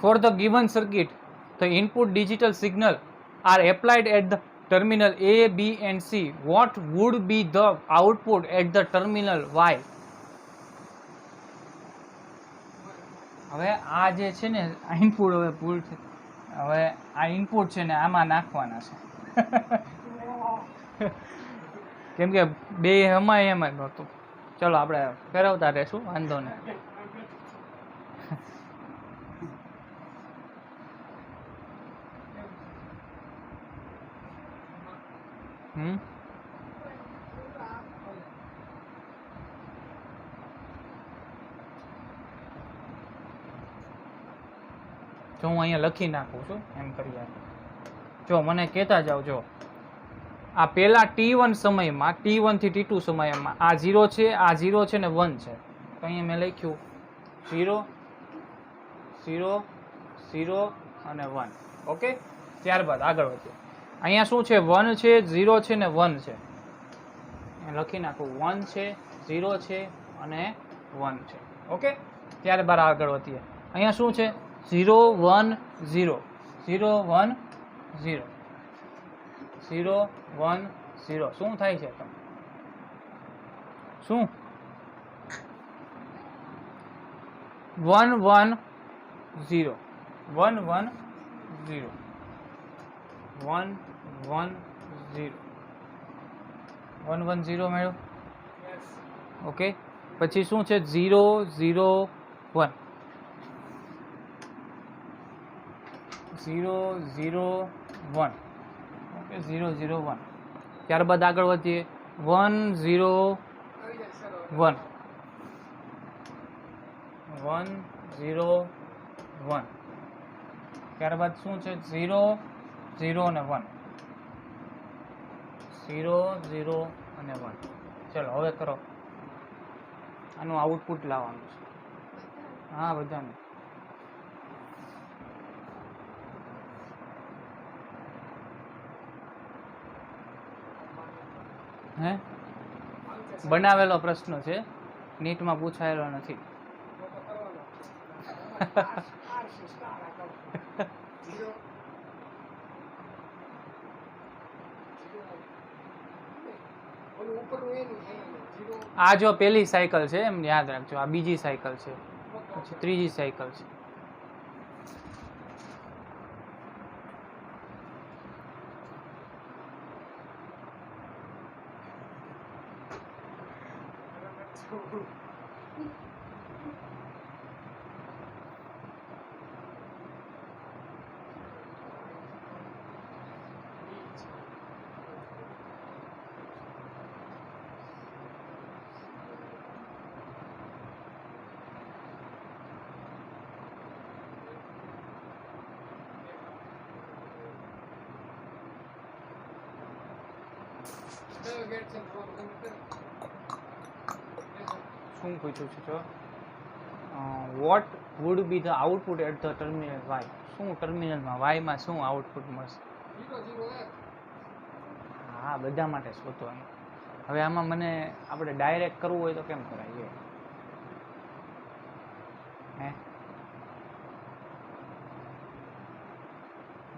for the given circuit the input digital signal are applied at the terminal A, B and C. What would be the output at the terminal Y? હવે આ જે છે ને input હવે ભૂલ છે હવે આ ઇનપુટ છે ને આમાં નાખવાના છે કેમ કે બે એમાં નહોતું ચલો આપણે ફેરવતા રહેશું વાંધો નહીં જો હું અહીંયા લખી નાખું છું એમ કરીએ જો મને કહેતા જાવ જો આ પહેલા T1 સમયમાં T1 થી T2 સમયમાં આ 0 છે આ 0 છે ને 1 છે તો અહીંયા મેં લખ્યું 0 0 0 અને 1 ઓકે ત્યારબાદ આગળ વધીએ અહીંયા શું છે 1 છે 0 છે ને 1 છે લખી નાખું 1 છે 0 છે અને 1 છે. ઓકે, ત્યારબાદ આગળ વધીએ. અહીંયા શું છે? 0 1 0 0 1 0 0 1 0. શું થાય છે? શું 1 1 0 1 1 0 1 1 0 1 1 0 મેળવ્યું. ઓકે, પછી શું છે? 0 0 1 0 0 1. ઓકે, 0 0 1. ત્યારબાદ આગળ વધીએ. 1 0 1 1 0 1. ત્યારબાદ શું છે? 0 0 અને 1 0 0 અને 1. ચલો હવે કરો. આનું આઉટપુટ લાવવાનું છે. હા, બધાને. હે, બનાવેલો પ્રશ્ન છે, નીટમાં પૂછાયેલો નથી. આ જો પહેલી સાયકલ છે એમ યાદ રાખજો. આ બીજી સાયકલ છે, પછી ત્રીજી સાયકલ છે. શું પૂછ્યું છે? જો what would be the output at the terminal Y. શું ટર્મિનલમાં વાયમાં શું આઉટપુટ મળશે? હા, બધા માટે શોધવાનું. હવે આમાં મને આપણે ડાયરેક્ટ કરવું હોય તો કેમ કરાય? હે,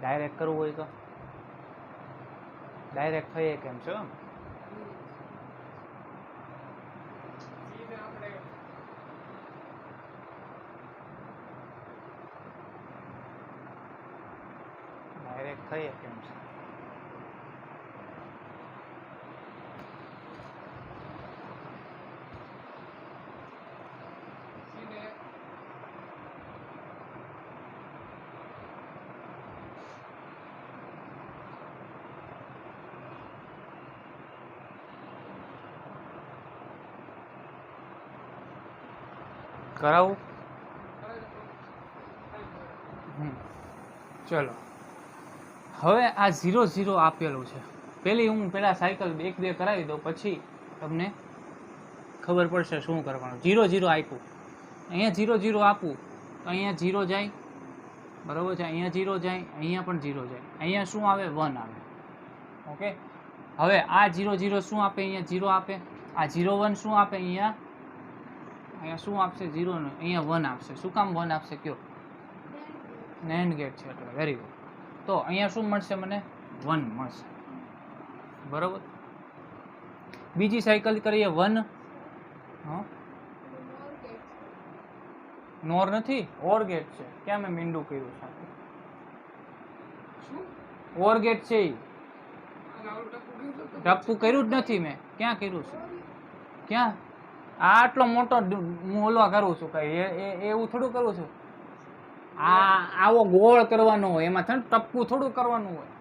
ડાયરેક્ટ કરવું હોય તો ડાયરેક્ટ થઈએ કેમ છો? ડાયરેક્ટ થઈએ કેમ છે? કરાવું? ચલો, હવે આ 0 0 આપેલું છે. હું પેલા સાયકલ 1 2 કરાવી દઉં, પછી તમને ખબર પડશે શું કરવાનું. 0 0 આપ્યું, અહીંયા 0 0 આપું તો અહીંયા 0 જાય, બરાબર છે. અહીંયા 0 જાય, અહીંયા પણ 0 જાય. અહીંયા શું આવે? 1 આવે. ઓકે, હવે આ 0 0 શું આપે? અહીંયા 0 આપે. આ 0 1 શું આપે? અહીંયા શું આપશે? 0 ને અહીંયા 1 આપશે. શું કામ 1 આપશે? કયો? NAND ગેટ છે એટલે. Very good. તો અહીંયા શું મળશે મને? 1 મળશે, બરાબર. બીજી સાયકલ કરીએ. 1 નોર નથી, ઓર ગેટ છે. ક્યાં મેં મીંડું કર્યું છે? ઓર ગેટ છે. ટપ્પુ કર્યું જ નથી મેં. ક્યાં કર્યું છે? ક્યાં? આટલો મોટો હું ઓલો કરું છું, કઈ એવું થોડું કરું છું. આવો ગોળ કરવાનો હોય, એમાં છે ને ટપ્પુ થોડું કરવાનું હોય.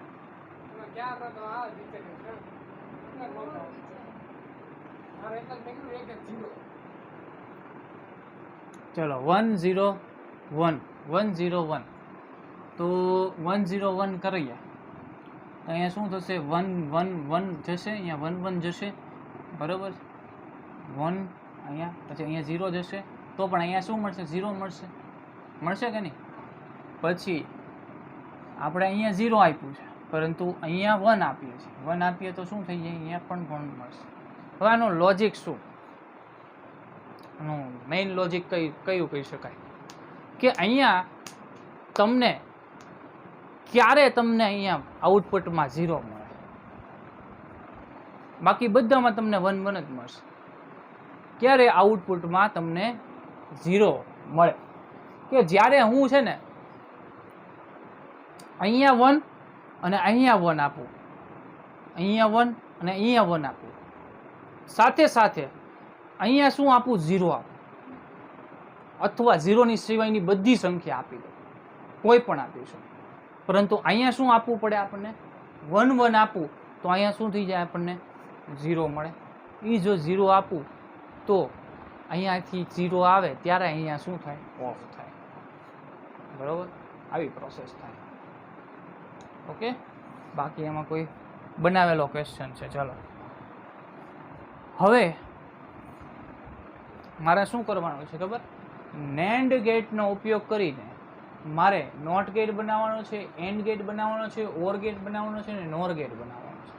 ચલો 1 0 1 1 0 1. તો 1 0 1 કરીએ તો અહીંયા શું થશે? 1 1 1 જશે, અહીંયા 1 1 જશે, બરાબર. 1 અહીંયા, પછી અહીંયા 0 જશે, તો પણ અહીંયા શું મળશે? 0 મળશે. મળશે કે નહીં? પછી આપણે અહીંયા 0 આપ્યું છે, પરંતુ અહીંયા 1 આપીએ છીએ. 1 આપીએ તો શું થઈ જાય? અહીંયા પણ 1 મળશે. હવે આનું લોજિક શું? મેઇન લોજિક કયું કહી શકાય કે અહીંયા તમને ક્યારે તમને અહીંયા આઉટપુટમાં 0 મળે, બાકી બધામાં તમને 1 1 જ મળશે. ક્યારે આઉટપુટમાં તમને 0 મળે કે જ્યારે હું છે ને અહીંયા 1 અને અહીંયા 1 આપું, અહીંયા 1 અને અહીંયા 1 આપું, સાથે સાથે અહીંયા શું આપું 0 આપું, અથવા 0 ની સિવાયની બધી સંખ્યા આપી દો, કોઈ પણ આપીશું. પરંતુ અહીંયા શું આપવું પડે આપણને 1 1 આપું તો અહીંયા શું થઈ જાય આપણને 0 મળે. એ જો 0 આપું તો અહીંયાથી 0 આવે ત્યારે અહીંયા શું થાય ઓફ થાય. બરાબર, આવી પ્રોસેસ થાય. ઓકે, બાકી એમાં કોઈ બનાવેલો ક્વેશ્ચન છે? ચાલો હવે મારે શું કરવાનું છે ખબર? NAND ગેટનો ઉપયોગ કરીને મારે નોટ ગેટ બનાવવાનો છે, એન્ડ ગેટ બનાવવાનો છે, ઓર ગેટ બનાવવાનો છે અને નોર ગેટ બનાવવાનો છે.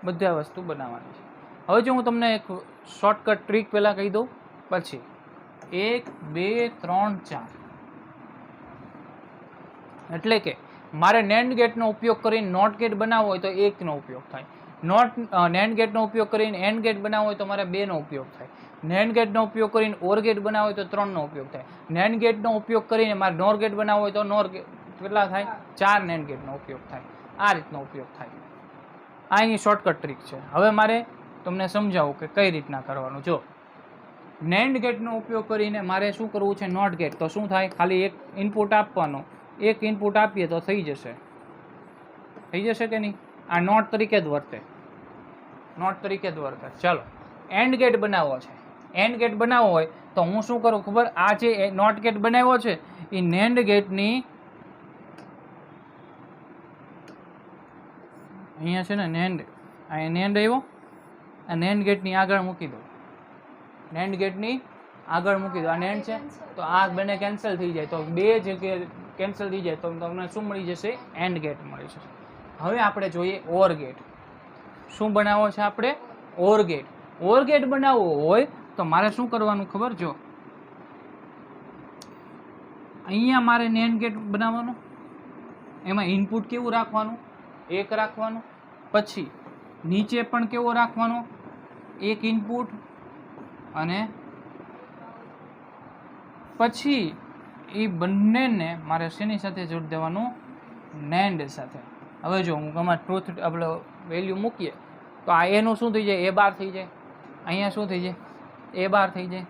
બધા વસ્તુ બનાવવાની છે. હવે જો હું તમને એક શોર્ટકટ ટ્રીક પહેલાં કહી દઉં, પછી 1 2 3 4. એટલે કે મારે NAND ગેટનો ઉપયોગ કરીને નોટ ગેટ બનાવવો હોય તો 1 નો ઉપયોગ થાય. NAND ગેટનો ઉપયોગ કરીને એન્ડ ગેટ બનાવવો હોય તો મારે 2 નો ઉપયોગ થાય. NAND ગેટનો ઉપયોગ કરીને ઓર ગેટ બનાવવો હોય તો 3 નો ઉપયોગ થાય. NAND ગેટનો ઉપયોગ કરીને મારે નોર ગેટ બનાવવો હોય તો નોર ગેટ કેટલા થાય? 4 NAND ગેટનો ઉપયોગ થાય. આ રીતનો ઉપયોગ થાય. આ એની શોર્ટકટ ટ્રીક છે. હવે મારે તમને સમજાવું કે કઈ રીતના કરવાનું. જો NAND ગેટનો ઉપયોગ કરીને મારે શું કરવું છે? NOT gate. તો શું થાય? ખાલી એક ઇનપુટ આપવાનો, એક ઇનપુટ આપીએ તો થઈ જશે. થઈ જશે કે નહીં? આ નોટ તરીકે જ વર્તે, નોટ તરીકે જ વર્તે. ચાલો એન્ડ ગેટ બનાવવો છે. એન્ડ ગેટ બનાવવો હોય તો હું શું કરું ખબર? આ જે નોટ ગેટ બનાવ્યો છે એ NAND ગેટની અહીંયા છે ને NAND, અહીંયા NAND આવ્યો, આ NAND ગેટની આગળ મૂકી દો. NAND ગેટની આગળ મૂકી દો. આ NAND છે તો આ બંને કેન્સલ થઈ જાય, તો બે જગ્યાએ કેન્સલ થઈ જાય તો તમને શું મળી જશે? એન્ડ ગેટ મળી જશે. હવે આપણે જોઈએ ઓર ગેટ. શું બનાવવો છે આપણે? Or get. ઓર ગેટ બનાવવો હોય તો મારે શું કરવાનું ખબર? જો અહીંયા મારે NAND ગેટ બનાવવાનો, એમાં ઇનપુટ કેવું રાખવાનું? 1 રાખવાનું. પછી નીચે પણ કેવો રાખવાનો? 1 ઇનપુટ. અને પછી એ બંનેને મારે શેની સાથે જોડી દેવાનું? NAND સાથે. હવે જો હું તમારે ટ્રુથ આપણે વેલ્યુ મૂકીએ તો આ એનું શું થઈ જાય? A બાર થઈ જાય. અહીંયા શું થઈ જાય? A બાર થઈ જાય.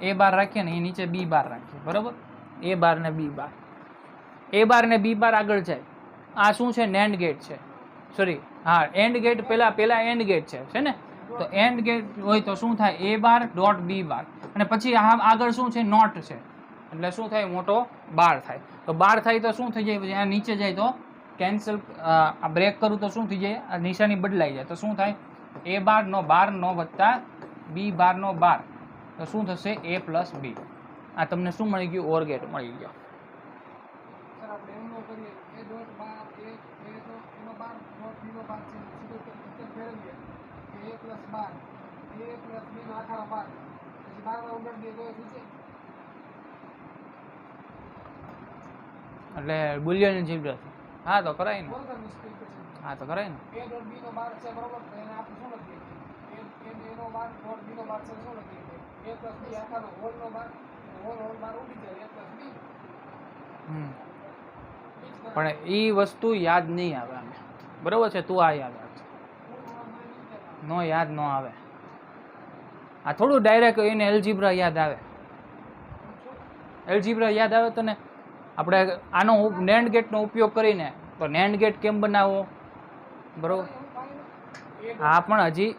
A બાર રાખીએ ને એ નીચે B બાર રાખીએ. બરાબર, A બાર ને B બાર, A બાર ને B બાર આગળ જાય. આ શું છે? NAND ગેટ છે. સોરી, હા, એન્ડ ગેટ પહેલા એન્ડ ગેટ છે ને? તો એન્ડ ગેટ હોય તો શું થાય? A બાર ડોટ B બાર. અને પછી આગળ શું છે? નોટ છે. એટલે શું થાય? મોટો બાર થાય. તો બાર થાય તો શું થઈ જાય? પછી આ નીચે જાય તો કેન્સલ, આ બ્રેક કરું તો શું થઈ જાય? આ નિશાની બદલાઈ જાય. તો શું થાય? A બાર નો બાર નો વત્તા B બાર નો બાર, તો શું થશે? A plus B. આ તમને શું મળી ગયું? ઓર ગેટ મળી ગયો. એટલે બુલિયન એલ્જિબ્રા. હા તો કરાય ને. હા તો કરાય ને. પણ એ વસ્તુ યાદ નહીં આવે અમે. બરોબર છે? તું આ યાદ રાખજે. નો યાદ ન આવે. આ થોડું ડાયરેક્ટ એને એલ્જિબ્રા યાદ આવે. એલ્જિબ્રા યાદ આવે તો ને આપણે આનો NAND ગેટનો ઉપયોગ કરીને તો NAND ગેટ કેમ બનાવવો? બરોબર, હા, પણ હજી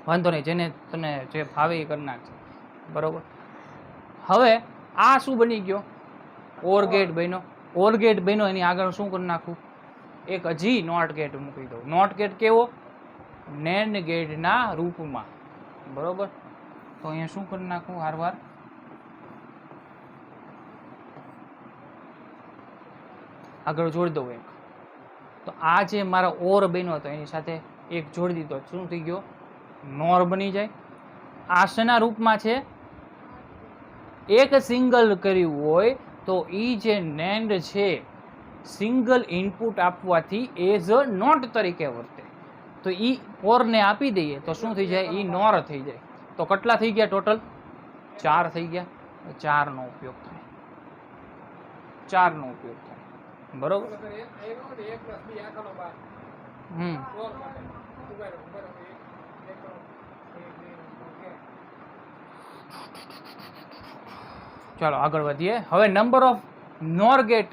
વાંધો નહીં, જેને તને જે ફાવે એ કરી નાખશે. બરોબર. હવે આ શું બની ગયો? ઓર ગેટ બન્યો. ઓર ગેટ બન્યો એની આગળ શું કરી નાખું? એક હજી નોટ ગેટ મૂકી દઉં. નોટ ગેટ કેવો? NAND ગેટના રૂપમાં. બરોબર. તો અહીંયા શું કરી નાખું? વારવાર આગળ જોડી દઉં એક. તો આ જે મારા ઓર બન્યો હતો એની સાથે એક જોડી દીધો, શું થઈ ગયો? નોર બની જાય. આ શેના રૂપમાં છે? એક સિંગલ કર્યું હોય તો એ જે NAND છે સિંગલ ઇનપુટ આપવાથી એઝ અ નોટ તરીકે વર્તે. તો એ ઓરને આપી દઈએ તો શું થઈ જાય? એ નોર થઈ જાય. તો કેટલા થઈ ગયા ટોટલ? 4 થઈ ગયા. 4 નો ઉપયોગ થાય. 4 નો ઉપયોગ થાય. બરોબર. ચાલો આગળ વધીએ. હવે નંબર ઓફ નોર ગેટ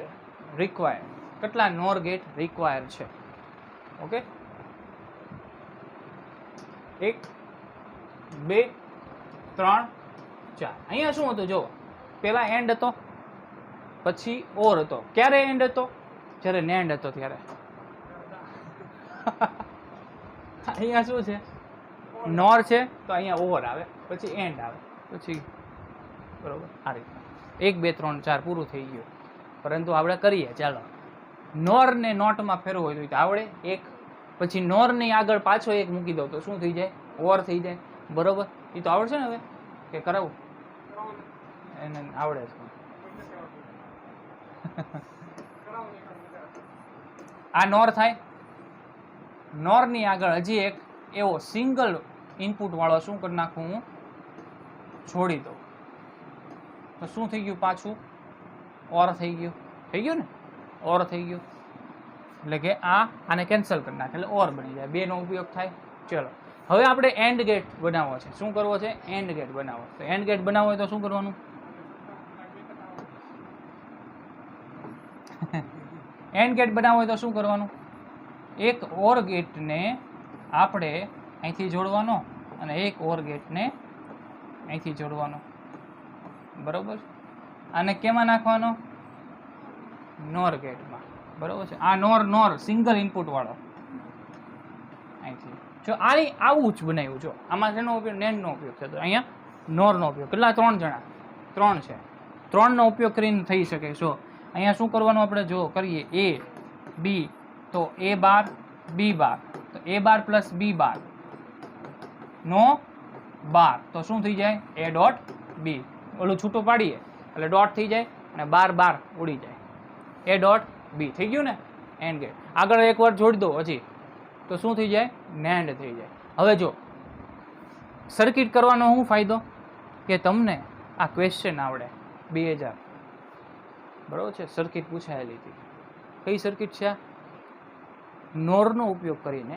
રિક્વાયર. કેટલા નોર ગેટ રિક્વાયર છે? ઓકે, 1 2 3 4. અહીંયા શું હતું જો? પેલા એન્ડ હતો, પછી ઓર હતો. ક્યારે એન્ડ હતો? જ્યારે NAND હતો ત્યારે. અહીંયા શું છે? નોર છે તો અહીંયા ઓવર આવે, પછી એન્ડ આવે, પછી બરોબર આ રીતે 1 2 3 4 પૂરું થઈ ગયું. પરંતુ આપણે કરીએ. ચાલો, નોર ને નોટમાં ફેરવો હોય તો આવડે. એક પછી નોર ની આગળ પાછો એક મૂકી દો તો શું થઈ જાય? ઓર થઈ જાય. બરોબર, એ તો આવડશે ને હવે કે કરાવું? એને આવડે છે. આ નોર થાય. નોર ની આગળ હજી એક એવો સિંગલ ઇનપુટ વાળો શું કરી નાખું હું? છોડી દઉં તો શું થઈ ગયું? પાછું ઓર થઈ ગયું. થઈ ગયું ને? ઓર થઈ ગયું. એટલે કે આને કેન્સલ કરી નાખે એટલે ઓર બની જાય. 2 નો ઉપયોગ થાય. ચલો, હવે આપણે એન્ડ ગેટ બનાવવો છે. શું કરવો છે? એન્ડ ગેટ બનાવવો. તો એન્ડ ગેટ બનાવવો હોય તો શું કરવાનું? એન્ડ ગેટ બનાવવો હોય તો શું કરવાનું? એક ઓર ગેટને આપણે અહીંથી જોડવાનો અને એક ઓર ગેટને અહીંથી જોડવાનો. બરોબર. આને કેમાં નાખવાનો? નોર ગેટમાં. બરોબર છે. આ નોર સિંગલ ઇનપુટ વાળો અહીંથી જો આવું જ બનાવ્યું. જો આમાં શેનો ઉપયોગ? NAND નો ઉપયોગ છે. તો અહીંયા નોર નો ઉપયોગ. કેટલા? 3 જણા. 3 છે. 3 નો ઉપયોગ કરીને થઈ શકે. જો અહીંયા શું કરવાનું આપણે? જો કરીએ A B તો A બાર B બાર, તો A બાર પ્લસ B બાર નો 12 તો શું થઈ જાય? A dot B. ઓલું છૂટું પાડીએ એટલે ડોટ થઈ જાય અને 12 ઉડી જાય. A ડોટ B થઈ ગયું ને? And gate. આગળ એક વાર જોડી દો હજી તો શું થઈ જાય? NAND થઈ જાય. હવે જો સર્કિટ કરવાનો શું ફાયદો? કે તમને આ ક્વેશ્ચન આવડે 2000 બરોબર છે. સર્કિટ પૂછાયેલી હતી. કઈ સર્કિટ છે? નોરનો ઉપયોગ કરીને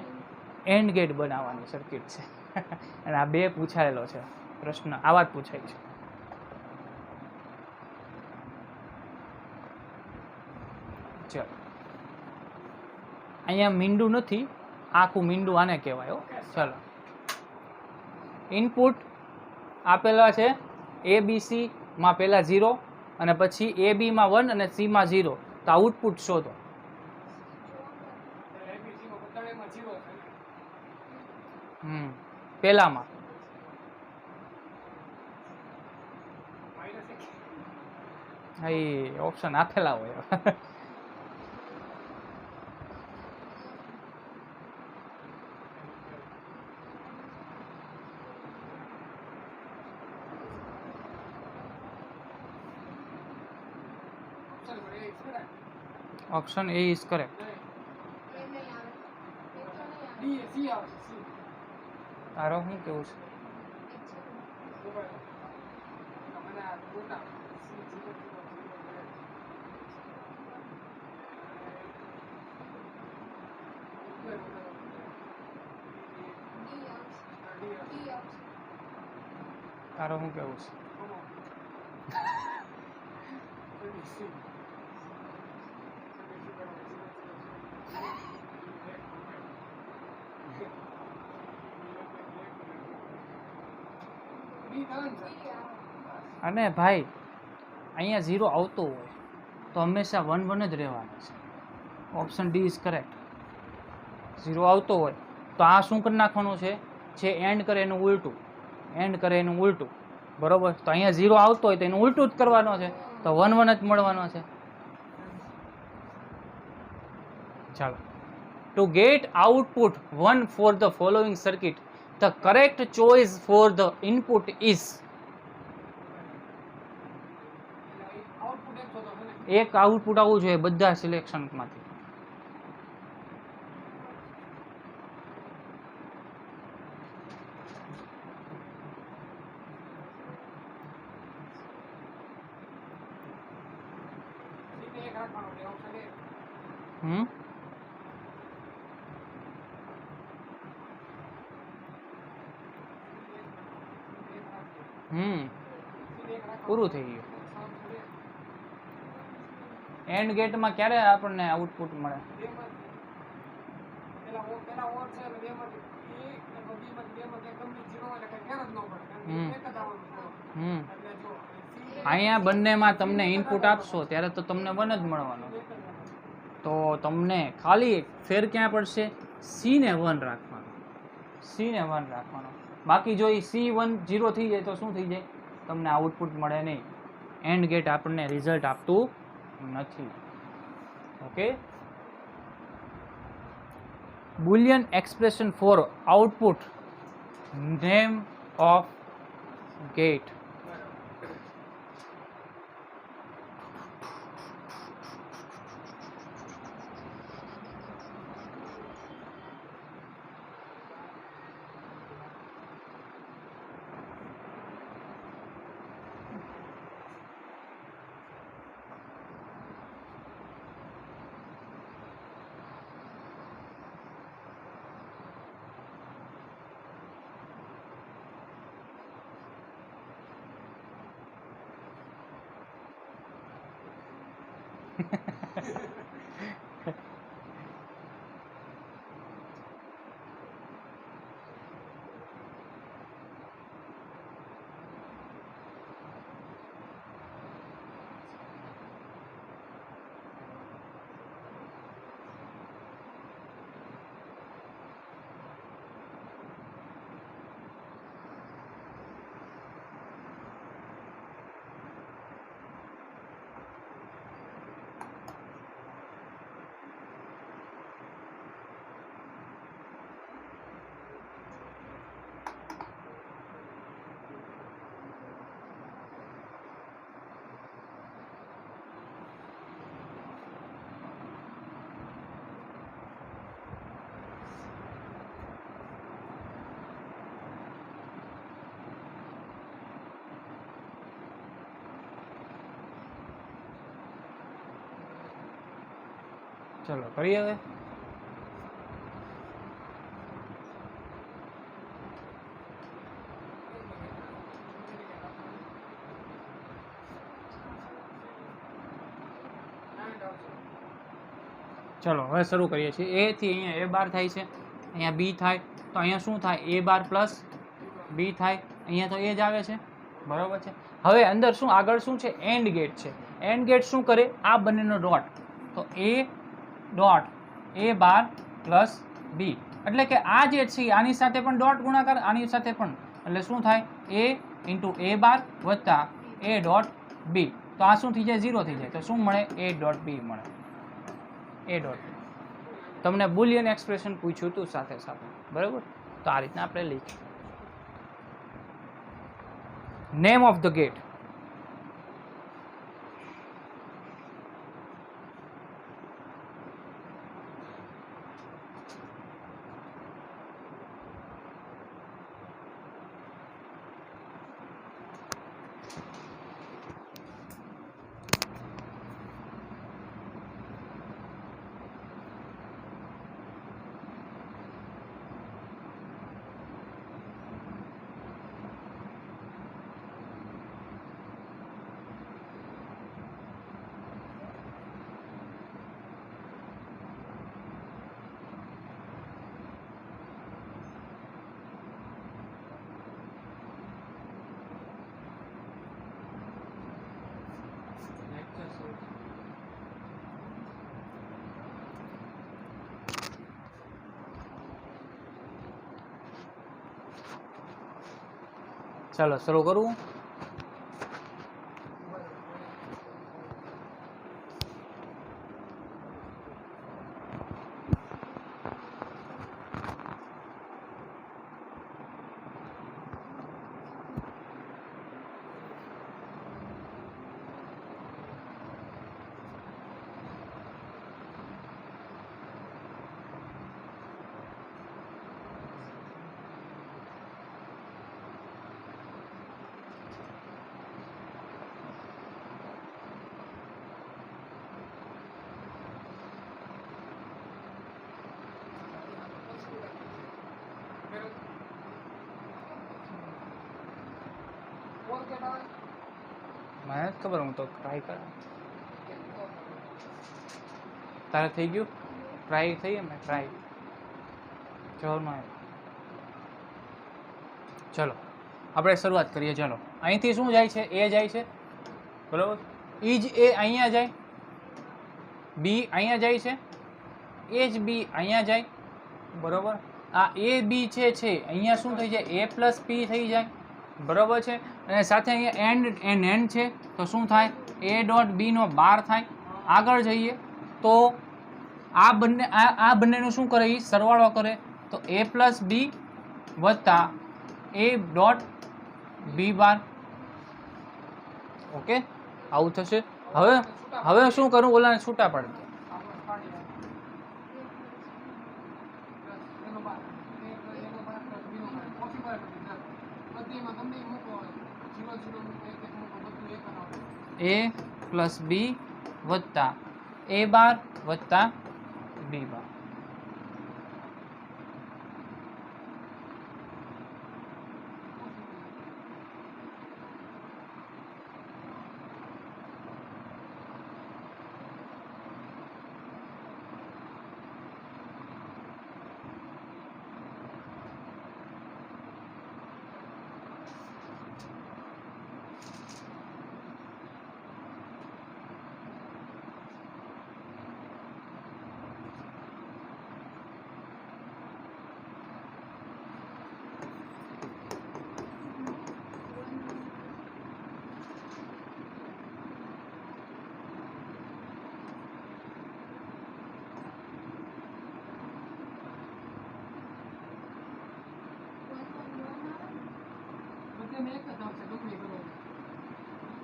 એન્ડ ગેટ બનાવવાની સર્કિટ છે. અને આ 2 પૂછાયેલો છે પ્રશ્ન. આવા જ પૂછાય છે. ચલો, અહીંયા મીંડું નથી, આખું મીંડું આને કહેવાય. ચલો, ઇનપુટ આપેલા છે ABC માં પહેલા 0 અને પછી AB માં 1 અને C માં 0. તો આઉટપુટ શોધો. પેલામાં ઓપ્શન આપેલા હોય. Option A is correct. તારો શું કેવું છે? તારો શું કેવું છે? અને ભાઈ અહીંયા 0 આવતો હોય તો હંમેશા 1 1 જ રહેવાનું છે. Option D is correct. 0 આવતો હોય તો આ શું કરી નાખવાનું છે? જે એન્ડ કરે એનું ઉલટું, એન્ડ કરે એનું ઉલટું. બરોબર. તો અહીંયા 0 આવતો હોય તો એનું ઉલટું જ કરવાનો છે. તો 1 1 જ મળવાનો છે. ચાલો, two gate output 1 for the following circuit the correct choice for the input is, એક આઉટપુટ આવવું જોઈએ બધા સિલેક્શનમાંથી. પૂરું થઈ ગયું. એન્ડ ગેટમાં ક્યારે આપણને આઉટપુટ મળે? અહીંયા બંનેમાં તમને ઇનપુટ આપશો ત્યારે તો તમને 1 જ મળવાનો, તો તમને ખાલી ફેર ક્યાં પડશે? સી ને 1 રાખવાનો, સી ને 1 રાખવાનો. બાકી જો એ સી 1 0 થઈ જાય તો શું થઈ જાય? તમને આઉટપુટ મળે નહીં. એન્ડ ગેટ આપણને રિઝલ્ટ આપતું નથી. Okay, Boolean expression for output, name of gate. ચલો કરીએ હવે. ચલો હવે શરૂ કરીએ છીએ. એ થી અહીંયા A બાર થાય છે, અહીંયા B થાય, તો અહીંયા શું થાય? A બાર પ્લસ B થાય. અહીંયા તો એ જ આવે છે, બરાબર છે. હવે અંદર શું આગળ શું છે? એન્ડ ગેટ છે. એન્ડ ગેટ શું કરે? આ બંનેનો ડોટ, તો A dot A bar plus B, એટલે કે આ જે છે આની સાથે પણ ડોટ ગુણાકાર, આની સાથે પણ, એટલે શું થાય? A ઇન્ટુ A બાર વત્તા A ડોટ B, તો આ શું થઈ જાય? 0 થઈ જાય. તો શું મળે? A ડોટ B મળે. A ડોટ તમને બુલિયન એક્સપ્રેશન પૂછ્યું હતું સાથે સાથે, બરાબર? તો આ રીતના આપણે લખીએ. Name of the gate. ચાલો શરૂ કરું. મને નથી ખબર, હું તો ટ્રાય કર. તારે થઈ ગયું? ટ્રાય થઈ એમ ટ્રાય જવાબ ન આવ્યો. ચલો આપણે શરૂઆત કરીએ. ચલો અહીંથી શું જાય છે? એ જાય છે, બરાબર. એ જ એ અહીંયા જાય, બી અહીંયા જાય છે, એ જ બી અહીંયા જાય, બરાબર. આ એ બી છે અહીંયા શું થઈ જાય? એ પ્લસ પી થઈ જાય, બરાબર છે. અને સાથે અહીંયા એન્ડ છે તો શું થાય? એ ડોટ બી નો 12 થાય. આગળ જઈએ તો આ બંનેનું શું કરે? સરવાળો કરે તો એ પ્લસ બી વત્તા એ ડોટ બી બાર. ઓકે, આવું થશે. હવે શું કરું? ઓલાને છૂટા પાડી. એ પ્લસ બી વત્તા એ બાર વત્તા બી બાર.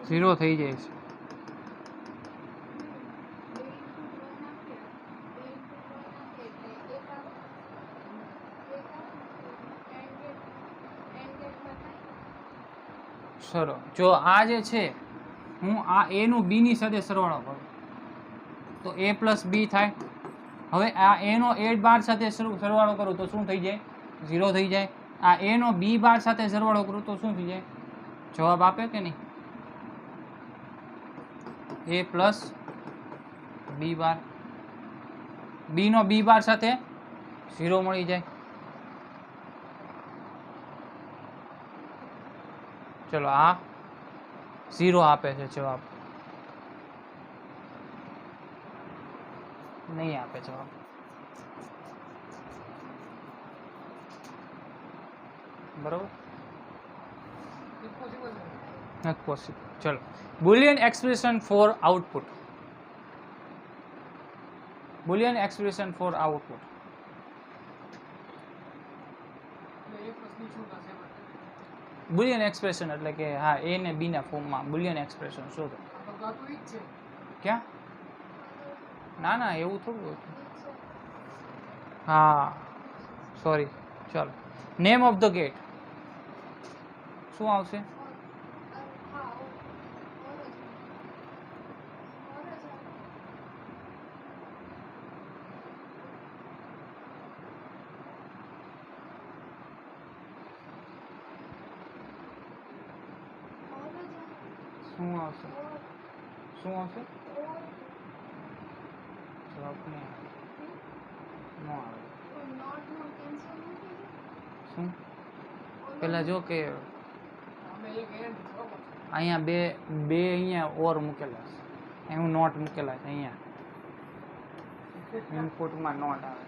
ઝીરો થઈ જાય છે. સરો જો આ જે છે, હું આ એ નું બી ની સાથે સરવાળો કરું તો એ પ્લસ બી થાય. હવે આ એ નો એ બાર સાથે સરવાળો કરું તો શું થઈ જાય? ઝીરો થઈ જાય. આ એ નો બી બાર સાથે સરવાળો કરું તો શું થઈ જાય? જવાબ આપે કે નહીં? એ પ્લસ બી બાર. બી નો બી બાર સાથે ઝીરો મળી જાય. ચલો આ ઝીરો આપે છે જવાબ, નહીં આપે જવાબ. બરોબર, નથી પોસિબલ. ચલો Boolean expression for output. Boolean expression for output. Boolean expression એટલે કે હા, એ ને બી ના ફોર્મમાં બુલિયન એક્સપ્રેશન શોધો. ક્યાં? ના ના, એવું થોડું હતું. હા સોરી. ચલો નેમ ઓફ ધ ગેટ શું આવશે? શું આવશે? શું આવશે? જવાબ નહીં આવે. શું પેલા જો કે અહીંયા બે અહીંયા ઓર મૂકેલા છે, એવું નોટ મૂકેલા છે. અહીંયા ઇનપુટમાં નોટ આવે છે.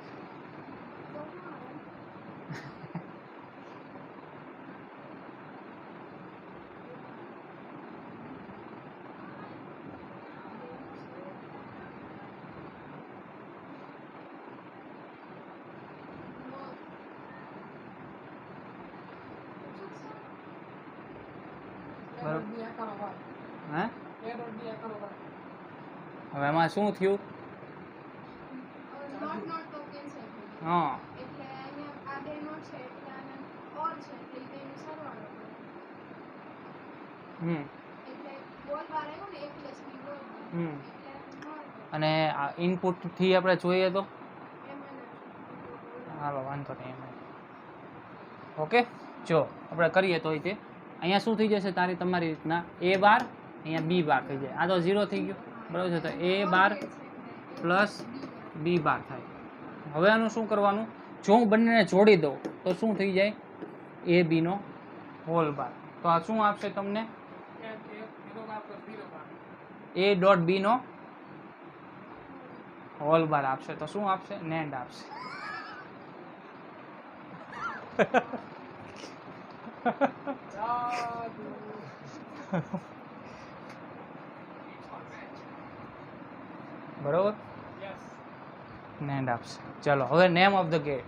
હવે એમાં શું થયું? હા અને ઇનપુટ થી આપણે જોઈએ તો હાલો વાંધો નહીં. ઓકે, જો આપણે કરીએ તો તે અહીંયા શું થઈ જશે? તમારી રીતના એ બાર અહીંયા બી બાર થઈ જાય. આ તો 0 થઈ ગયું, બરાબર છે. તો એ બાર પ્લસ બી બાર થાય. હવે આનું શું કરવાનું? જો હું બંનેને જોડી દઉં તો શું થઈ જાય? એ બીનો હોલ બાર. તો આ શું આપશે તમને? એ ડોટ બી નો હોલ બાર આપશે. તો શું આપશે? નેન્ડ આપશે. બરોબર, નેન્ડ આપશે. ચલો હવે નેમ ઓફ ધ ગેટ.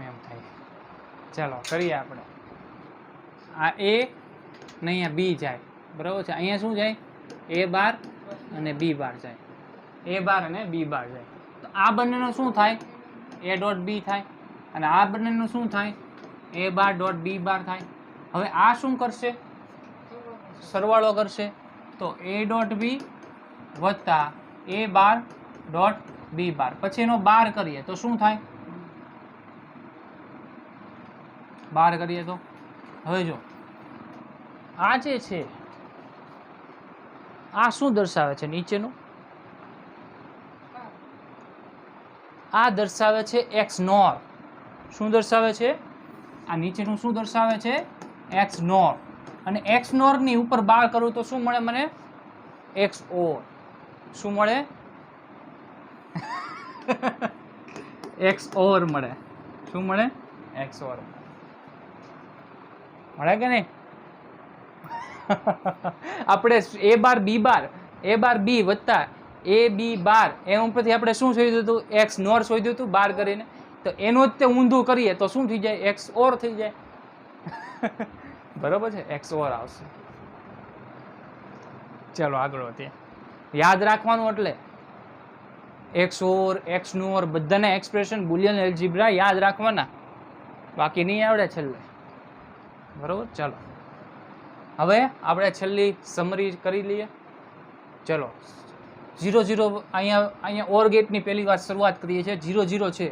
એમ થાય. ચાલો કરીએ આપણે. આ એ ને અહીંયા બી જાય, બરાબર છે. અહીંયા શું જાય? એ બાર અને બી બાર જાય. એ બાર અને બી બાર જાય. તો આ બંનેનું શું થાય? એ ડોટ બી થાય. અને આ બંનેનું શું થાય? એ બાર ડોટ બી બાર થાય. હવે આ શું કરશે? સરવાળો કરશે. તો એ ડોટ બી વત્તા એ બાર ડોટ બી બાર. પછી એનો બાર કરીએ તો શું થાય? બાર કરીએ તો હવે જો આ જે છે આ શું દર્શાવે છે? નીચેનું આ દર્શાવે છે એક્સ નોર. શું દર્શાવે છે? આ નીચેનું શું દર્શાવે છે? એક્સ નોર. અને એક્સ નોર ની ઉપર બાર કરું તો શું મળે મને? એક્સ ઓર. શું મળે? એક્સ ઓર મળે. શું મળે? એક્સ ઓર મળે કે નહીં? આપણે એ બાર બી બાર, એ બાર બી વત્તા એ બી બાર એ ઉપરથી આપણે શું શોધ્યું હતું? એક્સ નોર શોધ્યું હતું બાર કરીને. તો એનું જ તે ઊંધું કરીએ તો શું થઈ જાય? એક્સ ઓર થઈ જાય. બરોબર છે, એક્સ ઓર આવશે. ચલો આગળ વધીએ. યાદ રાખવાનું એટલે એક્સ ઓર, એક્સ નોર બધાના એક્સપ્રેશન બુલિયન એલ્જીબ્રા યાદ રાખવાના, બાકી નહીં આવડે છેલ્લે. બરોબર. ચાલો હવે આપણે છેલ્લી સમરી કરી લઈએ. ચલો 0 0 અહીંયા ઓર ગેટની પહેલી વાર શરૂઆત કરીએ છીએ. 0 0 છે.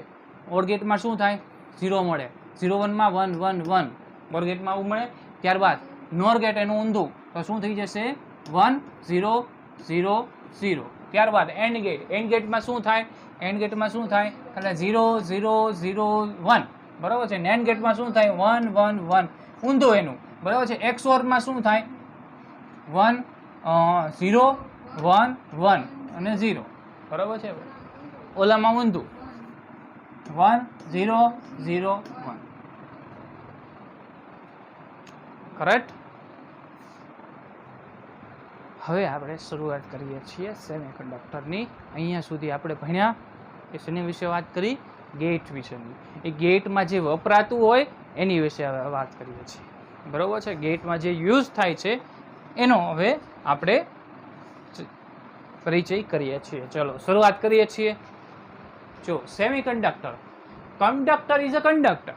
ઓર ગેટમાં શું થાય? 0 મળે. 0 1 માં 1 1 1 ઓર ગેટમાં આવું મળે. ત્યારબાદ નોર ગેટ એનું ઊંધું તો શું થઈ જશે? 1 0 0 0. ત્યારબાદ એન્ડ ગેટ. એન્ડ ગેટમાં શું થાય? એન્ડ ગેટમાં શું થાય? એટલે 0 0 0 1. બરાબર છે. એન્ડ ગેટમાં શું થાય? 1 1 1 ઊંધું એનું. બરાબર છે. એક્સ ઓરમાં શું થાય? 1 0 1 1 અને 0. બરાબર છે. ઓલામાં ઊંધું 1 0 0 1. કરેક્ટ. હવે આપણે શરૂઆત કરીએ છીએ સેમિકન્ડક્ટરની. અહીંયા સુધી આપણે ભણ્યા એ શેની વિશે વાત કરી? ગેટ વિશેની. એ ગેટમાં જે વપરાતું હોય એની વિશે હવે વાત કરીએ છીએ. બરાબર છે. ગેટમાં જે યુઝ થાય છે એનો હવે આપણે પરિચય કરીએ છીએ. ચલો શરૂઆત કરીએ છીએ. જો semiconductor, conductor is a conductor,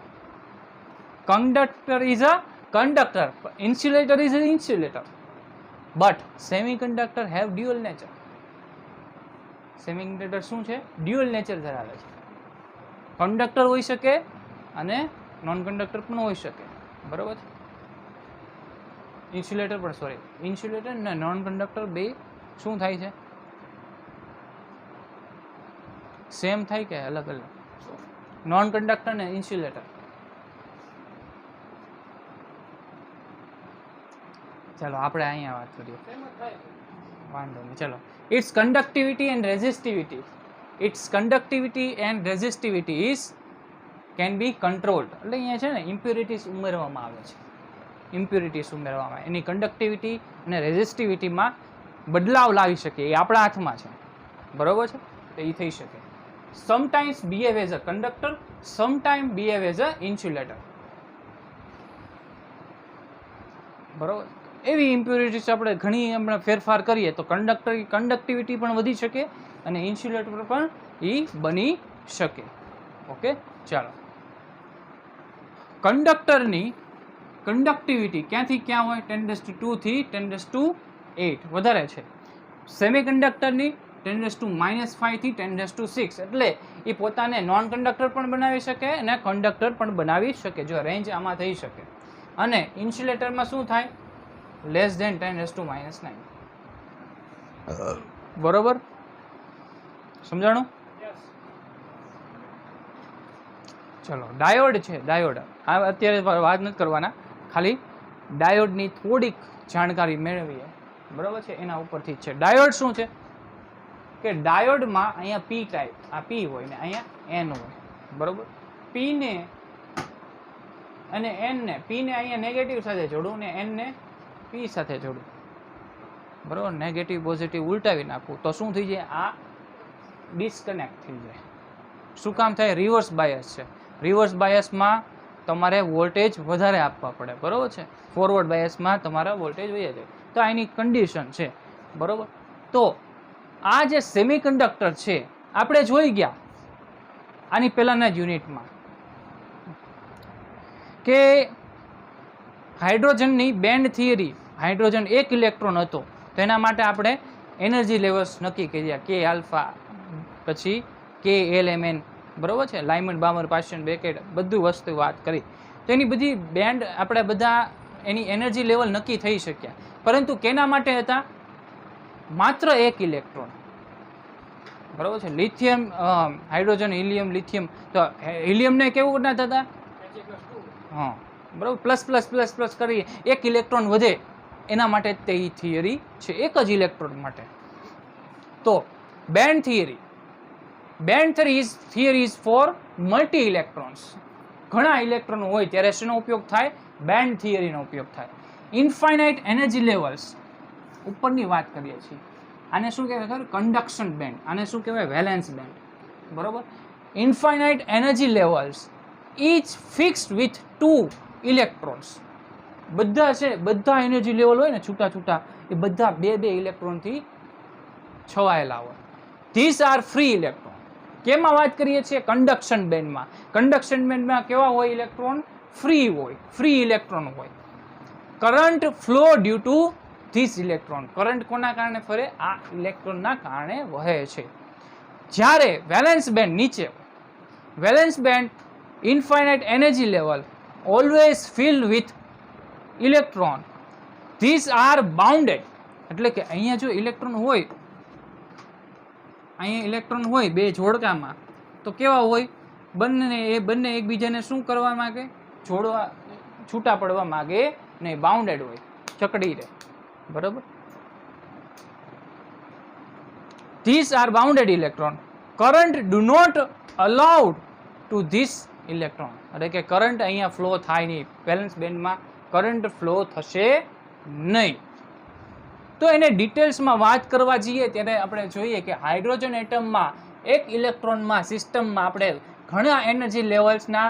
conductor is a conductor, insulator is a insulator, but semiconductor have dual nature. Semiconductor શું છે? ડ્યુઅલ નેચર ધરાવે છે. કંડક્ટર હોઈ શકે અને નોન કંડક્ટર પણ હોઈ શકે, બરાબર છે. ઇન્સ્યુલેટર પણ, સોરી, ઇન્સ્યુલેટર ને નોન કંડક્ટર બે શું થાય છે? સેમ થાય કે અલગ અલગ? નોન કંડક્ટર ને ઇન્સ્યુલેટર. ચાલો આપણે અહીંયા વાત કરીએ, વાંધો નહીં. ચલો, it's conductivity and resistivity, it's conductivity and resistivity is can be controlled. એટલે અહીંયા છે ને ઇમ્પ્યુરિટીઝ ઉમેરવામાં આવે છે, ઇમ્પ્યુરિટીઝ ઉમેરવામાં એની કંડક્ટિવિટી અને રેઝિસ્ટિવિટીમાં બદલાવ લાવી શકે, એ આપણા હાથમાં છે, બરોબર છે. તો એ થઈ શકે. Sometimes behave as a conductor, sometime behave as a insulator, બરોબર. એવી ઇમ્પ્યુરિટીઝ આપણે ઘણી હમણાં ફેરફાર કરીએ તો કંડક્ટિવિટી પણ વધી શકે અને ઇન્સ્યુલેટર પણ એ બની શકે. ઓકે, ચાલો. કંડક્ટરની કંડક્ટિવિટી ક્યાંથી ક્યાં હોય? 10⁻² થી 10⁻8 વધારે છે. સેમી કંડક્ટરની 10⁻⁵ થી 10⁻⁶. એટલે એ પોતાને નોન કંડક્ટર પણ બનાવી શકે અને કંડક્ટર પણ બનાવી શકે, જો રેન્જ આમાં થઈ શકે. અને ઇન્સ્યુલેટરમાં શું થાય? Less than 10⁻⁹. બરોબર, સમજાણું? ચલો, ડાયોડ છે, ડાયોડ. આ અત્યારે વાત નથી કરવાના, ખાલી ડાયોડની થોડીક જાણકારી મેળવીએ, બરોબર છે, એના ઉપરથી જ છે. ડાયોડ શું છે કે ડાયોડમાં અહીંયા પી ટાઈપ, આ પી હોય ને અહીંયા એન હોય, બરોબર. પી ને અને એન ને, પી ને અહીંયા નેગેટિવ સાથે જોડું ને એન ને પી સાથે જોડું, બરોબર. નેગેટિવ પોઝિટિવ ઉલટાવી નાખવું તો શું થઈ જાય? આ ડિસ્કનેક્ટ થઈ જાય. શું કામ થાય? રિવર્સ બાયસ છે. રિવર્સ બાયસમાં તમારે વોલ્ટેજ વધારે આપવા પડે, બરોબર છે. ફોરવર્ડ બાયસમાં તમારા વોલ્ટેજ વહી જાય. તો આની કન્ડિશન છે, બરોબર. તો આ જે સેમી કંડક્ટર છે આપણે જોઈ ગયા આની પહેલાના જ યુનિટમાં કે હાઇડ્રોજનની બેન્ડ થિયરી, હાઇડ્રોજન એક ઇલેક્ટ્રોન હતો તો એના માટે આપણે એનર્જી લેવલ્સ નક્કી કર્યા, કે આલ્ફા, પછી કે LMN, બરોબર છે. લાયમન બામર પાસ્ટન બેકેટ બધું વસ્તુ વાત કરી. તો એની બધી બેન્ડ આપણે બધા એની એનર્જી લેવલ નક્કી થઈ શક્યા, પરંતુ કેના માટે હતા? માત્ર એક ઇલેક્ટ્રોન, બરોબર છે. Lithium, hydrogen, helium, lithium. તો હિલિયમને કેવું ના થતા? હા, બરોબર. પ્લસ પ્લસ પ્લસ પ્લસ કરી એક ઇલેક્ટ્રોન વધે, એના માટે તે થિયરી છે, એક જ ઇલેક્ટ્રોન માટે. તો band theory, band theory is four multi electrons. ઘણા ઇલેક્ટ્રોન હોય ત્યારે શેનો ઉપયોગ થાય? બેન્ડ થિયરીનો ઉપયોગ થાય. ઇન્ફાઇનાઇટ એનર્જી લેવલ્સ, ઉપરની વાત કરીએ છીએ, આને શું કહેવાય ખબર? Conduction band. આને શું કહેવાય? વેલેન્સ બેન્ડ, બરોબર. Infinite energy levels each fixed with 2 electrons. બધા છે, બધા એનર્જી લેવલ હોય ને છૂટા છૂટા, એ બધા બે ઇલેક્ટ્રોનથી છવાયેલા હોય. This R free electron. કેમાં વાત કરીએ છીએ? કન્ડક્શન બેન્ડમાં. કન્ડક્શન બેન્ડમાં કેવા હોય ઇલેક્ટ્રોન? ફ્રી હોય, ફ્રી ઇલેક્ટ્રોન હોય. Current flow due to this electron. Current કોના કારણે ફરે? આ ઇલેક્ટ્રોનના કારણે વહે છે. જ્યારે વેલેન્સ બેન્ડ નીચે, valence band infinite energy level always filled with electron. This are bounded. એટલે કે અહીંયા જો ઇલેક્ટ્રોન હોય, અહીંયા ઇલેક્ટ્રોન હોય બે જોડકામાં, તો કેવા હોય? બંને એકબીજાને શું કરવા માંગે? જોડવા, છૂટા પડવા માંગે નહીં, બાઉન્ડેડ હોય, ચકડી રહે, બરાબર. This are bounded electron. Current do not allowed to this electron. એટલે કે કરંટ અહીંયા ફ્લો થાય નહીં, વેલેન્સ બેન્ડમાં કરંટ ફ્લો થશે નહીં. તો એને ડિટેલ્સમાં વાત કરવા જઈએ ત્યારે આપણે જોઈએ કે હાઇડ્રોજન એટમમાં એક ઇલેક્ટ્રોનમાં સિસ્ટમમાં આપણે ઘણા એનર્જી લેવલ્સના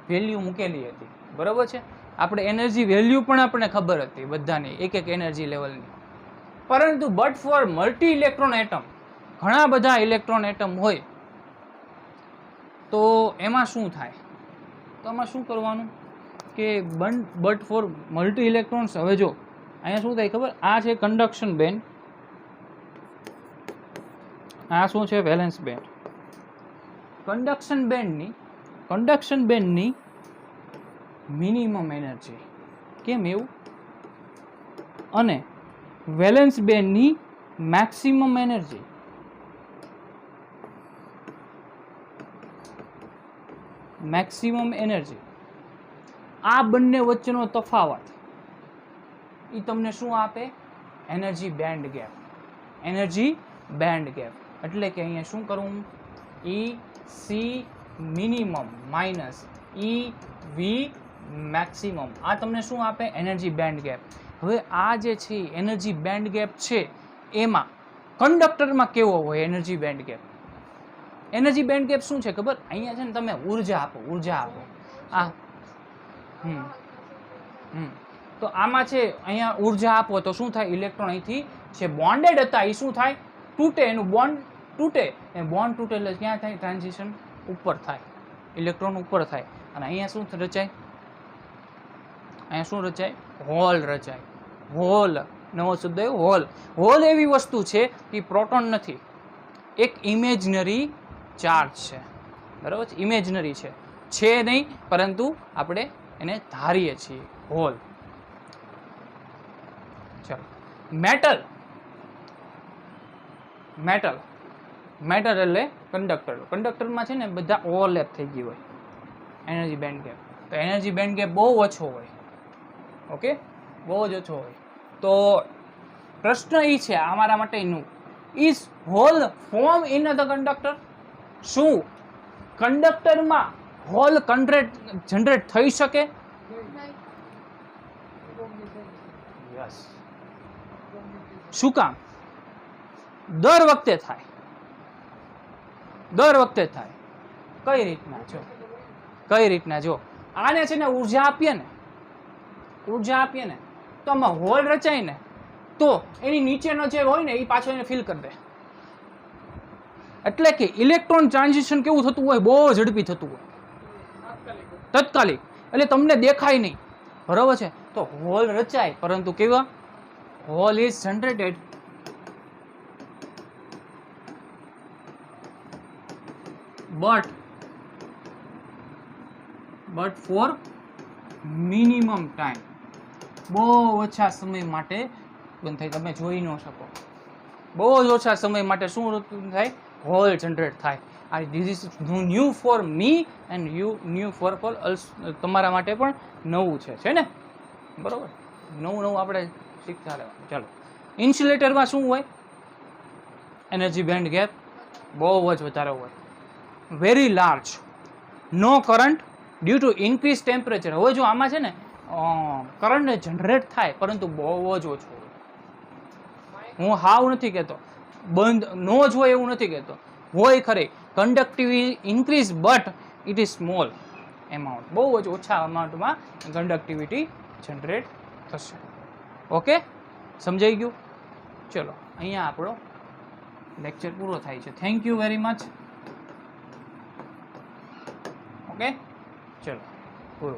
વેલ્યુ મૂકેલી હતી, બરોબર છે. આપણે એનર્જી વેલ્યુ પણ આપણને ખબર હતી બધાની, એક એનર્જી લેવલની. પરંતુ but four multi electron atom, ઘણા બધા ઇલેક્ટ્રોન એટમ હોય તો એમાં શું થાય? તો એમાં શું કરવાનું કે બટ ફોર મલ્ટી ઇલેક્ટ્રોન્સ. હવે જો અહીંયા શું થાય ખબર? આ છે કન્ડક્શન બેન્ડ, આ શું છે? Valence band. કન્ડક્શન બેન્ડની મિનિમમ એનર્જી. કેમ એવું? અને વેલેન્સ બેન્ડની મેક્સિમમ એનર્જી. મેક્સિમમ એનર્જી, આ બંને વચ્ચેનો તફાવત એ તમને શું આપે? Energy band gap. Energy band gap એટલે કે અહીંયા શું કરવું? ઈ સી મિનિમમ માઇનસ ઈ વી મેક્સિમમ. આ તમને શું આપે? Energy band gap. હવે આ જે છે એનર્જી બેન્ડ ગેપ છે એમાં કંડક્ટરમાં કેવો હોય energy band gap? Energy band gap શું છે ખબર? અહીંયા છે ને તમે ઉર્જા આપો આ તો આમાં છે અહીંયા ઉર્જા આપો તો શું થાય? ઇલેક્ટ્રોન અહીંથી જે બોન્ડેડ હતા એ શું થાય? તૂટે, એનું બોન્ડ તૂટે. એ બોન્ડ તૂટે એટલે ક્યાં થાય? ટ્રાન્ઝિશન ઉપર થાય, ઇલેક્ટ્રોન ઉપર થાય. અને અહીંયા શું રચાય? અહીંયા શું રચાય? હોલ રચાય. હોલ, નવો શબ્દ આવ્યો, હોલ. હોલ એવી વસ્તુ છે કે પ્રોટોન નથી, એક ઇમેજનરી ચાર્જ છે. બરાબર છે? ઇમેજનરી છે નહીં, પરંતુ આપણે એને ધારીએ છીએ હોલ. ચલો, મેટલ. મેટલ એટલે કંડક્ટર. કંડક્ટરમાં છે ને બધા ઓવરલેપ થઈ ગઈ હોય એનર્જી બેન્ડ ગેપ. તો એનર્જી બેન્ડ ગેપ બહુ ઓછો હોય. ઓકે, બહુ જ ઓછો હોય. તો પ્રશ્ન એ છે અમારા માટેનું, is hole form in the conductor? શું કંડક્ટરમાં હોલ જનરેટ થઈ શકે? યસ. શું કામ? દર વખતે થાય. કઈ રીતના? જો આને છે ને ઉર્જા આપીએ ને તો આમાં હોલ રચાય ને તો એની નીચેનો જે હોય ને એ પાછો એને ફિલ કરી દે. એટલે કે ઇલેક્ટ્રોન ટ્રાન્ઝિશન કેવું થતું હોય? બહુ ઝડપી થતું હોય, તત્કાલિક. એટલે તમને દેખાય નહીં. બરાબર છે? તો હોલ રચાય, પરંતુ કેવા? Hole is generated but for minimum time. બહુ ઓછા સમય માટે બંધ થાય. તમે જોઈ ન શકો. બહુ જ ઓછા સમય માટે શું થાય? હોલ જનરેટ થાય. આ this is new for me and new for તમારા માટે પણ નવું છે ને? બરોબર, નવું આપણે શીખતા રહેવાનું. ચાલો, ઇન્સ્યુલેટરમાં શું હોય? એનર્જી બેન્ડ ગેપ બહુ જ વધારે હોય. Very large, no current due to increase temperature. હવે જો આમાં છે ને કરંટ જનરેટ થાય, પરંતુ બહુ જ ઓછો હોય. હું હાવ નથી કહેતો બંધ નો જ હોય એવું નથી કહેતો, હોય ખરી. Conductivity increase but it is small amount. બહુ જ ઓછા અમાઉન્ટમાં કન્ડક્ટિવિટી જનરેટ થશે. ઓકે, સમજાઈ ગયું? ચલો, અહીંયા આપણો લેક્ચર પૂરો થાય છે. Thank you very much. Okay, ચલો પૂરો.